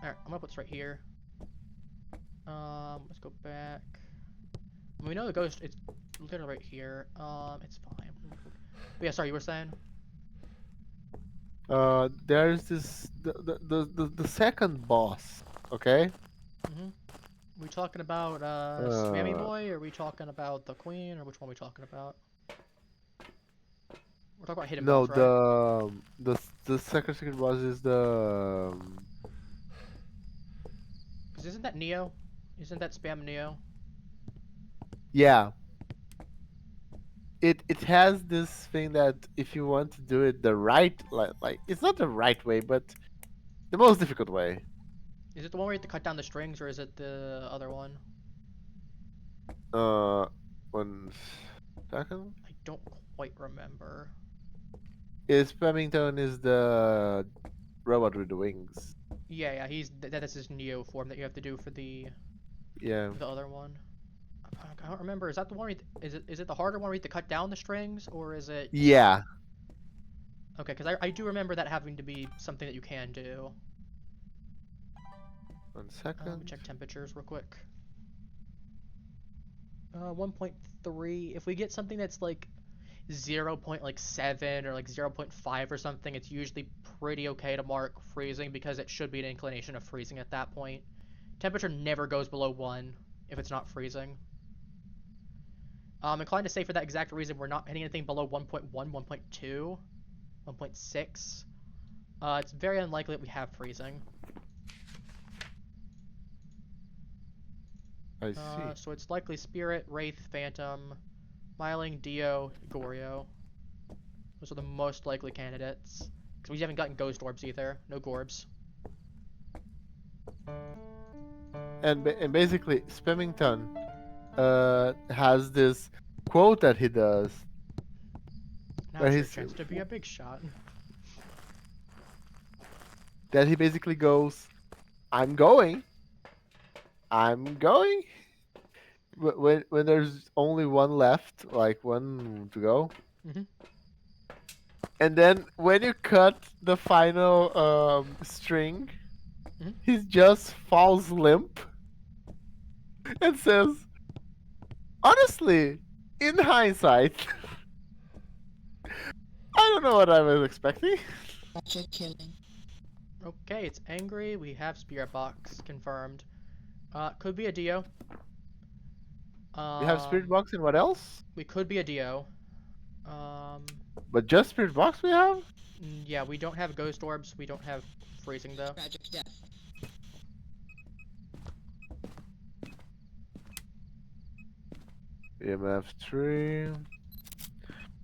Alright, I'm gonna put this right here. Let's go back. We know the ghost, it's literally right here. It's fine. But yeah, sorry, you were saying? There's this the second boss. Okay. We talking about Spammy Boy, or are we talking about the Queen, or which one are we talking about? We're talking about Hidden No, Boss, right? the second boss is the 'Cause isn't that Neo? Isn't that Spam Neo? yeah. It has this thing that if you want to do it the right, like it's not the right way, but the most difficult way. Is it the one where you have to cut down the strings, or is it the other one? 1 second. I don't quite remember. Is Remington is the robot with the wings. Yeah, that's his Neo form that you have to do for the Yeah. other one. I don't remember. Is that the one? Is it the harder one where you have to cut down the strings, or is it? Yeah. Okay, because I do remember that having to be something that you can do. 1 Let me second. check temperatures real quick. 1.3. If we get something that's like 0.7 or like 0.5 or something, it's usually pretty okay to mark freezing because it should be an inclination of freezing at that point. Temperature never goes below 1 if it's not freezing. I'm inclined to say for that exact reason we're not hitting anything below 1.1, 1.2, 1.6. It's very unlikely that we have freezing. I see. So it's likely Spirit, Wraith, Phantom, Myling, Dio, Goryo. Those are the most likely candidates. Because we haven't gotten Ghost Orbs either. No Gorbs. And basically, Spemmington has this quote that he does Now where it's your he's chance to be a big shot. that he basically goes, "I'm going, I'm going." When there's only one left, like one to go, Mhm. and then when you cut the final string, Mhm. he just falls limp and says, "Honestly, in hindsight, I don't know what I was expecting." Magic killing. Okay, it's angry. We have Spirit Box confirmed. Could be a Dio. We have Spirit Um, Box and what else? we could be a Dio. Um, But just Spirit Box we have? yeah, we don't have Ghost Orbs. We don't have freezing though. Tragic death. EMF 3.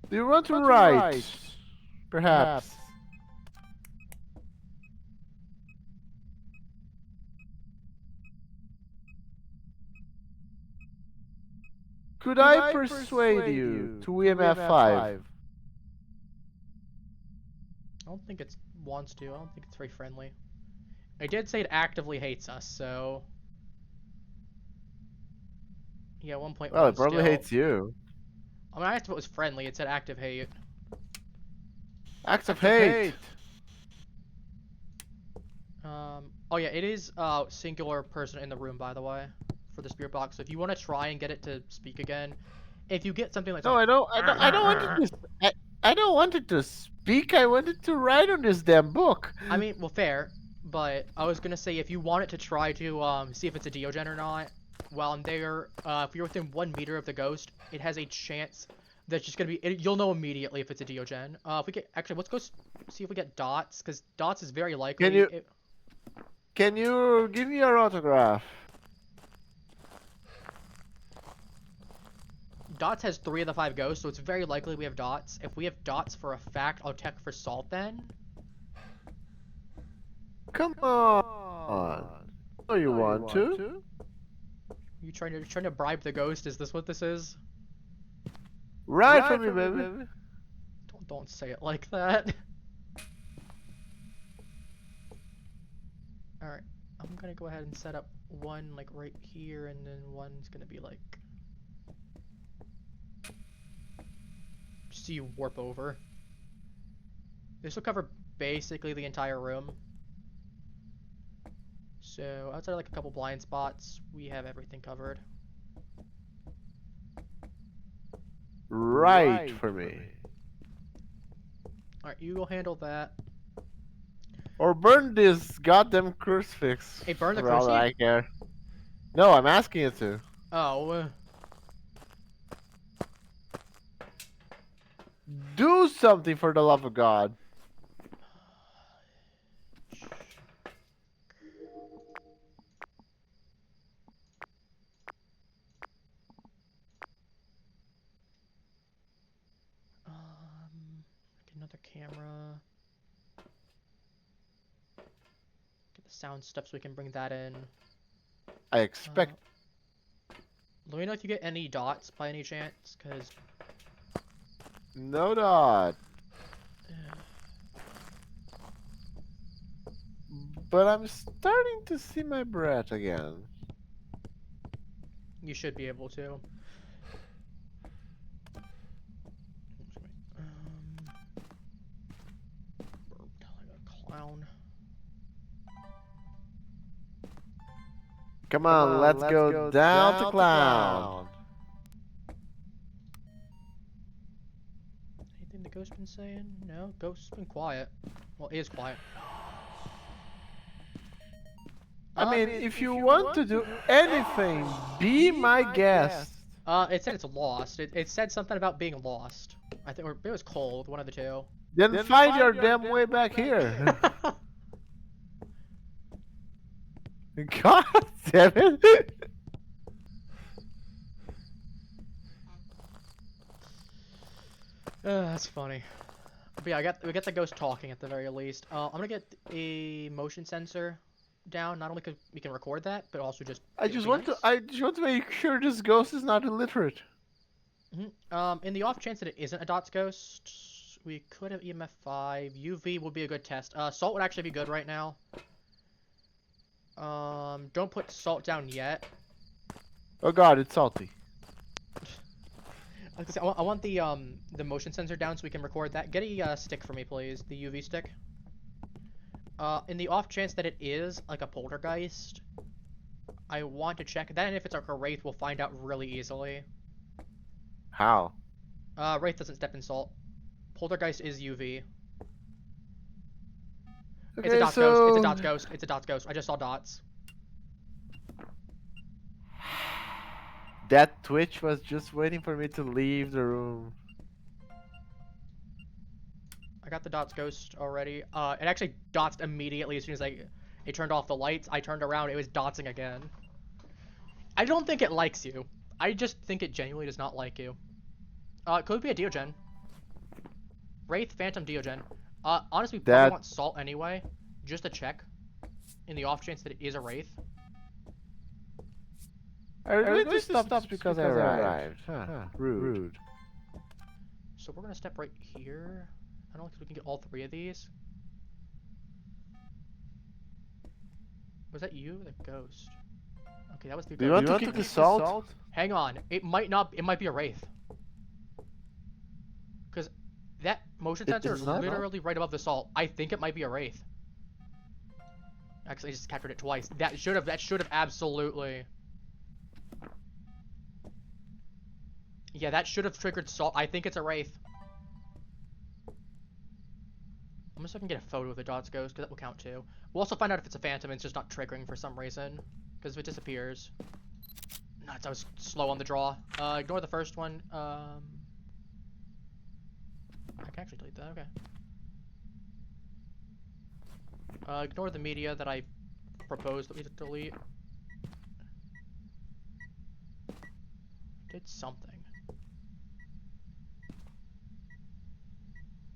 Do you want to write? Perhaps. Could I persuade you to EMF 5? I don't think it wants to. I don't think it's very friendly. I did say it actively hates us, so yeah, 1.1 Well, it probably still. hates you. I mean, I asked if it was friendly. It said active hate. Acts of hate. Oh yeah, it is singular person in the room, by the way, for the spirit box. So if you want to try and get it to speak again, if you get something like No, I don't. I don't want it to. I don't want it to speak. I want it to write on this damn book. I mean, well, fair, but I was gonna say if you want it to try to see if it's a Diogen or not, while I'm there, if you're within 1 meter of the ghost, it has a chance that's just gonna be. You'll know immediately if it's a Diogen. If we get actually, let's go see if we get dots, because dots is very likely. Can you? Can you give me your autograph? Dots has 3 of the 5 ghosts, so it's very likely we have dots. If we have dots for a fact, I'll check for salt then. Come on. Oh, you want to? You trying to bribe the ghost? Is this what this is? Right for me, baby. Don't say it like that. All right, I'm gonna go ahead and set up one like right here, and then one's gonna be like. See you warp over. This will cover basically the entire room. So outside of like a couple blind spots, we have everything covered. Right for me. Alright, you will handle that. Or burn this goddamn crucifix. Hey, burn the for all crucifix? I care. No, I'm asking you to. Oh, Do something for the love of God. get another camera. Get the sound stuff so we can bring that in. I expect. Let me know if you get any dots by any chance, because No dot. but I'm starting to see my breath again. You should be able to. Clown. Come on, let's go down to clown. Anything the ghost been saying? No, ghost's been quiet. Well, it is quiet. I mean, if you want to do anything, be my guest. It said it's lost. It said something about being lost. I think, or it was cold. One of the two. Then find your damn way back here. God damn it. That's funny. But yeah, we got the ghost talking at the very least. I'm gonna get a motion sensor down. Not only 'cause we can record that, but also just. I just want to make sure this ghost is not illiterate. In the off chance that it isn't a dots ghost, we could have EMF 5. UV would be a good test. Salt would actually be good right now. Don't put salt down yet. Oh god, it's salty. I want the motion sensor down so we can record that. Get a stick for me, please. The UV stick. In the off chance that it is like a poltergeist, I want to check. Then if it's like a wraith, we'll find out really easily. How? Wraith doesn't step in salt. Poltergeist is UV. Okay, It's a dots so... ghost. It's a dots ghost. It's a dots ghost. I just saw dots. That Twitch was just waiting for me to leave the room. I got the dots ghost already. It actually dotsed immediately as soon as it turned off the lights. I turned around, it was dotsing again. I don't think it likes you. I just think it genuinely does not like you. It could be a Diogen. Wraith, Phantom, Diogen. Honestly, we probably want salt anyway, just to check. In the off chance that it is a Wraith. I really stopped because I arrived. Rude. So we're gonna step right here. I don't know if we can get all three of these. Was that you? The ghost. Okay, that was the ghost. Do you want to keep the salt? Hang on. It might not. It might be a Wraith. Because that motion sensor is literally right above the salt. I think it might be a Wraith. Actually, I just captured it twice. That should have absolutely. Yeah, that should have triggered salt. I think it's a Wraith. I'm just so I can get a photo of the dots ghost, because that will count too. We'll also find out if it's a phantom and it's just not triggering for some reason. Because if it disappears. Nuts, I was slow on the draw. Ignore the first one. I can actually delete that, okay. Ignore the media that I proposed that we delete. Did something.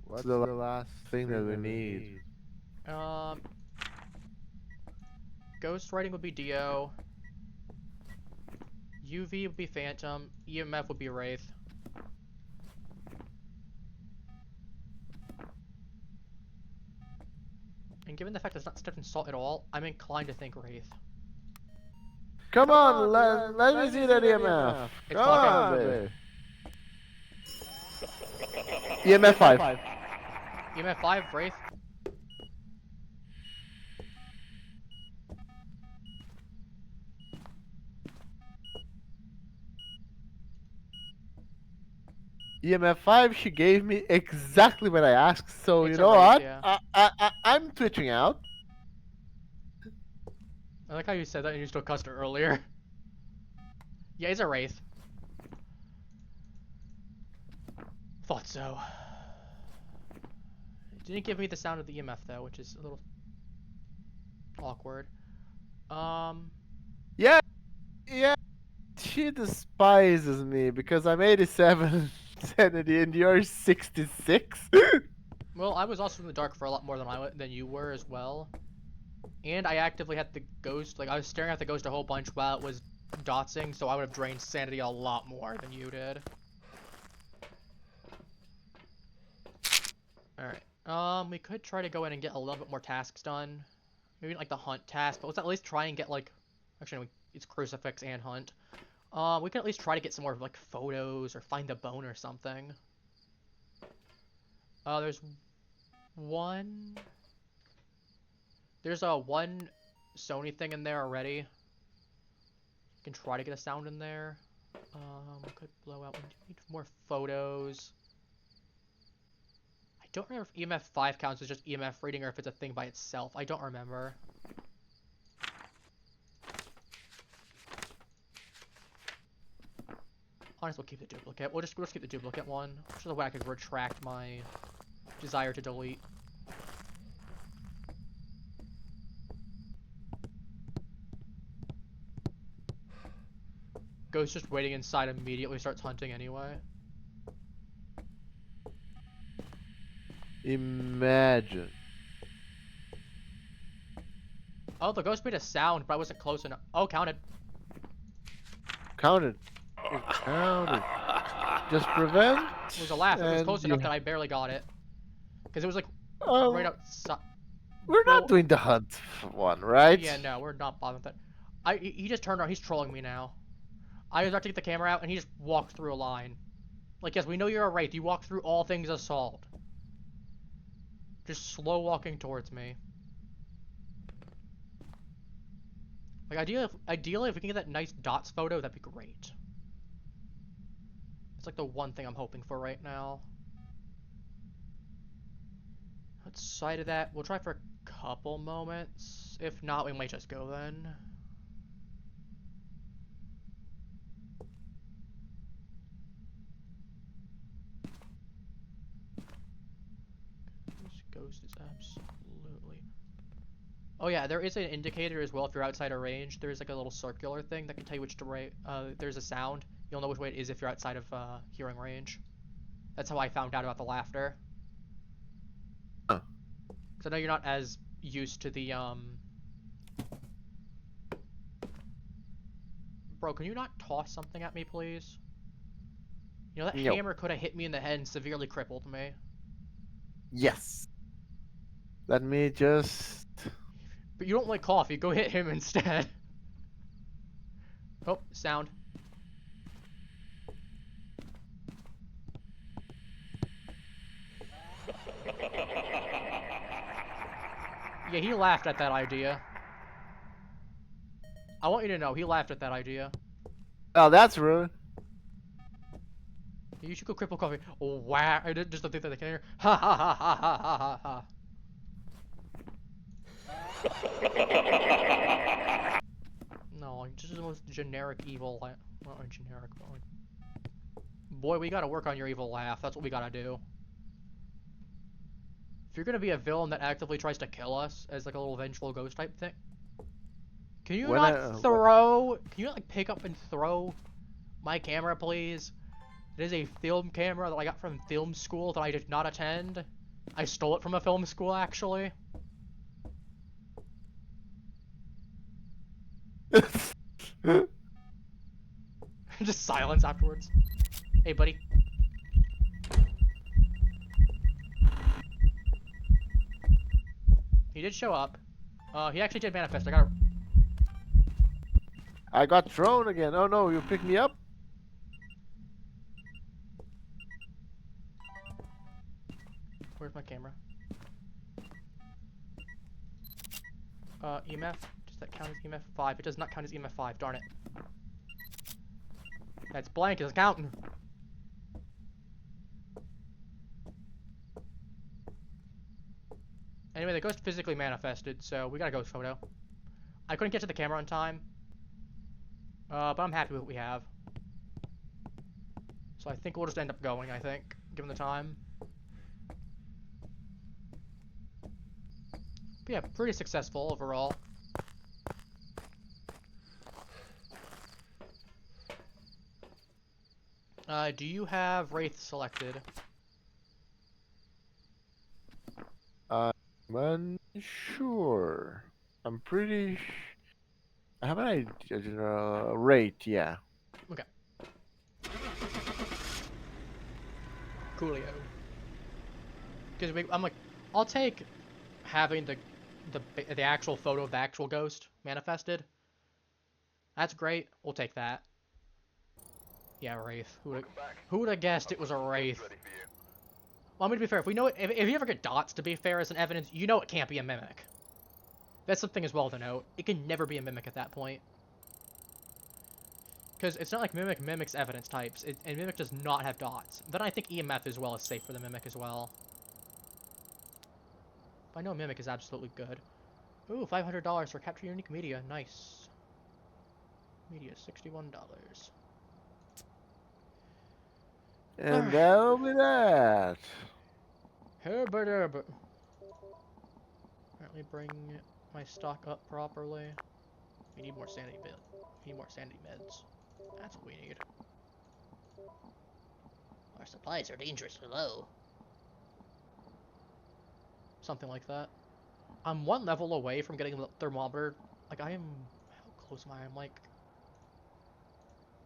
What's the last thing that we need? Ghost writing would be Dio. UV would be Phantom. EMF would be Wraith. And given the fact that it's not stepped in salt at all, I'm inclined to think Wraith. Come on, let me see that EMF. It's Come talking. on, babe. EMF 5. EMF 5, Wraith. EMF 5, she gave me exactly what I asked, so It's you a know Wraith, what? yeah. I'm twitching out. I like how you said that and you still cussed her earlier. Yeah, he's a Wraith. Thought so. It didn't give me the sound of the EMF though, which is a little awkward. Yeah, she despises me because I'm 87 sanity and you're 66. Well, I was also in the dark for a lot more than you were as well. And I actively had the ghost, like I was staring at the ghost a whole bunch while it was dotsing, so I would have drained sanity a lot more than you did. Alright, we could try to go in and get a little bit more tasks done. maybe like the hunt task, but let's at least try and get like, actually no, it's crucifix and hunt. We can at least try to get some more like photos or find the bone or something. There's one. There's a one Sony thing in there already. You can try to get a sound in there. Could blow out. We need more photos. I don't remember if EMF 5 counts as just EMF reading or if it's a thing by itself. I don't remember. Honestly, we'll keep the duplicate. We'll just keep the duplicate one. Which is the way I could retract my desire to delete. Ghost just waiting inside immediately starts hunting anyway. Imagine. Oh, the ghost made a sound, but I wasn't close enough. Oh, counted. Counted. It counted. Just prevent. It was a laugh. It was and close you- enough that I barely got it. Because it was like Oh, right outside. we're well- not doing the hunt one, right? Yeah, no, we're not bothering with that. He just turned around. He's trolling me now. I was about to get the camera out, and he just walked through a line. Like, yes, we know you're a wraith. You walk through all things assault. Just slow walking towards me. Like, ideally, if we can get that nice dots photo, that'd be great. It's like the one thing I'm hoping for right now. Outside of that, we'll try for a couple moments. If not, we might just go then. This ghost is absolutely... Oh yeah, there is an indicator as well if you're outside of range. There's like a little circular thing that can tell you which way, there's a sound. You'll know which way it is if you're outside of hearing range. That's how I found out about the laughter. Oh. Because I know you're not as used to the, Bro, can you not toss something at me, please? You know, that No. hammer could have hit me in the head and severely crippled me. Yes. Let me just. But you don't like coffee, go hit him instead. Oh, sound. Yeah, he laughed at that idea. I want you to know, he laughed at that idea. Oh, that's rude. You should go cripple coffee. Oh, wow. I did just don't think that they can hear. Ha ha ha ha ha ha ha ha. No, like, just the most generic evil laugh. Not generic, but like... Boy, we gotta work on your evil laugh. That's what we gotta do. If you're gonna be a villain that actively tries to kill us as like a little vengeful ghost type thing, can you not throw? Can you not like pick up and throw my camera, please? It is a film camera that I got from film school that I did not attend. I stole it from a film school, actually. Just silence afterwards. Hey, buddy. He did show up. He actually did manifest. I got thrown again. Oh no, you picked me up? Where's my camera? EMF? Does that count as EMF 5? It does not count as EMF 5, darn it. That's blank, it's counting. Anyway, the ghost physically manifested, so we got a ghost photo. I couldn't get to the camera on time. But I'm happy with what we have. So I think we'll just end up going, I think, given the time. But yeah, pretty successful overall. Do you have Wraith selected? I'm unsure. I'm pretty. I have an idea. Rate, yeah. Okay. Coolio. Because I'm like, I'll take having the the actual photo of the actual ghost manifested. That's great. We'll take that. Yeah, Wraith. Welcome back. Who would have guessed I've it was got a some jobs Wraith? ready for you. Well, I mean, to be fair, if we know if you ever get dots, to be fair, as an evidence, you know it can't be a mimic. That's something as well to note. It can never be a mimic at that point. Because it's not like Mimic mimics evidence types, and Mimic does not have dots. Then I think EMF as well is safe for the Mimic as well. But I know Mimic is absolutely good. Ooh, $500 for capture unique media. Nice. Media, $61. And Alright. that'll be that. Herbert, Herbert. Let me bring my stock up properly. We need more sanity We need more sanity meds. That's what we need. Our supplies are dangerously low. Something like that. I'm one level away from getting the thermometer. Like, I am... How close am I? I'm like...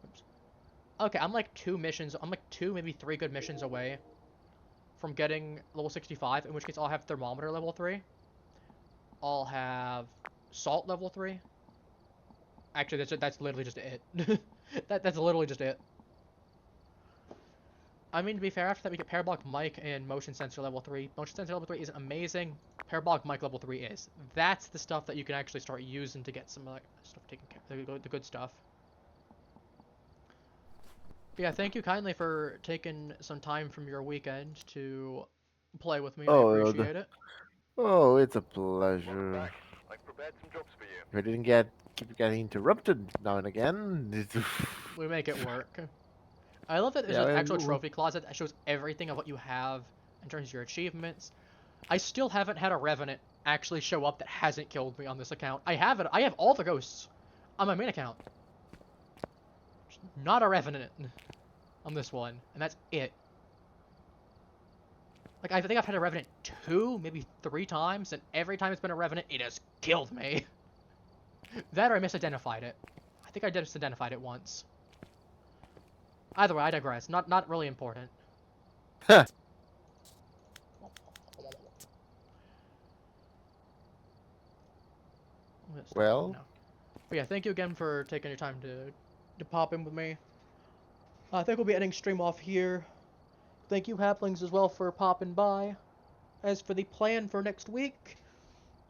Oops. Okay, I'm like 2 missions... I'm like 2, maybe 3 good missions away from getting level 65, in which case I'll have thermometer level 3. I'll have salt level 3. Actually, that's literally just it. That's literally just it. I mean, to be fair, after that we get parabolic mic and motion sensor level 3. Motion sensor level 3 isn't amazing. Parabolic mic level 3 is. That's the stuff that you can actually start using to get some stuff taken care of, the good stuff. But yeah, thank you kindly for taking some time from your weekend to play with me. I appreciate it. Oh, it's a Welcome pleasure. back. I've prepared some jobs for you. If I didn't keep getting interrupted now and again. We make it work. I love that there's Yeah, an actual trophy closet that shows everything of what you have in terms of your achievements. I still haven't had a Revenant actually show up that hasn't killed me on this account. I have it. I have all the ghosts on my main account. Not a Revenant on this one, and that's it. Like, I think I've had a Revenant 2, maybe 3 times, and every time it's been a Revenant, it has killed me. That or I misidentified it. I think I misidentified it once. Either way, I digress. Not really important. Huh. Well. But yeah, thank you again for taking your time to pop in with me. I think we'll be ending stream off here. Thank you, Haplings, as well, for popping by. As for the plan for next week,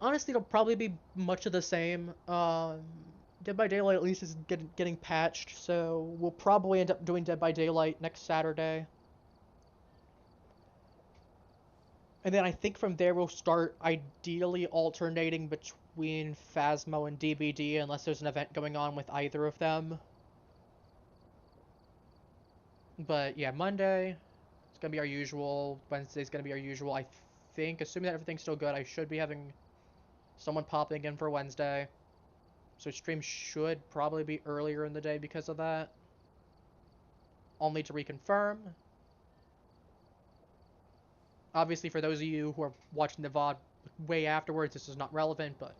honestly, it'll probably be much of the same. Dead by Daylight at least is getting patched, so we'll probably end up doing Dead by Daylight next Saturday. And then I think from there we'll start ideally alternating between Phasmo and DBD unless there's an event going on with either of them. But yeah, Monday, it's going to be our usual. Wednesday's going to be our usual. I think, assuming that everything's still good, I should be having someone popping in for Wednesday. So stream should probably be earlier in the day because of that. I'll need to reconfirm. Obviously, for those of you who are watching the VOD way afterwards, this is not relevant, but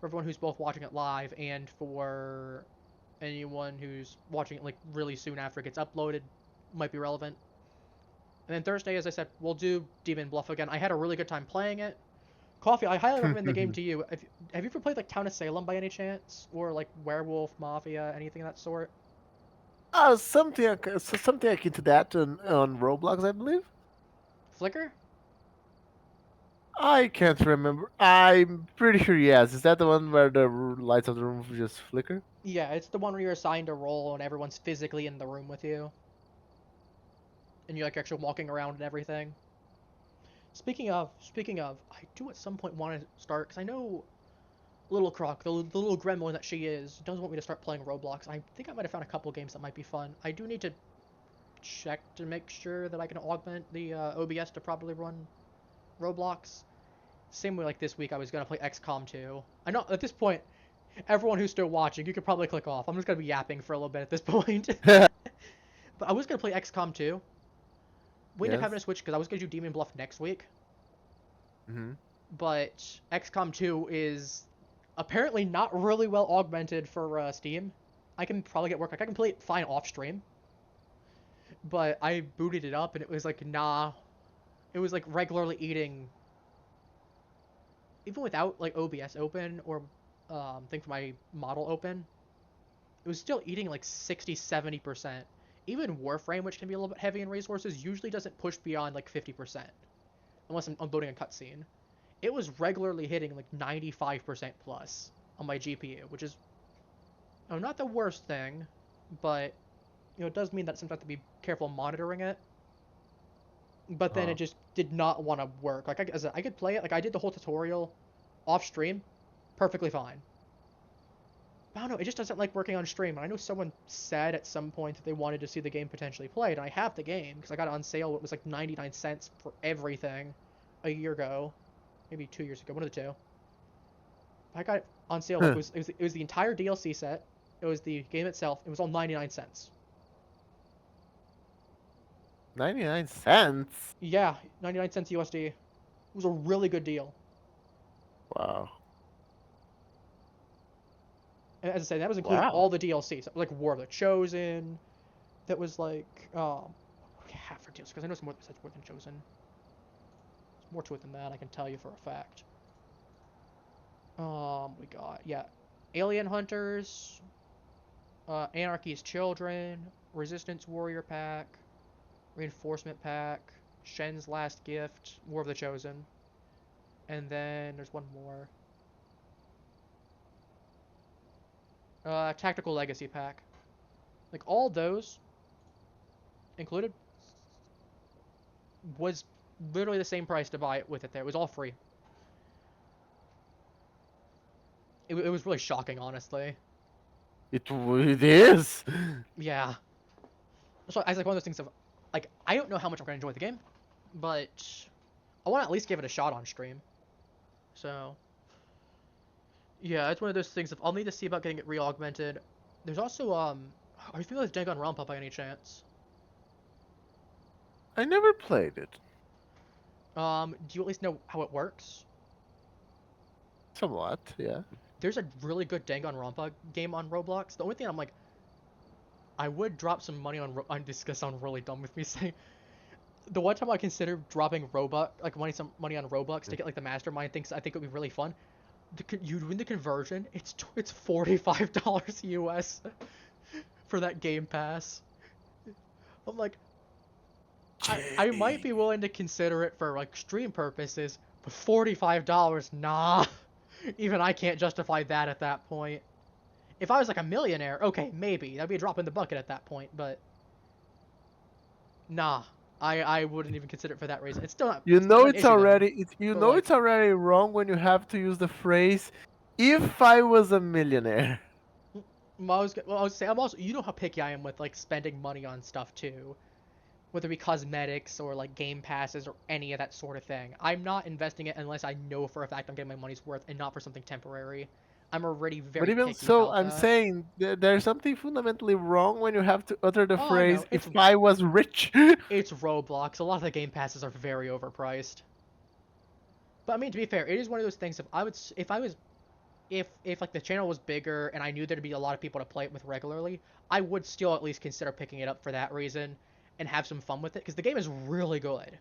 for everyone who's both watching it live and for anyone who's watching it like really soon after it gets uploaded, might be relevant. And then Thursday, as I said, we'll do Demon Bluff again. I had a really good time playing it. Coffee, I highly recommend the game to you. Have you ever played like Town of Salem by any chance? Or like Werewolf, Mafia, anything of that sort? Something akin to that on Roblox, I believe. Flicker? I can't remember. I'm pretty sure yes. Is that the one where the lights of the room just flicker? Yeah, it's the one where you're assigned a role and everyone's physically in the room with you. And you're like actually walking around and everything. Speaking of, I do at some point want to start, because I know Little Croc, the little gremlin that she is, does want me to start playing Roblox. I think I might have found a couple games that might be fun. I do need to check to make sure that I can augment the OBS to properly run Roblox. Same way like this week I was going to play XCOM 2. I know at this point, everyone who's still watching, you could probably click off. I'm just going to be yapping for a little bit at this point. But I was going to play XCOM 2. We ended up having to switch because I was going to do Demon Bluff next week. But XCOM 2 is apparently not really well augmented for Steam. I can probably get work. Like, I can play it fine off stream. But I booted it up and it was like, nah. It was like regularly eating even without like OBS open or thing for my model open, it was still eating like 60-70%. Even Warframe, which can be a little bit heavy in resources, usually doesn't push beyond like 50%, unless I'm loading a cutscene. It was regularly hitting like 95% plus on my GPU, which is not the worst thing, but it does mean that sometimes I have to be careful monitoring it. But then Huh. it just did not want to work. Like I could play it, like I did the whole tutorial off stream, perfectly fine. I don't know, it just doesn't like working on stream. And I know someone said at some point that they wanted to see the game potentially played, and I have the game because I got it on sale. It was like 99 cents for everything a year ago, maybe 2 years ago, one of the two. I got it on sale. Like it was the entire DLC set. It was the game itself. It was all 99 cents. 99 cents? Yeah, 99 cents USD. It was a really good deal. Wow. And as I said, that was including Wow. all the DLCs, like War of the Chosen. That was like half for DLC because I know it's more than Chosen. There's more to it than that. I can tell you for a fact. We got Alien Hunters, Anarchy's Children, Resistance Warrior Pack, Reinforcement Pack, Shen's Last Gift, War of the Chosen, and then there's one more. Tactical Legacy Pack. Like all those included was literally the same price to buy it with it there. It was all free. It was really shocking, honestly. It is. Yeah. So I was like one of those things of, like, I don't know how much I'm gonna enjoy the game, but I want to at least give it a shot on stream. So yeah, it's one of those things of I'll need to see about getting it re-augmented. There's also are you familiar with Danganronpa by any chance? I never played it. Do you at least know how it works? Somewhat, yeah. There's a really good Danganronpa game on Roblox. The only thing I'm like, I would drop some money on this. Gonna sound really dumb with me saying. The one time I considered dropping Robux, like some money on Robux to get like the mastermind things, I think it would be really fun. You doing the conversion? It's $45 US for that Game Pass. I'm like, I might be willing to consider it for like stream purposes, but $45, nah. Even I can't justify that at that point. If I was like a millionaire, okay, maybe that'd be a drop in the bucket at that point, but nah. I wouldn't even consider it for that reason. It's still not. You It's still know not an it's issue though. already you But know like, it's already wrong when you have to use the phrase "if I was a millionaire." I was saying, I'm also, you know how picky I am with like spending money on stuff too, whether it be cosmetics or like game passes or any of that sort of thing. I'm not investing it unless I know for a fact I'm getting my money's worth and not for something temporary. I'm already But very even picky so, about I'm that. saying there's something fundamentally wrong when you have to utter the Oh, I phrase know. "if I was rich." It's Roblox. A lot of the game passes are very overpriced. But I mean, to be fair, it is one of those things. If like the channel was bigger and I knew there'd be a lot of people to play it with regularly, I would still at least consider picking it up for that reason and have some fun with it because the game is really good.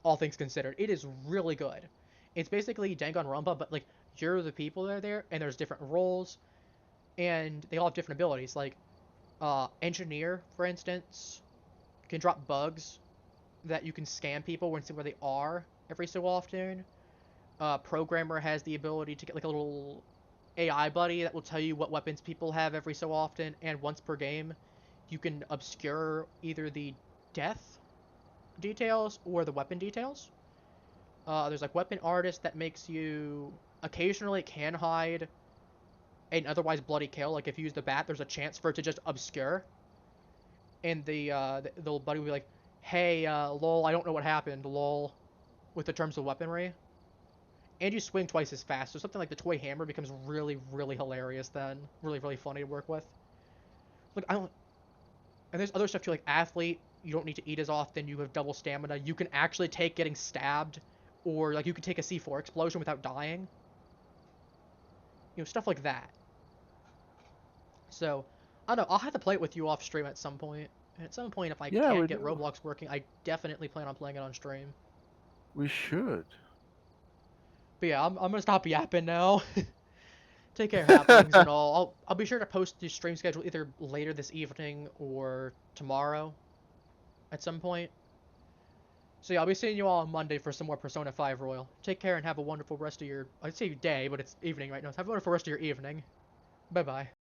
All things considered, it is really good. It's basically Danganronpa, but like you're the people that are there, and there's different roles, and they all have different abilities. Like, engineer, for instance, can drop bugs that you can scan people and see where they are every so often. Programmer has the ability to get like a little AI buddy that will tell you what weapons people have every so often, and once per game, you can obscure either the death details or the weapon details. There's like weapon artist that makes you occasionally can hide an otherwise bloody kill. Like if you use the bat, there's a chance for it to just obscure, and the little buddy will be like, "Hey, lol, I don't know what happened, lol," with the terms of weaponry. And you swing twice as fast, so something like the toy hammer becomes really, really hilarious then. Really, really funny to work with. Look, I don't... And there's other stuff too, like athlete, you don't need to eat as often, you have double stamina. You can actually take getting stabbed, or like you can take a C4 explosion without dying. Stuff like that. So, I don't know, I'll have to play it with you off stream at some point. And at some point, if I Yeah, can't we get do. Roblox working, I definitely plan on playing it on stream. We should. But yeah, I'm gonna stop yapping now. Take care, halflings and all. I'll be sure to post the stream schedule either later this evening or tomorrow at some point. So yeah, I'll be seeing you all on Monday for some more Persona 5 Royal. Take care and have a wonderful rest of your, I'd say day, but it's evening right now. So have a wonderful rest of your evening. Bye-bye.